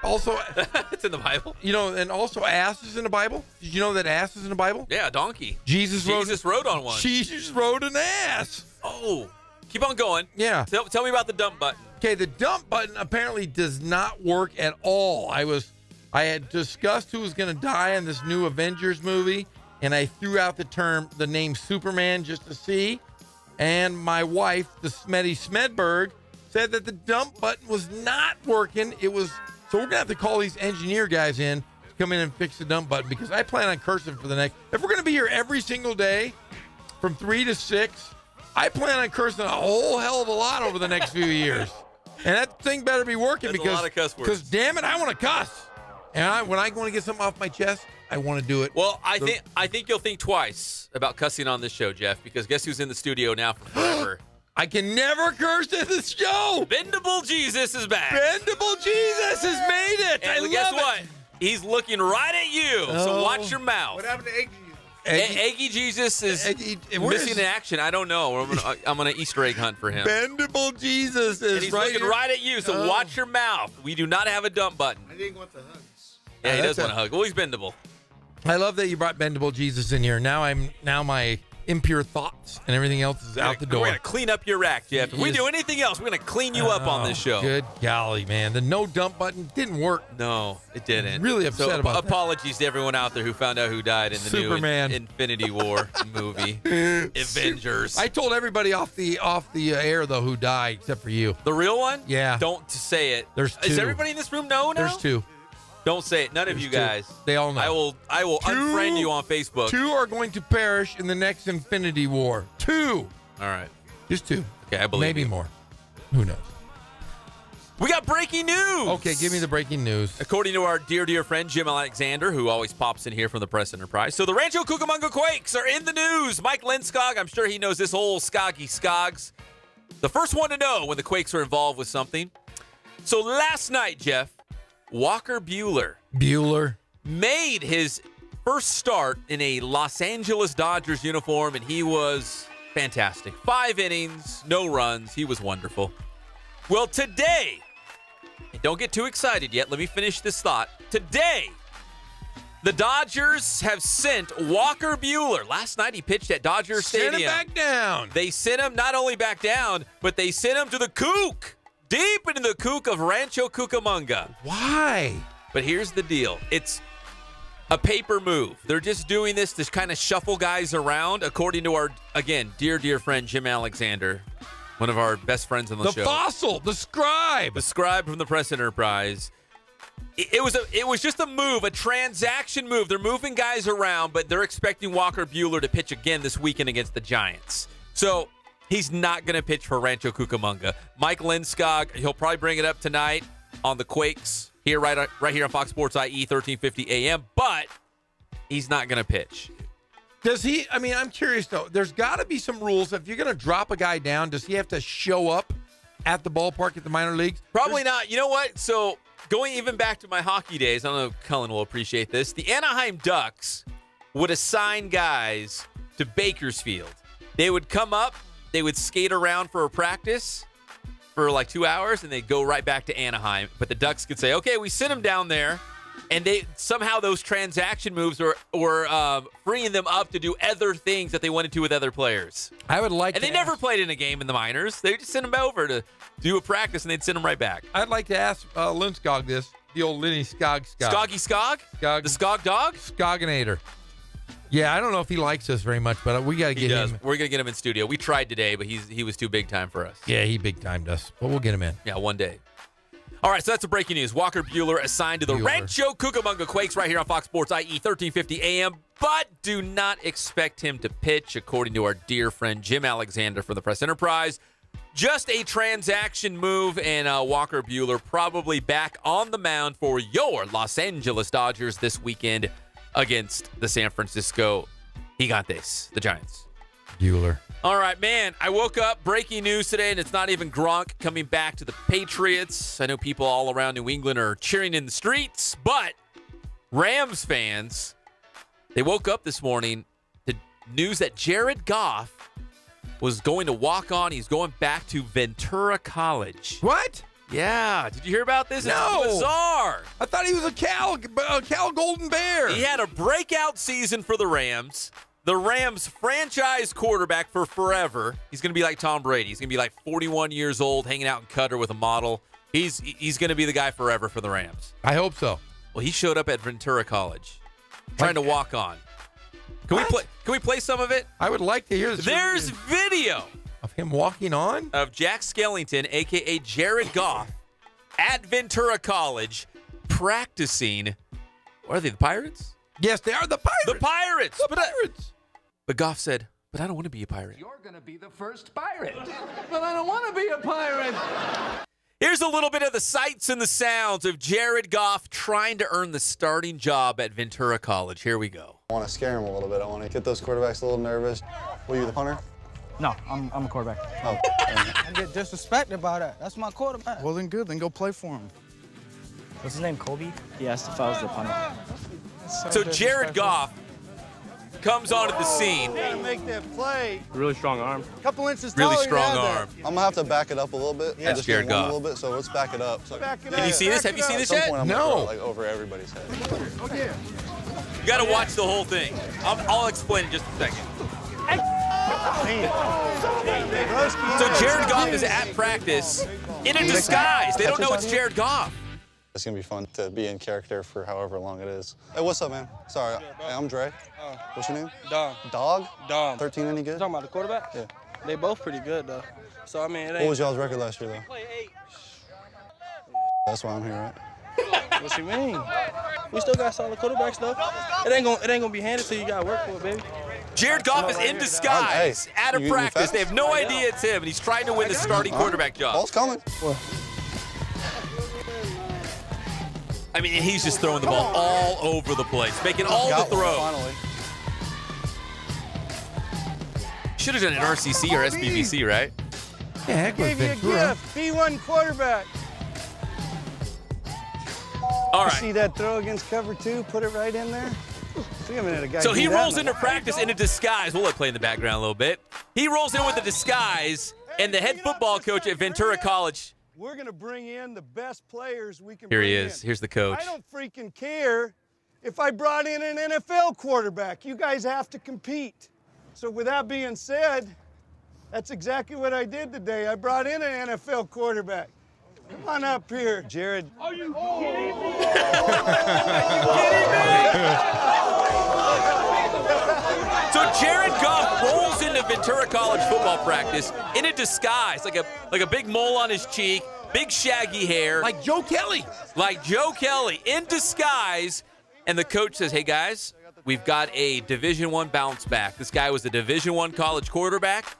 Also, it's in the Bible. You know, and also ass is in the Bible. Did you know that ass is in the Bible? Yeah, a donkey. Jesus rode on one. Jesus rode an ass. Oh, keep on going. Yeah. Tell me about the dump button. Okay, the dump button apparently does not work at all. I had discussed who was going to die in this new Avengers movie, and I threw out the name Superman just to see. And my wife, the Smetty Smedberg, said that the dump button was not working. So we're going to have to call these engineer guys in to come in and fix the dump button, because I plan on cursing for the next, if we're going to be here every single day from 3 to 6, I plan on cursing a whole hell of a lot over the next few years. And that thing better be working. That's a lot of cuss words. Because damn it, I want to cuss. And when I want to get something off my chest, I want to do it. Well, I think you'll think twice about cussing on this show, Jeff, because guess who's in the studio now for forever? I can never curse at this show. Bendable Jesus is back. Bendable Jesus has made it. And guess what? He's looking right at you. So watch your mouth. What happened to Eggy? Eggy Jesus is missing in action. I don't know. I'm gonna Easter egg hunt for him. Bendable Jesus is and he's looking right at you. So watch your mouth. We do not have a dump button. I didn't want the hugs. Yeah, he does want a hug. Well, he's bendable. I love that you brought Bendable Jesus in here. Now my impure thoughts and everything else is out the door. We're gonna clean up your act, Jeff. If we do anything else, we're gonna clean you up on this show. Good golly, man. The no dump button didn't work. No, it didn't. I'm really upset about that. Apologies to everyone out there who found out who died in the Superman. new Infinity War movie. Avengers. I told everybody off the air though who died except for you. The real one? Yeah. Don't say it. There's 2. Does everybody in this room know now? There's 2. Don't say it. None of you guys. 2. They all know. I will unfriend you on Facebook. 2 are going to perish in the next Infinity War. 2. All right. Just 2. Okay, I believe Maybe you. more. Who knows? We got breaking news. Okay, give me the breaking news. According to our dear friend Jim Alexander, who always pops in here from the Press Enterprise. So the Rancho Cucamonga Quakes are in the news. Mike Lindskog, I'm sure he knows this whole Skoggy Skogs. The first one to know when the Quakes are involved with something. So last night, Jeff, Walker Buehler made his first start in a Los Angeles Dodgers uniform, and he was fantastic. 5 innings, no runs. He was wonderful. Well, today, and don't get too excited yet. Let me finish this thought. Today, the Dodgers have sent Walker Buehler. Last night, he pitched at Dodger Stadium. Send him back down. They sent him not only back down, but they sent him to the Kook. Deep into the Kook of Rancho Cucamonga. Why? But here's the deal. It's a paper move. They're just doing this to kind of shuffle guys around, according to our, again, dear friend Jim Alexander, one of our best friends on the show. The fossil, the scribe. The scribe from the Press Enterprise. It was just a move, a transaction move. They're moving guys around, but they're expecting Walker Buehler to pitch again this weekend against the Giants. So he's not going to pitch for Rancho Cucamonga. Mike Lindskog, he'll probably bring it up tonight on the Quakes here, right here on Fox Sports IE 1350 AM, but he's not going to pitch. Does he? I mean, I'm curious, though. There's got to be some rules. If you're going to drop a guy down, does he have to show up at the ballpark at the minor leagues? Probably not. You know what? So going even back to my hockey days, I don't know if Cullen will appreciate this. The Anaheim Ducks would assign guys to Bakersfield. They would come up, they would skate around for a practice for like 2 hours, and they'd go right back to Anaheim. But the Ducks could say, okay, we sent them down there, and they somehow those transaction moves were freeing them up to do other things that they wanted to with other players. I would like and to they never played in a game in the minors. They just sent them over to do a practice, and they'd send them right back. I'd like to ask Lindskog this, the old Lenny Skog. Skoggy Skog? The Skog dog? Skoginator. Yeah, I don't know if he likes us very much, but we got to get him. We're going to get him in studio. We tried today, but he was too big time for us. Yeah, he big timed us, but we'll get him in. Yeah, one day. All right, so that's the breaking news. Walker Buehler assigned to the Rancho Cucamonga Quakes right here on Fox Sports IE 1350 AM, but do not expect him to pitch, according to our dear friend Jim Alexander from the Press Enterprise. Just a transaction move, and Walker Buehler probably back on the mound for your Los Angeles Dodgers this weekend against the San Francisco Gigantes, the Giants. Buehler. All right, man, I woke up, breaking news today, and it's not even Gronk coming back to the Patriots. I know people all around New England are cheering in the streets, but Rams fans, they woke up this morning to news that Jared Goff was going to walk on. He's going back to Ventura College. What? Yeah. Did you hear about this? No. It's bizarre. I thought he was a Cal Golden Bear. He had a breakout season for the Rams. The Rams franchise quarterback for forever. He's going to be like Tom Brady. He's going to be like 41 years old, hanging out in Qatar with a model. He's going to be the guy forever for the Rams. I hope so. Well, he showed up at Ventura College, trying to walk on. Can we play some of it? I would like to hear this. There's video of him walking on? Of Jack Skellington, a.k.a. Jared Goff, at Ventura College, practicing. What are they, the Pirates? Yes, they are the Pirates. The Pirates. The Pirates. But Goff said, but I don't want to be a pirate. You're going to be the first pirate. But I don't want to be a pirate. Here's a little bit of the sights and the sounds of Jared Goff trying to earn the starting job at Ventura College. Here we go. I want to scare him a little bit. I want to get those quarterbacks a little nervous. Were you the punter? No, I'm a quarterback. Oh. I get disrespected by that. That's my quarterback. Well, then good. Then go play for him. What's his name, Kobe? He asked if I was the punter. So Jared Goff comes onto the scene. Gotta make that play. Really strong arm. Couple inches Really strong arm. I'm gonna have to back it up a little bit. Yeah. That's Jared Goff. A little bit, so let's back it up. So Can you see this? Have you seen this at yet? some point, I'm No. gonna throw it, like over everybody's head. You got to watch the whole thing. I'll explain in just a second. So Jared Goff is at practice in a disguise. They don't know it's Jared Goff. It's gonna be fun to be in character for however long it is. Hey, what's up, man? Sorry, I'm Dre. What's your name? Dom. Dog? Dom. 13 any good? Talking about the quarterback? Yeah. They both pretty good, though. So, I mean, it ain't... What was y'all's record last year, though? That's why I'm here, right? What you mean? We still got solid quarterbacks, though. It ain't gonna be handed to you. You gotta work for it, baby. Jared Goff is in disguise at a practice. They have no idea it's him, and he's trying to win the starting quarterback job. Ball's coming. I mean, he's just throwing the ball all over the place, making all the throws. Should have done an RCC or SBBC, right? Yeah, heck with Ventura. B1 quarterback. All right. See that throw against cover 2? Put it right in there. See a minute, a guy. So he rolls into practice in a disguise. We'll let it play in the background a little bit. He rolls in with a disguise, and the head football coach at Ventura College. We're going to bring in the best players we can Here bring he in. is. Here's the coach. I don't freaking care if I brought in an NFL quarterback. You guys have to compete. So with that being said, that's exactly what I did today. I brought in an NFL quarterback. Come on up here, Jared. Are you kidding me? So Jared Goff rolls into Ventura College football practice in a disguise, like a big mole on his cheek, big shaggy hair. Like Joe Kelly. Like Joe Kelly, in disguise. And the coach says, hey, guys, we've got a Division I bounce back. This guy was a Division I college quarterback.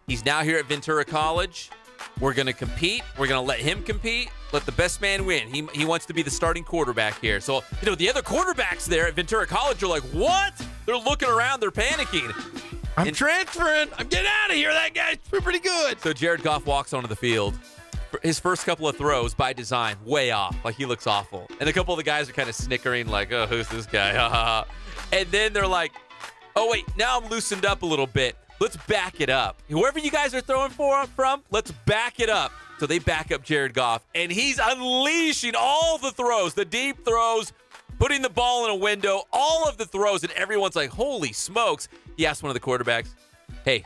He's now here at Ventura College. We're going to compete. We're going to let him compete. Let the best man win. He wants to be the starting quarterback here. So, the other quarterbacks there at Ventura College are like, what? They're looking around. They're panicking. I'm transferring. I'm getting out of here. That guy's pretty good. So Jared Goff walks onto the field. His first couple of throws, by design, way off. Like, he looks awful. And a couple of the guys are kind of snickering, like, oh, who's this guy? And then they're like, oh, wait, now I'm loosened up a little bit. Let's back it up. Whoever you guys are throwing from, let's back it up. So they back up Jared Goff, and he's unleashing all the throws, the deep throws, putting the ball in a window, all of the throws, and everyone's like, holy smokes. He asked one of the quarterbacks, hey,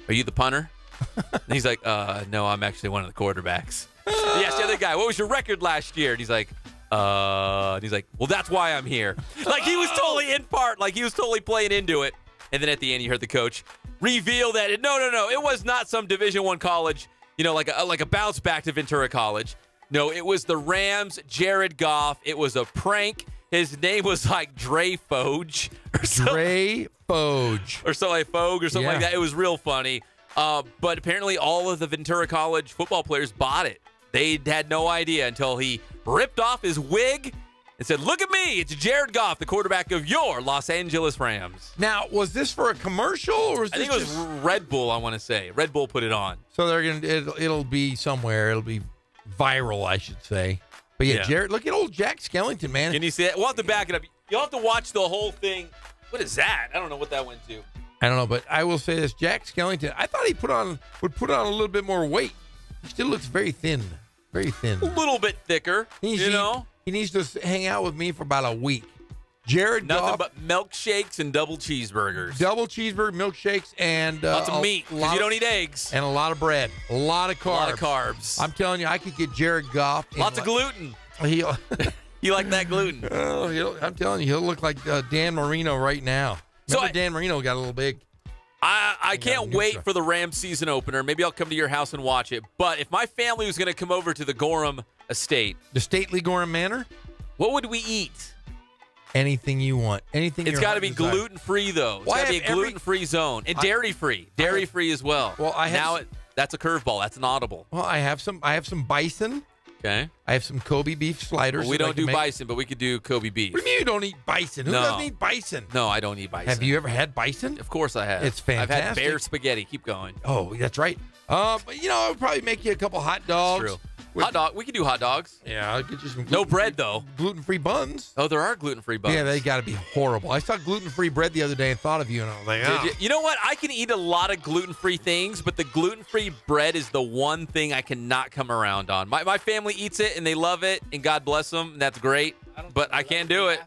are you the punter? And he's like, no, I'm actually one of the quarterbacks. He asked the other guy, what was your record last year? And he's like, well, that's why I'm here. Like, he was totally in part, like he was totally playing into it. And then at the end, you heard the coach reveal that no, it was not some Division I college, like a bounce back to Ventura College. No, it was the Rams, Jared Goff. It was a prank. His name was like Dre Foge or something. Dre Foge. Or something like that. It was real funny. But apparently all of the Ventura College football players bought it. They had no idea until he ripped off his wig and said, look at me, it's Jared Goff, the quarterback of your Los Angeles Rams. Now, was this for a commercial or was this I think it was Red Bull, I want to say. Red Bull put it on. So it'll be somewhere. It'll be viral, I should say. But yeah, Jared, look at old Jack Skellington, man. Can you see it? We'll have to back it up. You'll have to watch the whole thing. What is that? I don't know what that went to. I don't know, but I will say this. Jack Skellington, I thought he would put on a little bit more weight. He still looks very thin. Very thin. A little bit thicker, He needs to hang out with me for about a week. Jared Nothing Goff, but milkshakes and double cheeseburgers. double cheeseburger, milkshakes, and Lots of meat, 'cause you don't eat eggs. And a lot of bread. A lot of carbs. A lot of carbs. I'm telling you, I could get Jared Goff. Lots of gluten. He'll, You like that gluten? oh, I'm telling you, he'll look like Dan Marino right now. Remember Dan Marino got a little big. I can't wait for the Rams season opener. Maybe I'll come to your house and watch it. But if my family was going to come over to the Gorham estate. The stately Gorham Manor? What would we eat? Anything you want. Anything It's got to be gluten-free, though. It's got to be a gluten-free zone. And dairy-free. Dairy-free as well. Well, that's a curveball. That's an audible. Well, I have some bison. Okay. I have some Kobe beef sliders. Well, we don't do bison, but we could do Kobe beef. What do you mean you don't eat bison? Who doesn't eat bison? No, I don't eat bison. Have you ever had bison? Of course I have. It's fantastic. I've had bear spaghetti. Keep going. Oh, that's right. But, I would probably make you a couple hot dogs. That's true. Hot dog. We could do hot dogs. Yeah, I'll get you some no bread, though. Gluten-free buns. Oh, there are gluten-free buns. Yeah, they got to be horrible. I saw gluten-free bread the other day and thought of you, and I was like, You know what? I can eat a lot of gluten-free things, but the gluten-free bread is the one thing I cannot come around on. My family eats it, and they love it, and God bless them. And that's great, but I can't do it.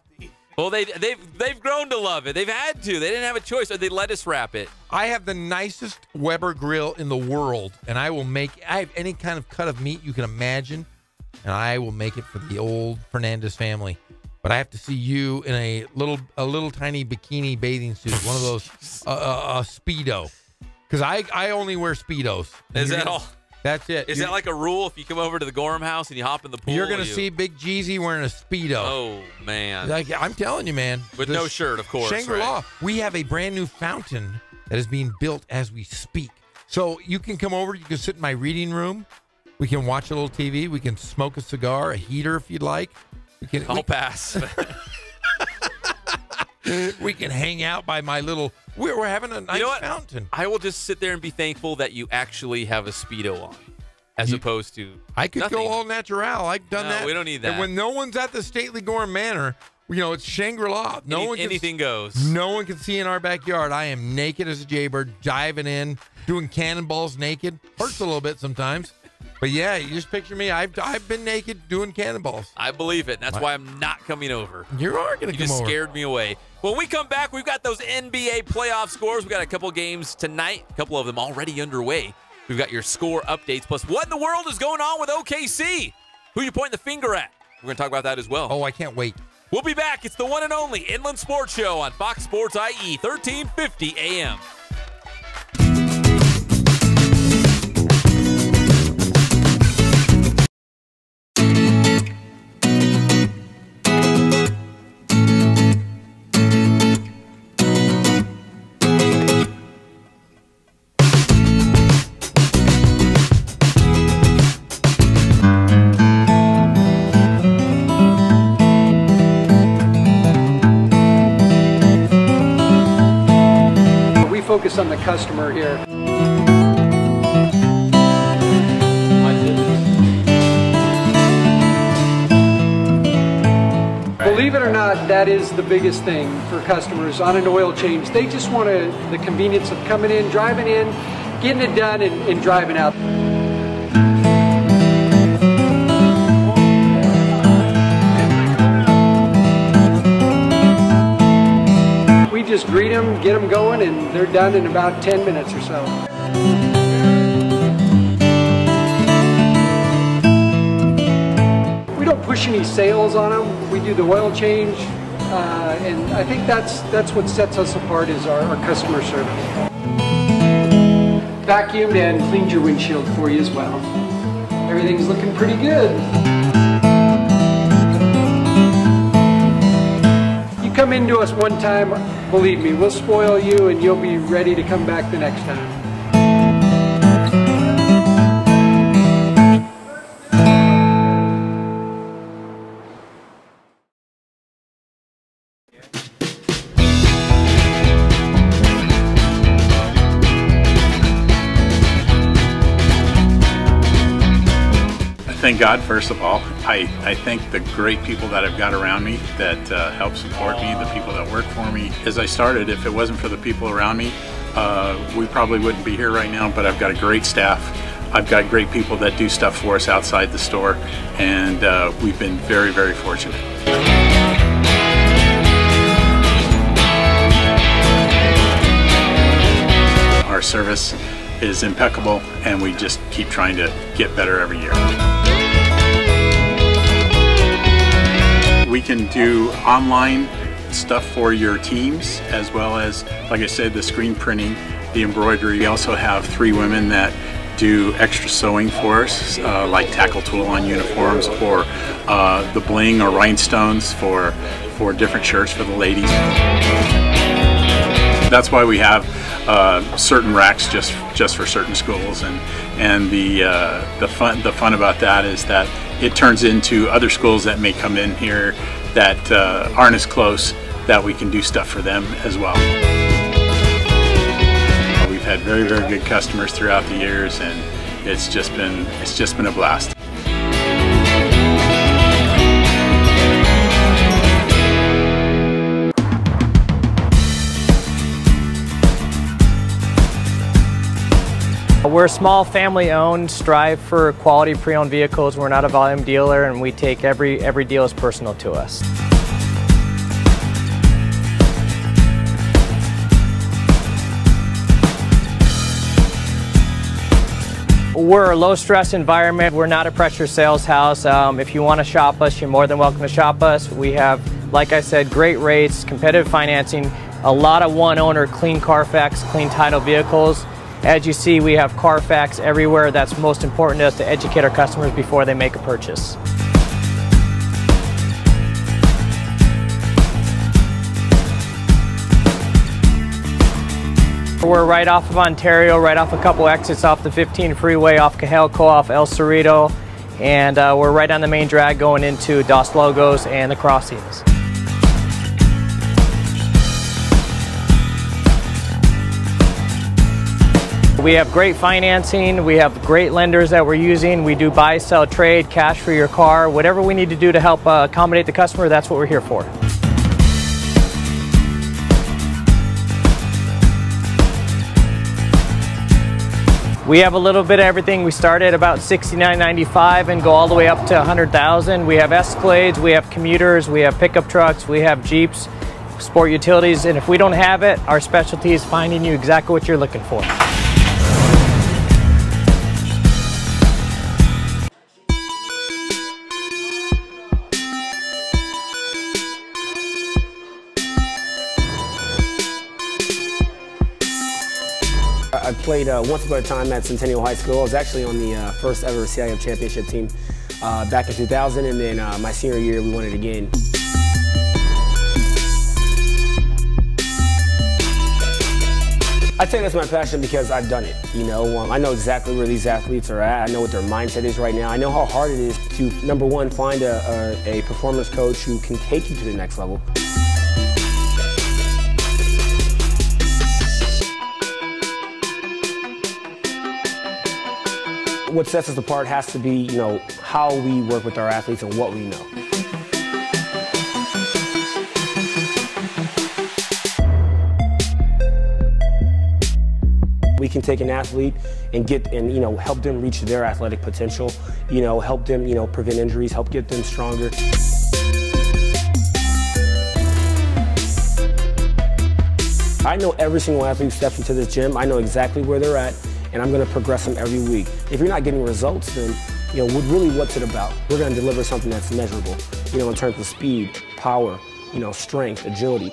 Well, they've grown to love it. They've had to. They didn't have a choice, or they let us wrap it. I have the nicest Weber grill in the world, and I have any kind of cut of meat you can imagine, and I will make it for the old Fernandez family. But I have to see you in a little tiny bikini bathing suit, one of those Speedo, because I only wear Speedos. Is that all? That's it. Is that like a rule if you come over to the Gorham house and you hop in the pool? You're going to see Big Jeezy wearing a Speedo. Oh, man. Like, I'm telling you, man. With no shirt, of course. Shangri-La. Right? We have a brand new fountain that is being built as we speak. So you can come over. You can sit in my reading room. We can watch a little TV. We can smoke a cigar, a heater if you'd like. I'll pass. We can hang out by my little... We're having a nice fountain. I will just sit there and be thankful that you actually have a Speedo on, as opposed to I could nothing. go all natural. I've done that. We don't need that. And when no one's at the stately Gorham Manor, it's Shangri-La. Anything goes. No one can see in our backyard. I am naked as a jaybird, diving in, doing cannonballs naked. Hurts a little bit sometimes. But yeah, you just picture me. I've been naked doing cannonballs. I believe it. That's why I'm not coming over. You are going to come over. You just scared me away. When we come back, we've got those NBA playoff scores. We've got a couple games tonight, a couple of them already underway. We've got your score updates, plus what in the world is going on with OKC? Who you pointing the finger at? We're going to talk about that as well. Oh, I can't wait. We'll be back. It's the one and only Inland Sports Show on Fox Sports IE, 1350 AM. Focus on the customer here. Believe it or not, that is the biggest thing for customers on an oil change. They just want the convenience of coming in, driving in, getting it done, and driving out. Just greet them, get them going, and they're done in about 10 minutes or so. We don't push any sales on them. We do the oil change, and I think that's what sets us apart is our customer service. Vacuumed and cleaned your windshield for you as well. Everything's looking pretty good. Come into us one time, believe me, we'll spoil you and you'll be ready to come back the next time. Thank God, first of all. I thank the great people that I've got around me that help support me, the people that work for me. As I started, if it wasn't for the people around me, we probably wouldn't be here right now, but I've got a great staff. I've got great people that do stuff for us outside the store, and we've been very, very fortunate. Our service is impeccable, and we just keep trying to get better every year. We can do online stuff for your teams, as well as, like I said, the screen printing, the embroidery. We also have 3 women that do extra sewing for us, like tackle tool on uniforms, or the bling or rhinestones for different shirts for the ladies. That's why we have certain racks just for certain schools, and the fun about that is that it turns into other schools that may come in here that aren't as close, that we can do stuff for them as well. We've had very, very good customers throughout the years, and it's just been a blast. We're small, family-owned, strive for quality pre-owned vehicles. We're not a volume dealer, and we take every deal as personal to us. We're a low-stress environment. We're not a pressure sales house. If you want to shop us, you're more than welcome to shop us. We have, like I said, great rates, competitive financing, a lot of one-owner, clean Carfax, clean title vehicles. As you see, we have Carfax everywhere. That's most important to us, to educate our customers before they make a purchase. We're right off of Ontario, right off a couple exits off the 15 freeway, off Cajalco, off El Cerrito, and we're right on the main drag going into Dos Logos and the crossings. We have great financing, we have great lenders that we're using. We do buy, sell, trade, cash for your car. Whatever we need to do to help accommodate the customer, that's what we're here for. We have a little bit of everything. We start at about $69.95 and go all the way up to $100,000. We have Escalades, we have commuters, we have pickup trucks, we have Jeeps, sport utilities, and if we don't have it, our specialty is finding you exactly what you're looking for. I played once upon a time at Centennial High School. I was actually on the first ever CIF championship team back in 2000, and then my senior year we won it again. I tell you that's my passion because I've done it. You know, I know exactly where these athletes are at. I know what their mindset is right now. I know how hard it is to, number one, find a performance coach who can take you to the next level. What sets us apart has to be, you know, how we work with our athletes and what we know. We can take an athlete and you know, help them reach their athletic potential, you know, help them, you know, prevent injuries, help get them stronger. I know every single athlete who steps into this gym. I know exactly where they're at, and I'm going to progress them every week. If you're not getting results, then, you know, really what's it about? We're going to deliver something that's measurable, you know, in terms of speed, power, you know, strength, agility.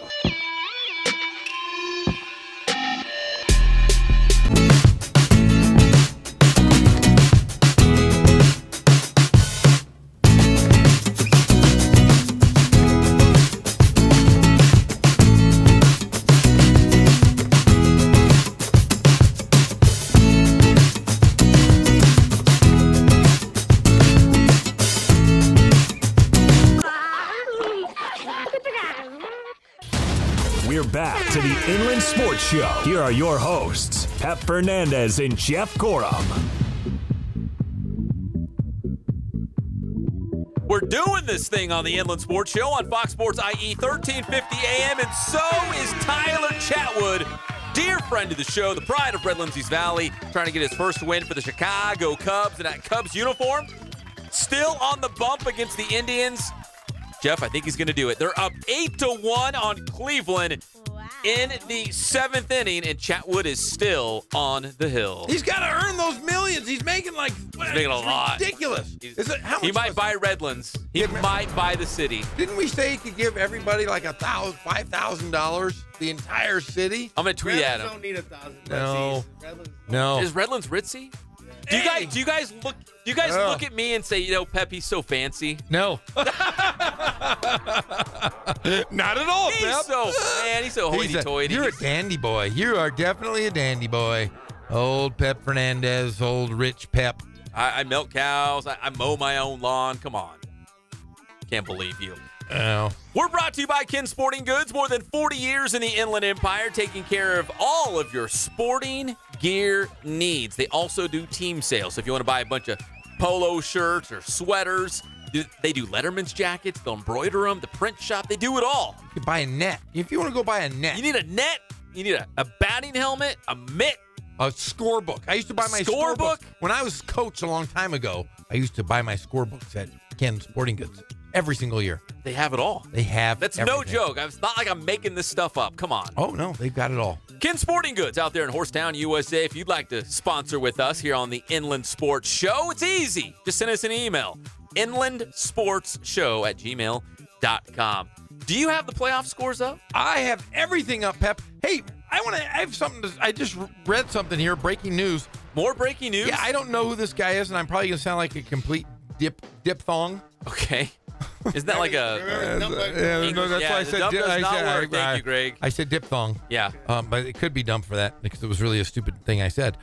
We're back to the Inland Sports Show. Here are your hosts, Pep Fernandez and Jeff Corum. We're doing this thing on the Inland Sports Show on Fox Sports IE 1350 AM, and so is Tyler Chatwood dear friend of the show, the pride of Red Lindsay's Valley, trying to get his first win for the Chicago Cubs in that Cubs uniform. Still on the bump against the Indians. Jeff, I think he's going to do it. They're up 8-1 on Cleveland in the 7th inning, and Chatwood is still on the hill. He's got to earn those millions. He's making like He's making a lot. Ridiculous. He might buy Redlands. He might buy the city. Didn't we say he could give everybody like $5,000, the entire city? I'm gonna tweet at him. Don't need $1,000. No. Is Redlands ritzy? Do you guys look at me and say, Pep, he's so fancy? No. Not at all, He's Pep. so hoity-toity. You're a dandy boy. You are definitely a dandy boy. Old Pep Fernandez, old rich Pep. I milk cows. I mow my own lawn. Come on. Can't believe you. Oh. We're brought to you by Ken Sporting Goods. More than 40 years in the Inland Empire, taking care of all of your sporting gear needs. They also do team sales. So if you want to buy a bunch of polo shirts or sweaters, they do Letterman's jackets. They'll embroider them. The print shop, they do it all. You can buy a net. If you want to go buy a net. You need a net. You need a batting helmet, a mitt. A scorebook. I used to buy my scorebook. When I was coach a long time ago, I used to buy my scorebooks at Ken Sporting Goods every single year. They have it all. They have That's everything. no joke. It's not like I'm making this stuff up. Come on. Oh, no. They've got it all. Ken Sporting Goods out there in Horsetown, USA. If you'd like to sponsor with us here on the Inland Sports Show, it's easy. Just send us an email. inlandsportsshow@gmail.com. Do you have the playoff scores up? I have everything up, Pep. Hey, I have something I just read something here. Breaking news. More breaking news? Yeah, I don't know who this guy is, and I'm probably going to sound like a complete diphthong. Okay. Isn't that like a... no, that's why I said... Thank you, Greg. I said diphthong. Yeah. But it could be dumb for that because it was really a stupid thing I said.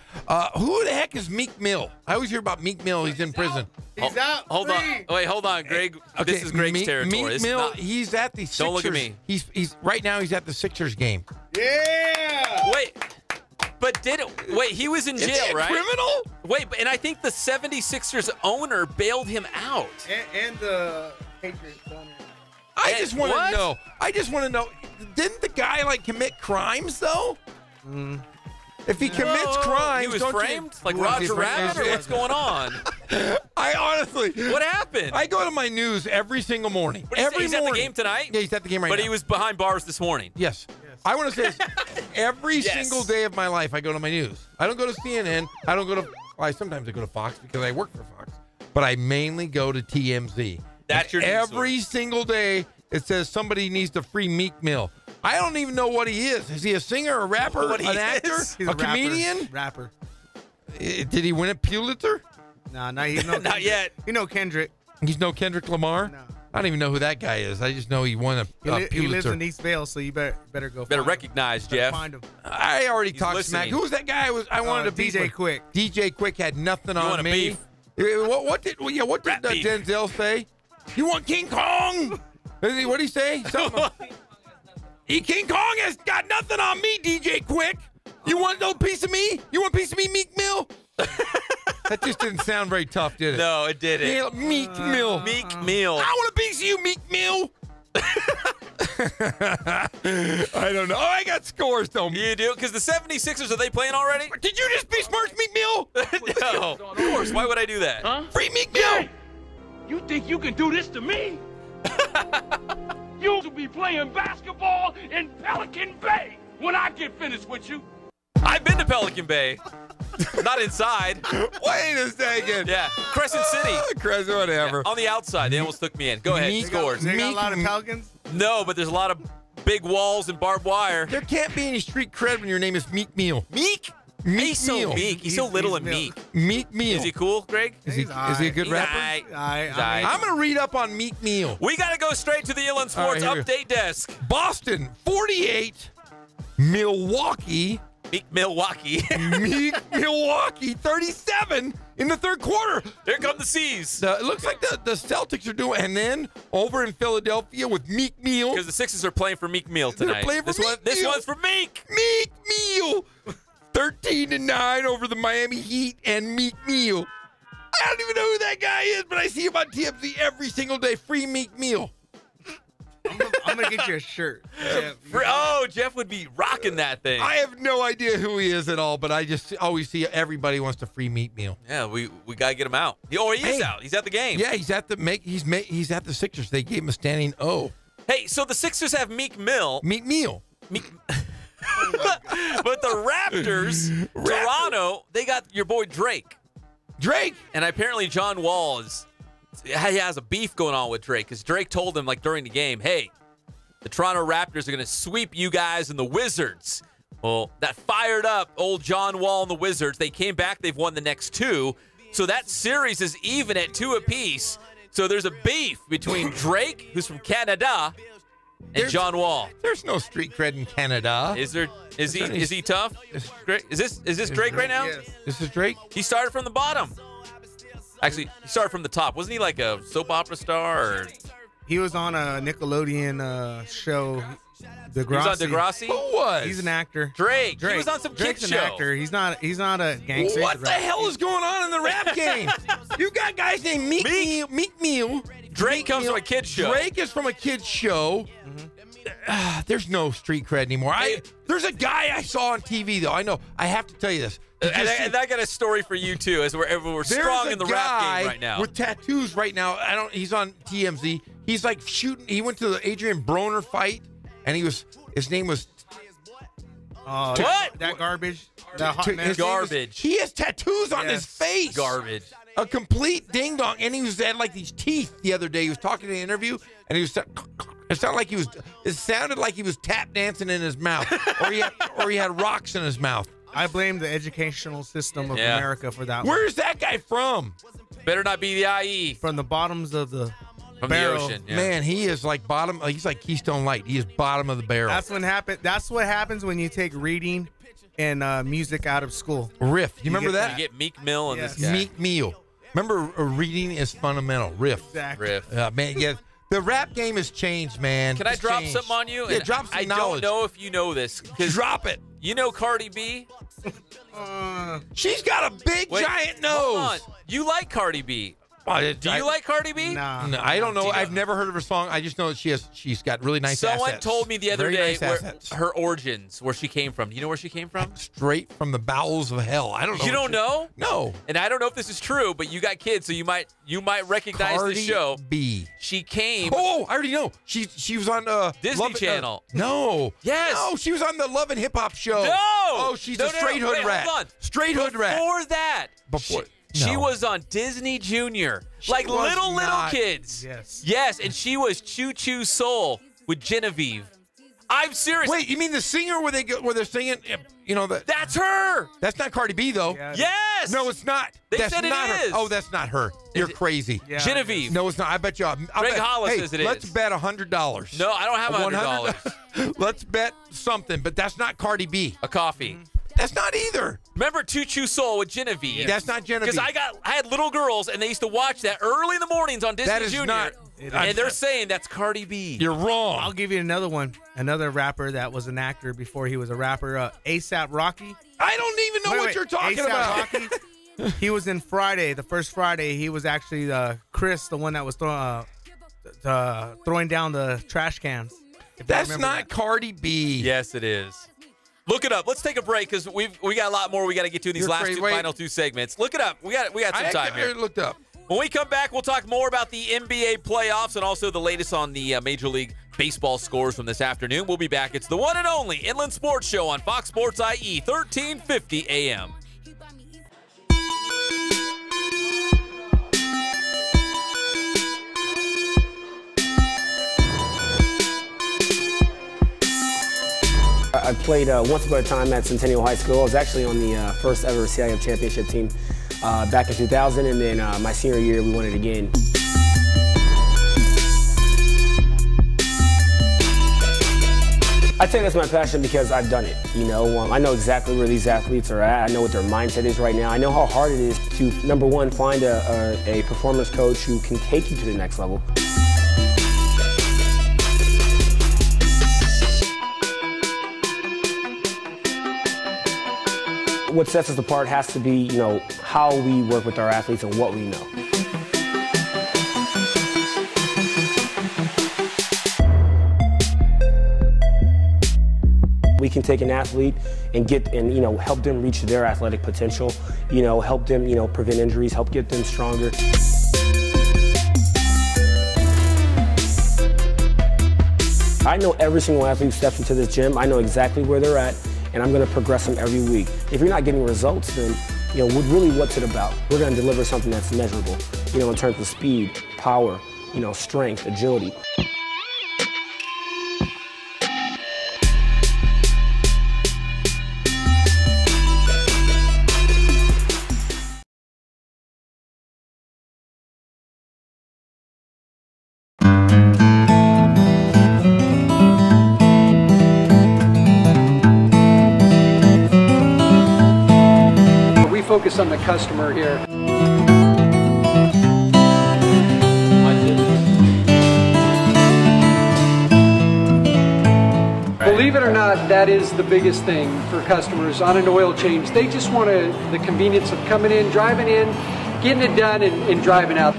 Who the heck is Meek Mill? I always hear about Meek Mill. He's in prison. He's out. Hold on. Wait, hold on, Greg. Okay, This is Greg's territory. Meek Mill, he's at the Sixers. Don't look at me. He's right now he's at the Sixers game. Yeah. Wait. But he was in jail, Is he a right? criminal? Wait, and I think the 76ers owner bailed him out. And the Patriots owner. I just want to know. Didn't the guy commit crimes though? If he commits crimes, he was framed like Roger Rabbit, or what's going on? I honestly, what happened? I go to my news every single morning. He's at the game tonight. Yeah, he's at the game right now. But he was behind bars this morning. Yes. I want to say this. Every single day of my life, I go to my news. I don't go to CNN. I don't go to. Well, sometimes I go to Fox because I work for Fox. But I mainly go to TMZ. That's your news every source. Single day, it says somebody needs to free Meek Mill. I don't even know what he is. Is he a singer, a rapper, an actor, He's a comedian? Rapper. Did he win a Pulitzer? No, he's no not yet. You know Kendrick. He's no Kendrick Lamar? No. I don't even know who that guy is. I just know he won a Pulitzer. He lives in East Vale, so you better go. Better recognize, Jeff. Find him. I already He's talked listening. smack. Who was that guy? I wanted to beef DJ with? Quick. DJ Quick had nothing You on wanna me. beef? What did beef. Denzel say? You want King Kong? What did he say? King Kong has got nothing on me, DJ Quick. You want no piece of me? You want a piece of me, Meek Mill? That just didn't sound very tough, did it? No, it didn't. Yeah, Meek Mill. Meek Mill. I want a piece of you, Meek Mill. I don't know. Oh, I got scores, though. You do? Because the 76ers, are they playing already? Did you just besmirch Meek Mill? No. Of course. Why would I do that? Huh? Free Meek Mill. You think you can do this to me? You'll be playing basketball in Pelican Bay when I get finished with you. I've been to Pelican Bay. Not inside. Wait a second. Yeah. Crescent City. Crescent, whatever. On the outside. They almost took me in. Go ahead. Scores. They got a lot of Pelicans? No, but there's a lot of big walls and barbed wire. There can't be any street cred when your name is Meek Mill. Meek? Meek He's so Mill. meek. He's so little and meek. Meek Mill. Is he cool, Greg? Is he a good He's rapper? aight. He's Aight. aight. I'm going to read up on Meek Mill. We got to go straight to the Inland All right, Sports here we update desk. Boston, 48. Milwaukee. Meek Milwaukee. Meek Milwaukee, 37 in the third quarter. Here come the C's. It looks like the Celtics are doing, and then over in Philadelphia with Meek Mill. Because the Sixers are playing for Meek Mill tonight. They're playing for This one's for Meek. Meek Mill. 13-9 over the Miami Heat and Meek Mill. I don't even know who that guy is, but I see him on TMZ every single day. Free Meek Mill. I'm gonna get you a shirt. Oh, Jeff would be rocking that thing. I have no idea who he is at all, but I just always see everybody wants a free meat meal. Yeah, we gotta get him out. Oh, he is out. He's at the game. Yeah, he's at the Sixers. They gave him a standing O. Hey, so the Sixers have Meek Mill. Meat meal. But the Raptors, Toronto, they got your boy Drake. And apparently John Wall he has a beef going on with Drake because Drake told him like during the game, hey, the Toronto Raptors are going to sweep you guys and the Wizards. Well, that fired up old John Wall and the Wizards. They came back. They've won the next two. So that series is even at 2 apiece. So there's a beef between Drake, who's from Canada, and John Wall. There's no street cred in Canada. Is there? Is he tough? Is this Drake right now? Yes. This is Drake. He started from the bottom. Actually, he started from the top. Wasn't he like a soap opera star? Or? He was on a Nickelodeon show. Degrassi. He was on Degrassi? Who was? He's an actor. Drake. He was on some Drake's kids an show. actor. He's not a gangster. What the hell is going on in the rap game? You got guys named Meek Mill. Drake comes from a kids show. Drake is from a kids show. There's no street cred anymore. There's a guy I saw on TV though. I know. I have to tell you this. And I got a story for you too, as we're strong in the rap game right now. With tattoos right now. He's on TMZ. He's like shooting. He went to the Adrian Broner fight, and his name was. What? That garbage. That hot mess. Garbage. He has tattoos on his face. Garbage. A complete ding dong, and he had like these teeth the other day. He was talking in an interview, and he was. It sounded like he was tap dancing in his mouth, or he had rocks in his mouth. I blame the educational system of America for that. Where's that guy from? Better not be the IE. From the bottoms of the barrel. The ocean. Yeah. Man, he is like bottom. He's like Keystone Light. He is bottom of the barrel. That's what happens when you take reading and music out of school. Riff. You remember that? You get Meek Mill and this guy. Meek Mill. Remember, reading is fundamental. Riff. Exactly. Riff. Man, yeah. The rap game has changed, man. Can I drop something on you? Yeah, drop some knowledge. I don't know if you know this. Drop it. You know Cardi B? She's got a big, giant nose. Hold on. You like Cardi B. Do you like Cardi B? Nah. No, I don't know. I've never heard of her song. I just know that she's got really nice assets. Someone told me the other Very day nice her origins, where she came from. Do you know where she came from? Straight from the bowels of hell. I don't know. You don't know? No. And I don't know if this is true, but you got kids, so you might recognize Cardi the show. B. She came. Oh, I already know. She was on Disney Channel. No. Yes. No, she was on the Love and Hip Hop show. No. Oh, she's a straight hood rat. Hold on. Straight hood rat. Before that. She No. was on Disney Junior. She like was little not. kids. Yes. Yes, and she was Choo Choo Soul with Genevieve. I'm serious. Wait, you mean the singer where they're singing? You know that? That's her. That's not Cardi B though. Yeah. Yes. No, it's not. They that's said it not is. Her. Oh, that's not her. You're crazy. Yeah. Genevieve. No, it's not. I bet you. Greg Hollis says it is. Let's bet $100. No, I don't have $100. Let's bet something, but that's not Cardi B. A coffee. That's not either. Remember Choo Choo Soul with Genevieve? That's not Genevieve. Because I had little girls, and they used to watch that early in the mornings on Disney That is Junior. not. And they're saying that's Cardi B. You're wrong. I'll give you another one. Another rapper that was an actor before he was a rapper. A$AP Rocky. I don't even know what you're talking A$AP about. Rocky. He was in Friday, the first Friday. He was actually Chris, the one that was throwing down the trash cans. That's not Cardi B. Yes, it is. Look it up. Let's take a break because we got a lot more we got to get to in these final two segments. Look it up. We got some time here. Looked up. When we come back, we'll talk more about the NBA playoffs and also the latest on the Major League Baseball scores from this afternoon. We'll be back. It's the one and only Inland Sports Show on Fox Sports IE, 1350 AM. I played once upon a time at Centennial High School. I was actually on the first ever CIF championship team back in 2000, and then my senior year we won it again. I think that's my passion because I've done it. You know, I know exactly where these athletes are at. I know what their mindset is right now. I know how hard it is to, number one, find a performance coach who can take you to the next level. What sets us apart has to be, you know, how we work with our athletes and what we know. can take an athlete and help them reach their athletic potential, help them, prevent injuries, help get them stronger. I know every single athlete who steps into this gym. I know exactly where they're at, and I'm going to progress them every week. If you're not getting results, then really what's it about? We're going to deliver something that's measurable, in terms of speed, power, strength, agility. Focus on the customer here. Believe it or not, that is the biggest thing for customers on an oil change. They just want the convenience of coming in, driving in, getting it done, and driving out.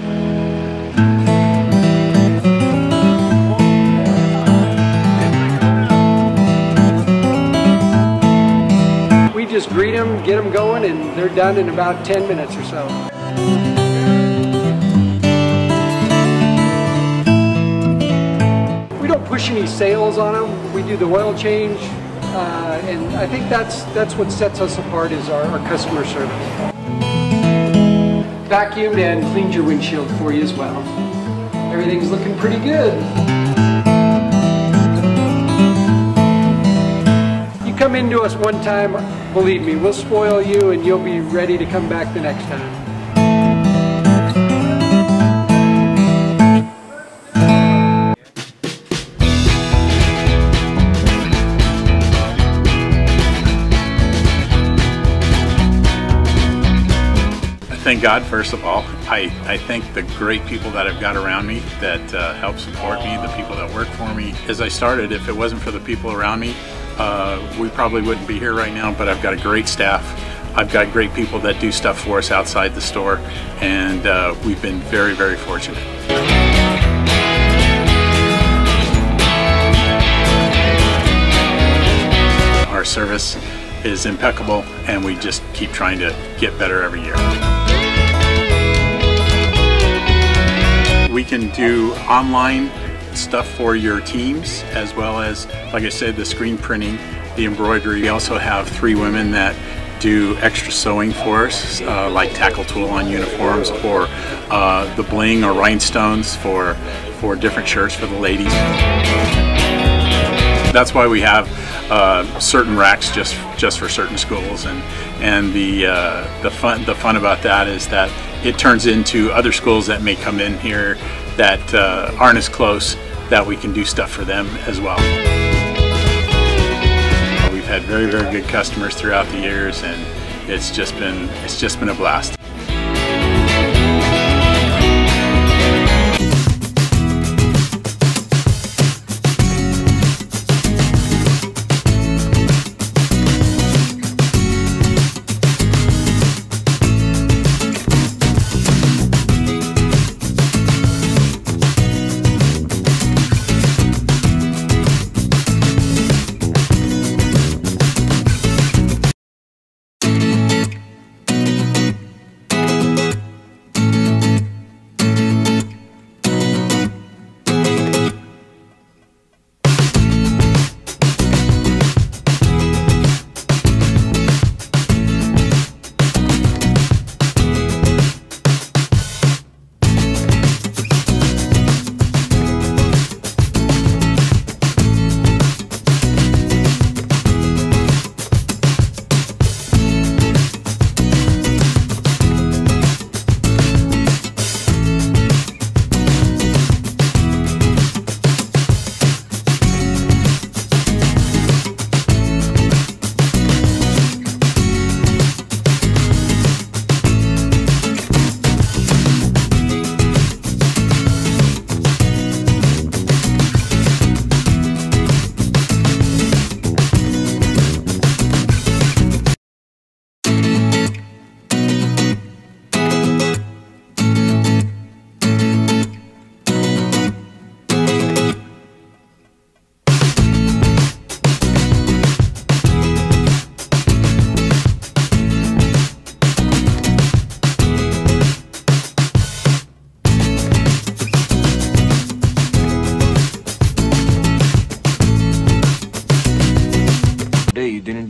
Just greet them, get them going, and they're done in about 10 minutes or so. We don't push any sales on them. We do the oil change, and I think that's what sets us apart is our customer service. Vacuumed and cleaned your windshield for you as well. Everything's looking pretty good. Come into us one time, believe me, we'll spoil you and you'll be ready to come back the next time. Thank God, first of all. I thank the great people that I've got around me that help support me, the people that work for me. As I started, if it wasn't for the people around me, we probably wouldn't be here right now, but I've got a great staff. I've got great people that do stuff for us outside the store, and we've been very, very fortunate. Our service is impeccable, and we just keep trying to get better every year. We can do online stuff for your teams, as well as, like I said, the screen printing, the embroidery. We also have 3 women that do extra sewing for us, like tackle tool on uniforms, or the bling or rhinestones for different shirts for the ladies. That's why we have certain racks just for certain schools, and the fun about that is that it turns into other schools that may come in here that aren't as close, that we can do stuff for them as well. We've had very, very good customers throughout the years, and it's just been a blast.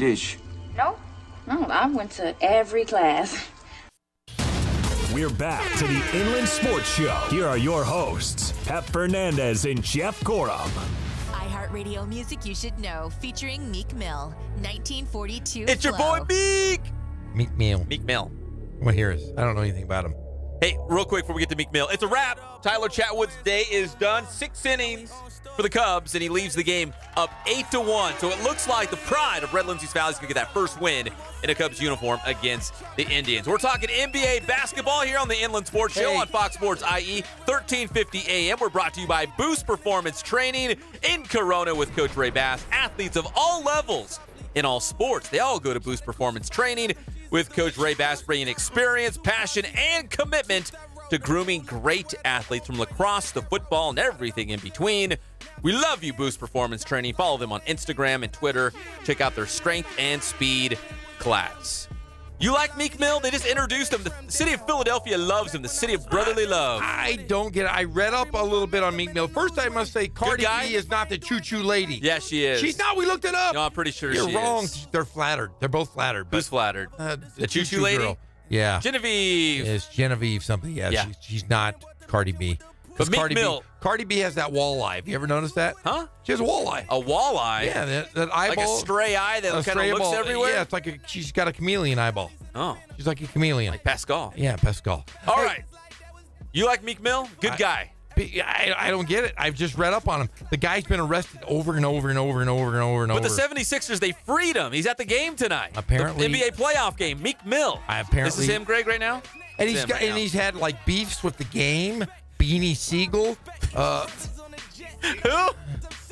dish? No, I went to every class. We're back to the Inland Sports Show. Here are your hosts, Pep Fernandez and Jeff Gorham. iHeartRadio music you should know, featuring Meek Mill, 1942. It's your boy Meek. Meek Mill. Meek Mill. Well, here is. I don't know anything about him. Hey, real quick before we get to Meek Mill, it's a wrap. Tyler Chatwood's day is done. 6 innings for the Cubs, and he leaves the game up 8-1. So it looks like the pride of Red Lindsay's Valley is going to get that first win in a Cubs uniform against the Indians. We're talking NBA basketball here on the Inland Sports Show on Fox Sports IE, 1350 AM. We're brought to you by Boost Performance Training in Corona with Coach Ray Bass. Athletes of all levels in all sports, they all go to Boost Performance Training with Coach Ray Bass, bringing experience, passion, and commitment to grooming great athletes from lacrosse to football and everything in between. We love you, Boost Performance Training. Follow them on Instagram and Twitter. Check out their strength and speed class. You like Meek Mill? They just introduced him. The city of Philadelphia loves him. The city of brotherly love. I don't get it. I read up a little bit on Meek Mill. First, I must say, Cardi B is not the choo-choo lady. Yeah, she is. She's not. We looked it up. No, I'm pretty sure You're she wrong. is. They're flattered. They're both flattered. Who's flattered? The choo-choo lady? Girl. Yeah. Genevieve. It's Genevieve something. Yeah. She's not Cardi B. But Meek Mill. Cardi B has that walleye. Have you ever noticed that? Huh? She has a walleye. A walleye? Yeah, that eyeball. Like a stray eye that kind of looks everywhere? Yeah, it's like she's got a chameleon eyeball. Oh. She's like a chameleon. Like Pascal. Yeah, Pascal. All right. You like Meek Mill? Good guy. I don't get it. I've just read up on him. The guy's been arrested over and over and over and over and over and over. But the 76ers, they freed him. He's at the game tonight. Apparently. The NBA playoff game. Meek Mill. This is him, Greg, right now? And he's had like beefs with the game. Beanie Siegel. Who?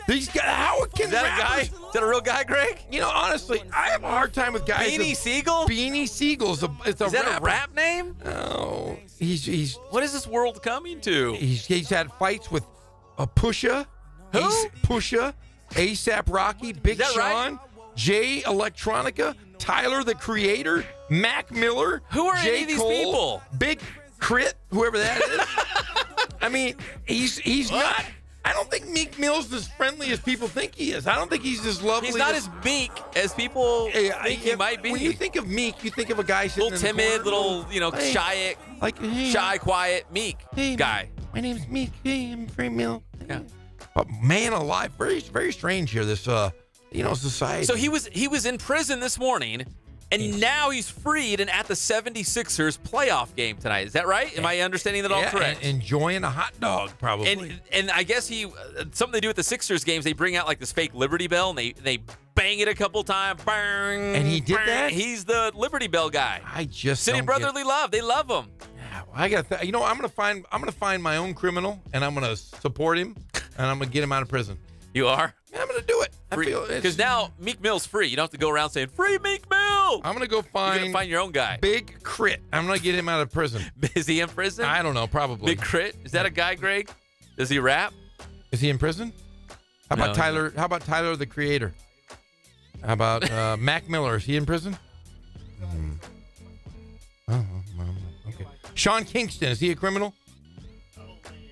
These guys, how can Is that a guy? Is that a real guy, Greg? You know, honestly, I have a hard time with guys. Beanie Siegel? Beanie Siegel is a Is that a rap name? No. He's what is this world coming to? He's had fights with Pusha. Who? Pusha, ASAP Rocky, Big Sean, right? Jay Electronica, Tyler the Creator, Mac Miller. Who are J. any of these Cole, people? Big Crit, whoever that is. I mean, he's not. I don't think Meek Mill's as friendly as people think he is. I don't think he's as lovely. He's not as meek as people think he might be. When you think of Meek, you think of a guy sitting little timid, little shy, shy, quiet, meek guy. My name's Meek. Hey, I'm Free Mill. Yeah. But man alive, very, very strange here. This society. So he was in prison this morning, and now he's freed and at the 76ers playoff game tonight. Is that right? Am I understanding that all correct? Enjoying a hot dog, probably. And I guess something they do at the Sixers games, they bring out like this fake Liberty Bell, and they bang it a couple times. Bang, and he did that? He's the Liberty Bell guy. I just City of Brotherly Love. They love him. I got. I'm gonna find my own criminal, and I'm gonna support him, and I'm gonna get him out of prison. You are? Yeah, I'm gonna do it. Because now Meek Mill's free. You don't have to go around saying "Free Meek Mill." I'm gonna go You're gonna find your own guy. Big Crit. I'm gonna get him out of prison. Is he in prison? I don't know. Probably. Big Crit. Is that a guy, Greg? Does he rap? Is he in prison? How about Tyler? How about Tyler the Creator? How about Mac Miller? Is he in prison? Oh, okay. Sean Kingston, is he a criminal?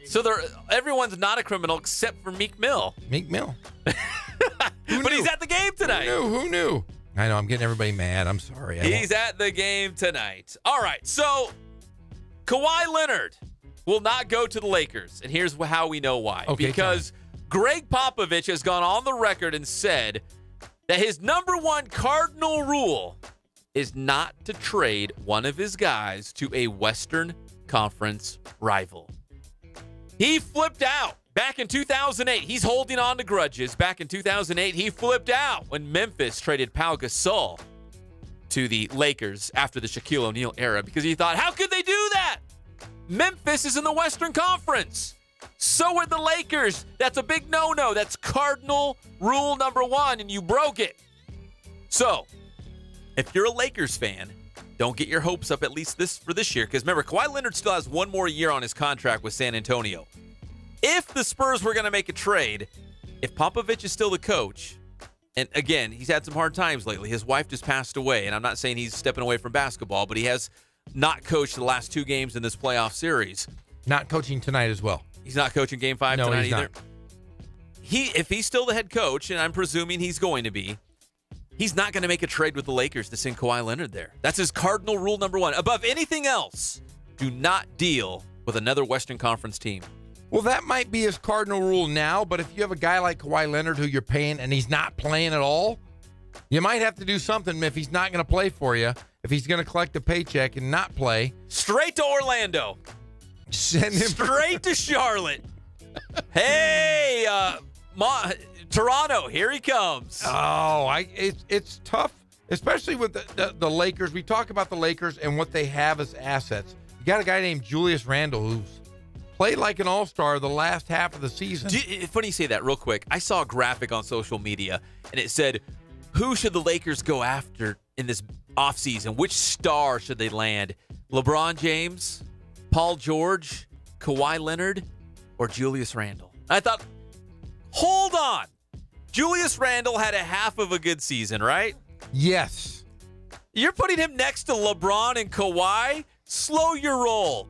So everyone's not a criminal except for Meek Mill. Meek Mill. But he's at the game tonight. Who knew? I know, I'm getting everybody mad. I'm sorry. He's at the game tonight. All right, so Kawhi Leonard will not go to the Lakers, and here's how we know why. Okay, because Greg Popovich has gone on the record and said that his number one cardinal rule is not to trade one of his guys to a Western Conference rival. He flipped out back in 2008. He's holding on to grudges. Back in 2008, he flipped out when Memphis traded Pau Gasol to the Lakers after the Shaquille O'Neal era because he thought, how could they do that? Memphis is in the Western Conference. So are the Lakers. That's a big no-no. That's cardinal rule number one, and you broke it. So, if you're a Lakers fan, don't get your hopes up at least for this year. Because remember, Kawhi Leonard still has one more year on his contract with San Antonio. If the Spurs were going to make a trade, if Popovich is still the coach, and again, he's had some hard times lately. His wife just passed away, and I'm not saying he's stepping away from basketball, but he has not coached the last two games in this playoff series. Not coaching tonight as well. He's not coaching Game 5 tonight either. Not. If he's still the head coach, and I'm presuming he's going to be, he's not going to make a trade with the Lakers to send Kawhi Leonard there. That's his cardinal rule number one. Above anything else, do not deal with another Western Conference team. Well, that might be his cardinal rule now, but if you have a guy like Kawhi Leonard who you're paying and he's not playing at all, you might have to do something if he's not going to play for you, if he's going to collect a paycheck and not play. Straight to Orlando. Send him straight to Charlotte. Hey, Toronto, here he comes. Oh, it's tough, especially with the Lakers. We talk about the Lakers and what they have as assets. You got a guy named Julius Randle who's played like an all-star the last half of the season. Funny you say that real quick. I saw a graphic on social media, and it said, who should the Lakers go after in this offseason? Which star should they land? LeBron James, Paul George, Kawhi Leonard, or Julius Randle? I thought, hold on. Julius Randle had a half of a good season, right? Yes. You're putting him next to LeBron and Kawhi? Slow your roll.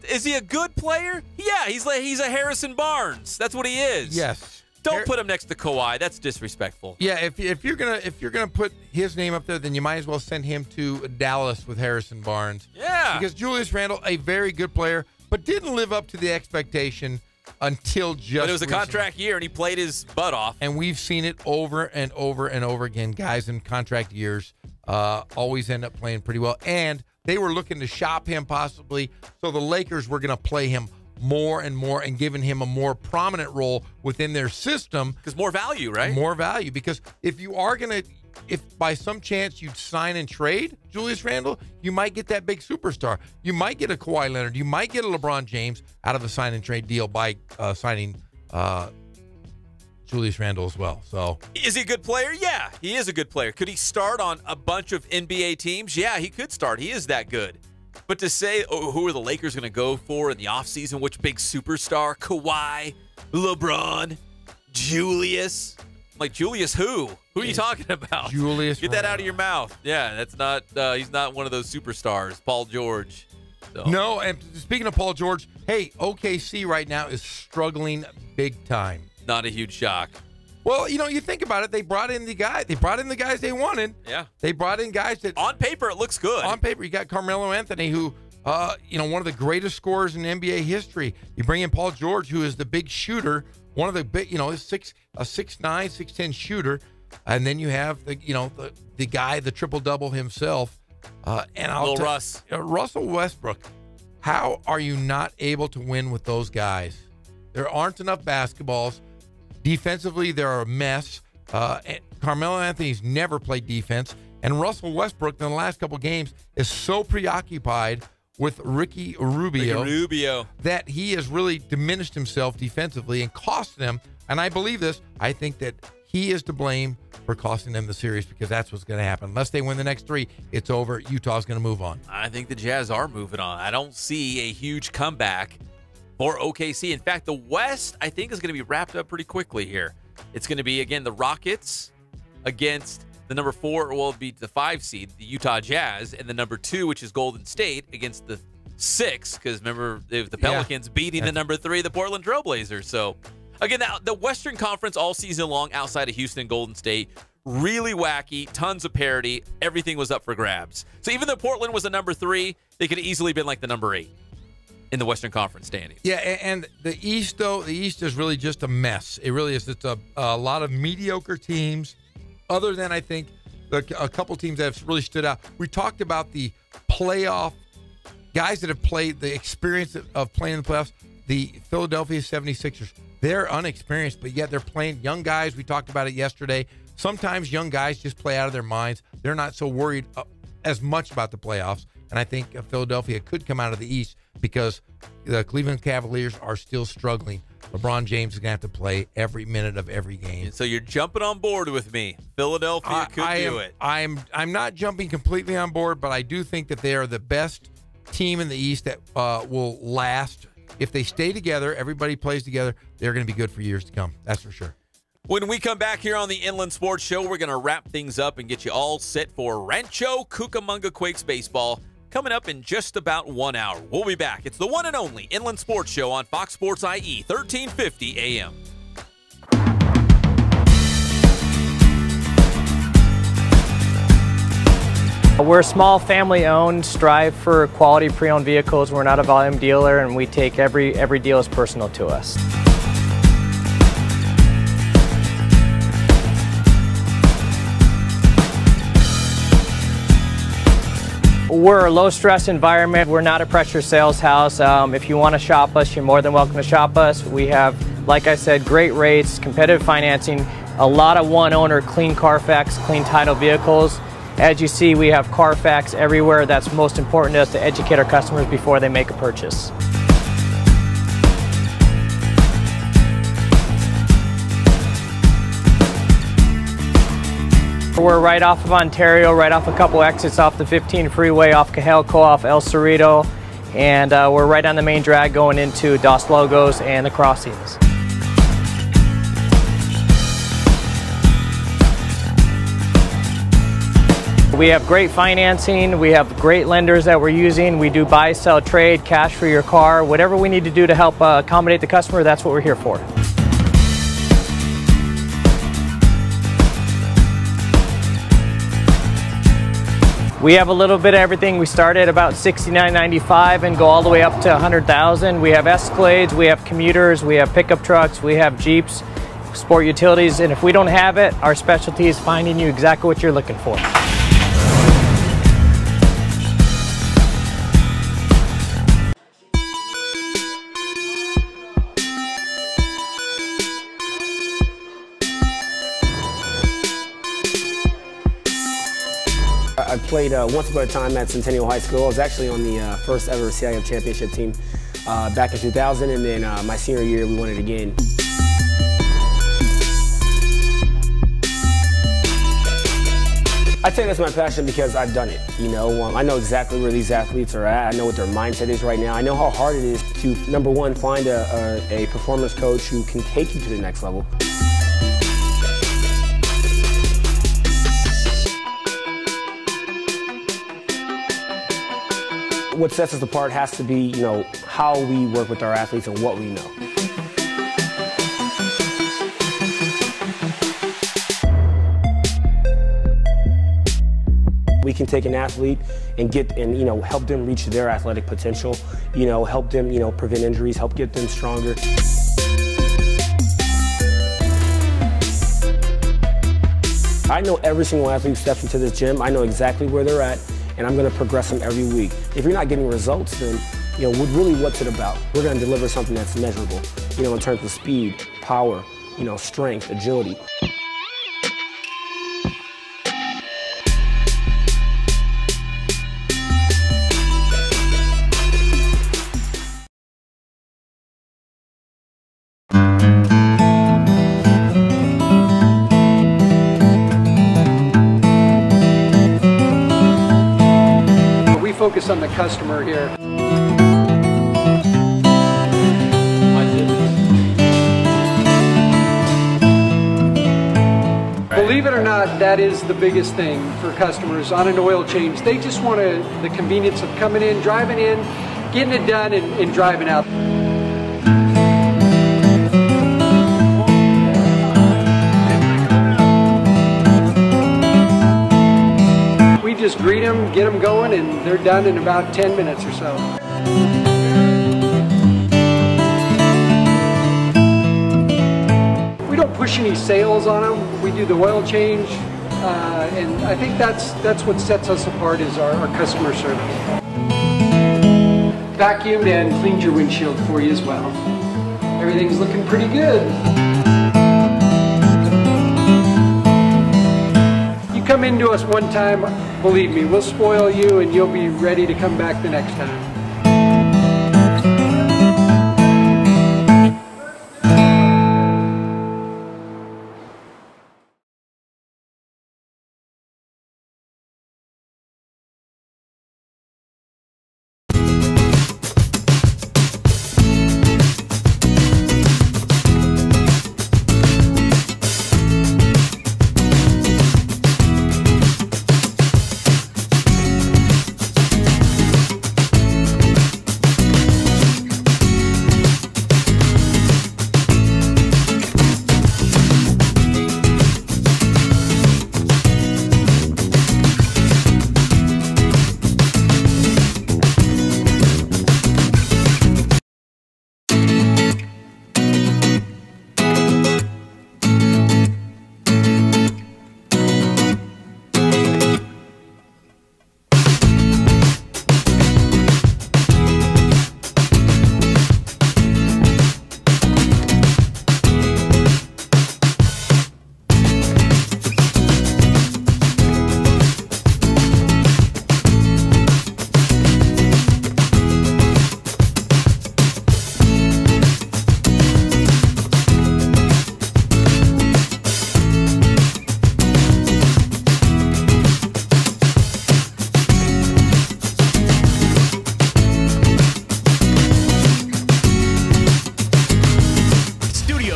Is he a good player? Yeah, he's a Harrison Barnes. That's what he is. Yes. Don't put him next to Kawhi. That's disrespectful. Yeah, if you're gonna put his name up there, then you might as well send him to Dallas with Harrison Barnes. Yeah. Because Julius Randle, a very good player, but didn't live up to the expectation until just. But it was a recently. contract year, and he played his butt off. And we've seen it over and over and over again. Guys in contract years always end up playing pretty well. And they were looking to shop him possibly, so the Lakers were going to play him more and more and giving him a more prominent role within their system. Because more value, right? More value. Because if you are going to, if by some chance you'd sign and trade Julius Randle, you might get that big superstar. You might get a Kawhi Leonard. You might get a LeBron James out of a sign and trade deal by signing Julius Randle as well. So, is he a good player? Yeah, he is a good player. Could he start on a bunch of NBA teams? Yeah, he could start. He is that good. But to say, who are the Lakers going to go for in the offseason? Which big superstar? Kawhi, LeBron, Julius? Like, Julius who? Who are you talking about? Julius Get that out of your mouth. Yeah, that's not, he's not one of those superstars. Paul George. So. No, and speaking of Paul George, hey, OKC right now is struggling big time. Not a huge shock. Well, you think about it. They brought in the guys they wanted. Yeah. They brought in guys that on paper it looks good. On paper, you got Carmelo Anthony, who, one of the greatest scorers in NBA history. You bring in Paul George, who is the big shooter, one of the big, a 6'9", 6'10" shooter, and then you have the guy, the triple double himself, and Russell Westbrook. How are you not able to win with those guys? There aren't enough basketballs. Defensively, they're a mess. Carmelo Anthony's never played defense. And Russell Westbrook, in the last couple games, is so preoccupied with Ricky Rubio that he has really diminished himself defensively and cost them. And I believe this. I think that he is to blame for costing them the series because that's what's going to happen. Unless they win the next three, it's over. Utah's going to move on. I think the Jazz are moving on. I don't see a huge comeback for OKC. In fact, the West, I think, is going to be wrapped up pretty quickly here. It's going to be, again, the Rockets against the number 4, well, it'll be the 5 seed, the Utah Jazz, and the number 2, which is Golden State, against the 6, because remember, the Pelicans beating the number 3, the Portland Trail Blazers. So, again, the Western Conference all season long outside of Houston and Golden State, really wacky, tons of parity. Everything was up for grabs. So even though Portland was the number 3, they could have easily been like the number 8. In the Western Conference standings. Yeah, and the East, though, the East is really just a mess. It really is. It's a lot of mediocre teams, other than, I think, a couple teams that have really stood out. We talked about the playoff guys that have played, the experience of playing in the playoffs. The Philadelphia 76ers, they're unexperienced, but yet they're playing young guys. We talked about it yesterday. Sometimes young guys just play out of their minds. They're not so worried as much about the playoffs. And I think Philadelphia could come out of the East because the Cleveland Cavaliers are still struggling. LeBron James is going to have to play every minute of every game. So you're jumping on board with me. Philadelphia could do it. I'm not jumping completely on board, but I do think that they are the best team in the East that will last. If they stay together, everybody plays together, they're going to be good for years to come. That's for sure. When we come back here on the Inland Sports Show, we're going to wrap things up and get you all set for Rancho Cucamonga Quakes baseball coming up in just about 1 hour. We'll be back. It's the one and only Inland Sports Show on Fox Sports IE, 1350 AM. We're a small family-owned, strive for quality pre-owned vehicles. We're not a volume dealer, and we take every deal as personal to us. We're a low-stress environment. We're not a pressure sales house. If you want to shop us, you're more than welcome to shop us. We have, like I said, great rates, competitive financing, a lot of one-owner, clean Carfax, clean title vehicles. As you see, we have Carfax everywhere. That's most important to us, to educate our customers before they make a purchase. We're right off of Ontario, right off a couple exits off the 15 freeway, off Cajelco, off El Cerrito, and we're right on the main drag going into Dos Logos and the Crossings. We have great financing, we have great lenders that we're using. We do buy, sell, trade, cash for your car. Whatever we need to do to help accommodate the customer, that's what we're here for. We have a little bit of everything. We start at about $69.95 and go all the way up to $100,000. We have Escalades, we have commuters, we have pickup trucks, we have Jeeps, sport utilities, and if we don't have it, our specialty is finding you exactly what you're looking for. I played once upon a time at Centennial High School. I was actually on the first ever CIF championship team back in 2000, and then my senior year we won it again. I say that's my passion because I've done it. You know, I know exactly where these athletes are at. I know what their mindset is right now. I know how hard it is to, number one, find a performance coach who can take you to the next level. What sets us apart has to be, you know, how we work with our athletes and what we know. We can take an athlete and you know, help them reach their athletic potential, you know, help them, you know, prevent injuries, help get them stronger. I know every single athlete who steps into this gym. I know exactly where they're at, and I'm going to progress them every week. If you're not getting results, then, you know, really what's it about? We're going to deliver something that's measurable, you know, in terms of speed, power, you know, strength, agility. Focus on the customer here. Believe it or not, that is the biggest thing for customers on an oil change. They just want the convenience of coming in, driving in, getting it done, and driving out. Just greet them, get them going, and they're done in about 10 minutes or so. We don't push any sales on them. We do the oil change, and I think that's what sets us apart is our customer service. Vacuumed and cleaned your windshield for you as well. Everything's looking pretty good. Come into us one time, believe me, we'll spoil you and you'll be ready to come back the next time.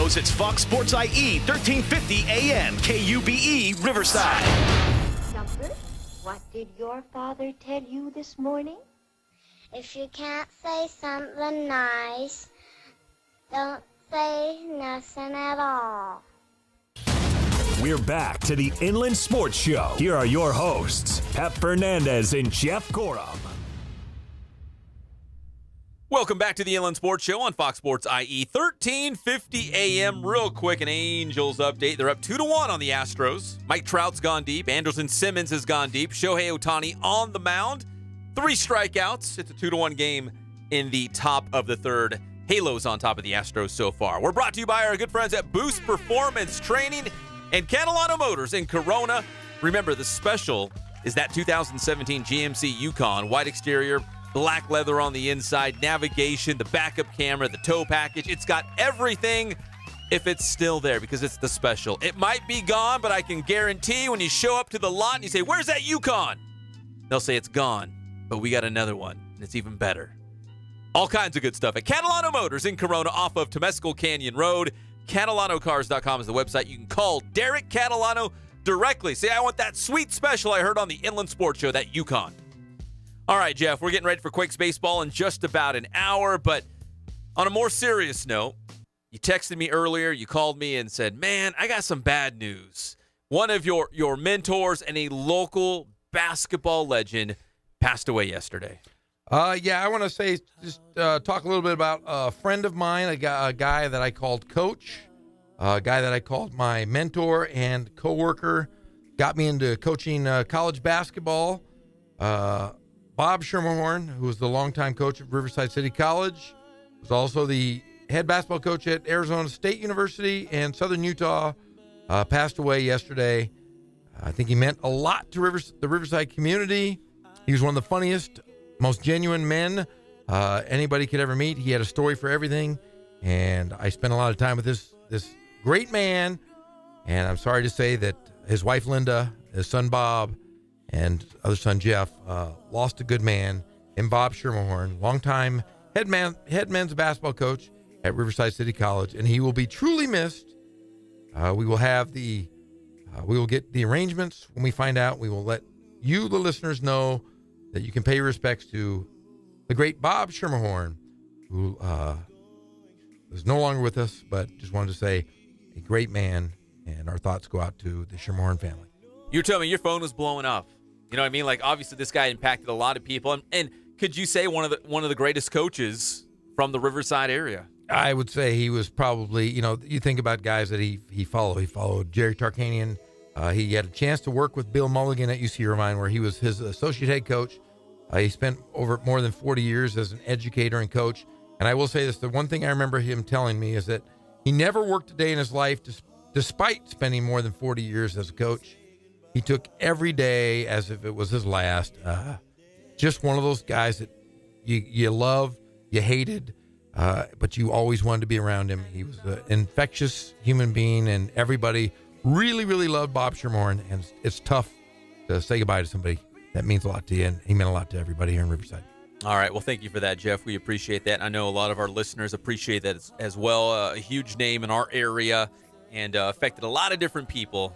Astros, it's Fox Sports IE, 1350 AM, KUBE, Riverside. Jumper, what did your father tell you this morning? If you can't say something nice, don't say nothing at all. We're back to the Inland Sports Show. Here are your hosts, Pep Fernandez and Jeff Corum. Welcome back to the Inland Sports Show on Fox Sports IE, 1350 AM. Real quick, an Angels update. They're up 2-1 on the Astros. Mike Trout's gone deep. Andrelton Simmons has gone deep. Shohei Ohtani on the mound. 3 strikeouts. It's a 2-1 game in the top of the third. Halos on top of the Astros so far. We're brought to you by our good friends at Boost Performance Training and Catalano Motors in Corona. Remember, the special is that 2017 GMC Yukon. White exterior, black leather on the inside, navigation, the backup camera, the tow package. It's got everything if it's still there because it's the special. It might be gone, but I can guarantee when you show up to the lot and you say, "Where's that Yukon?" They'll say it's gone, but we got another one, and it's even better. All kinds of good stuff at Catalano Motors in Corona off of Temescal Canyon Road. CatalanoCars.com is the website. You can call Derek Catalano directly. Say, "I want that sweet special I heard on the Inland Sports Show, that Yukon." All right, Jeff, we're getting ready for Quakes baseball in just about an hour, but on a more serious note, you texted me earlier, you called me and said, "Man, I got some bad news." One of your mentors and a local basketball legend passed away yesterday. Yeah, I want to say, just talk a little bit about a friend of mine, a guy that I called coach, a guy that I called my mentor and coworker, got me into coaching college basketball. Bob Schermerhorn, who was the longtime coach at Riverside City College, was also the head basketball coach at Arizona State University and Southern Utah, passed away yesterday. I think he meant a lot to the Riverside community. He was one of the funniest, most genuine men anybody could ever meet. He had a story for everything, and I spent a lot of time with this great man, and I'm sorry to say that his wife Linda, his son Bob, and other son Jeff lost a good man in Bob Schermerhorn, longtime head men's basketball coach at Riverside City College, and he will be truly missed. We will get the arrangements when we find out. We will let you, the listeners, know that you can pay your respects to the great Bob Schermerhorn, who is no longer with us, but just wanted to say a great man, and our thoughts go out to the Schermerhorn family. You're telling me your phone was blowing up. You know what I mean? Like, obviously, this guy impacted a lot of people. And could you say one of the greatest coaches from the Riverside area? I would say he was probably, you think about guys that he followed. He followed Jerry Tarkanian. He had a chance to work with Bill Mulligan at UC Irvine, where he was his associate head coach. He spent over more than 40 years as an educator and coach. And I will say this, the one thing I remember him telling me is that he never worked a day in his life, despite spending more than 40 years as a coach. He took every day as if it was his last. Just one of those guys that you love, you hated, but you always wanted to be around him. He was an infectious human being, and everybody really, really loved Bob Schermerhorn. And it's tough to say goodbye to somebody that means a lot to you, and he meant a lot to everybody here in Riverside. All right. Well, thank you for that, Jeff. We appreciate that. I know a lot of our listeners appreciate that as well. A huge name in our area, and affected a lot of different people.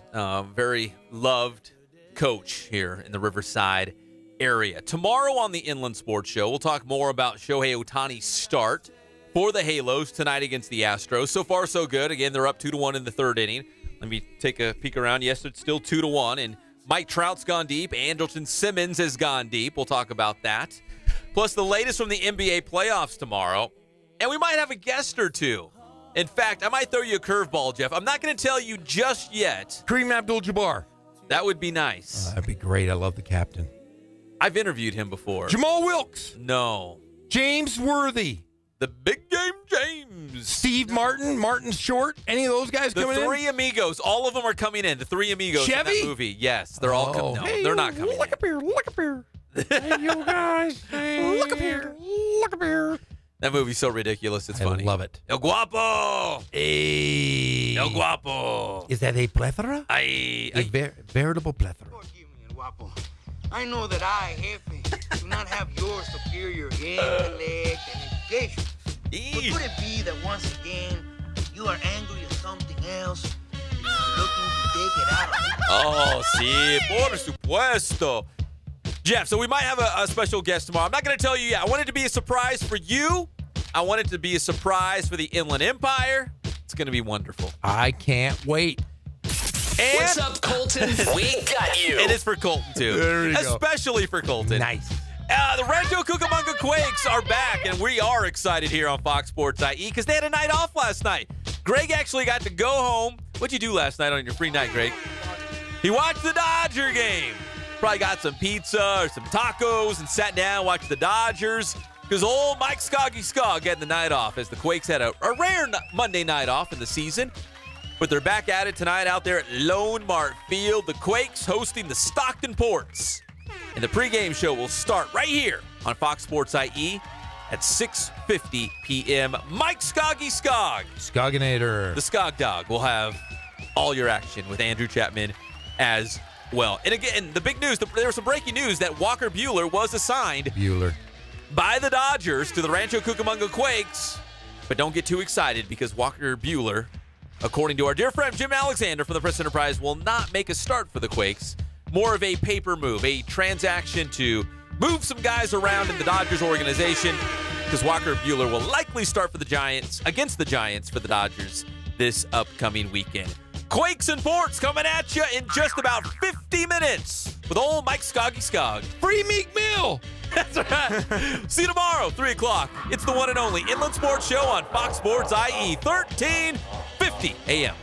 Very loved coach here in the Riverside area. Tomorrow on the Inland Sports Show, we'll talk more about Shohei Ohtani's start for the Halos tonight against the Astros. So far, so good. Again, they're up 2-1 in the third inning. Let me take a peek around. Yes, it's still 2-1, and Mike Trout's gone deep. Andrelton Simmons has gone deep. We'll talk about that. Plus the latest from the NBA playoffs tomorrow. And we might have a guest or two. In fact, I might throw you a curveball, Jeff. I'm not going to tell you just yet. Kareem Abdul-Jabbar. That would be nice. That'd be great. I love the captain. I've interviewed him before. Jamal Wilkes. No. James Worthy. The big game James. Steve Martin. Martin Short. Any of those guys coming in? The Three Amigos. All of them are coming in. The Three Amigos Chevy? In that movie. Yes. They're all coming. No, hey, they're not coming. Look up here. Look up here. Hey, you guys. Hey, look up here. Look up here. That movie's so ridiculous. It's funny. I love it. El Guapo. Hey. El Guapo. Is that a plethora? A veritable plethora. Forgive me, El Guapo. I know that I, Jefe, do not have your superior intellect and education. But could it be that once again you are angry something else, looking to take it out. Oh, sí, por supuesto. Jeff, so we might have a special guest tomorrow. I'm not going to tell you yet. I want it to be a surprise for you. I want it to be a surprise for the Inland Empire. It's going to be wonderful. I can't wait. And what's up, Colton? We got you. It is for Colton, too. There you go. Especially for Colton. Nice. The Rancho Cucamonga Quakes are back, and we are excited here on Fox Sports IE because they had a night off last night. Greg actually got to go home. What'd you do last night on your free night, Greg? He watched the Dodger game. Probably got some pizza or some tacos and sat down and watched the Dodgers because old Mike Skoggy getting the night off as the Quakes had a rare Monday night off in the season. But they're back at it tonight out there at Lone Mart Field. The Quakes hosting the Stockton Ports. And the pregame show will start right here on Fox Sports IE at 6:50 p.m. Mike Skoggy Skogginator. The Skog Dog will have all your action with Andrew Chapman as well. And again, the big news, there was some breaking news that Walker Buehler was assigned by the Dodgers to the Rancho Cucamonga Quakes. But don't get too excited because Walker Buehler, according to our dear friend Jim Alexander from the Press Enterprise, will not make a start for the Quakes. More of a paper move, a transaction to move some guys around in the Dodgers organization because Walker Buehler will likely start for the Giants, against the Giants for the Dodgers this upcoming weekend. Quakes and Ports coming at you in just about 50 minutes with old Mike Skog. Free Meek Mill. That's right. See you tomorrow, 3 o'clock. It's the one and only Inland Sports Show on Fox Sports IE, 1350 AM.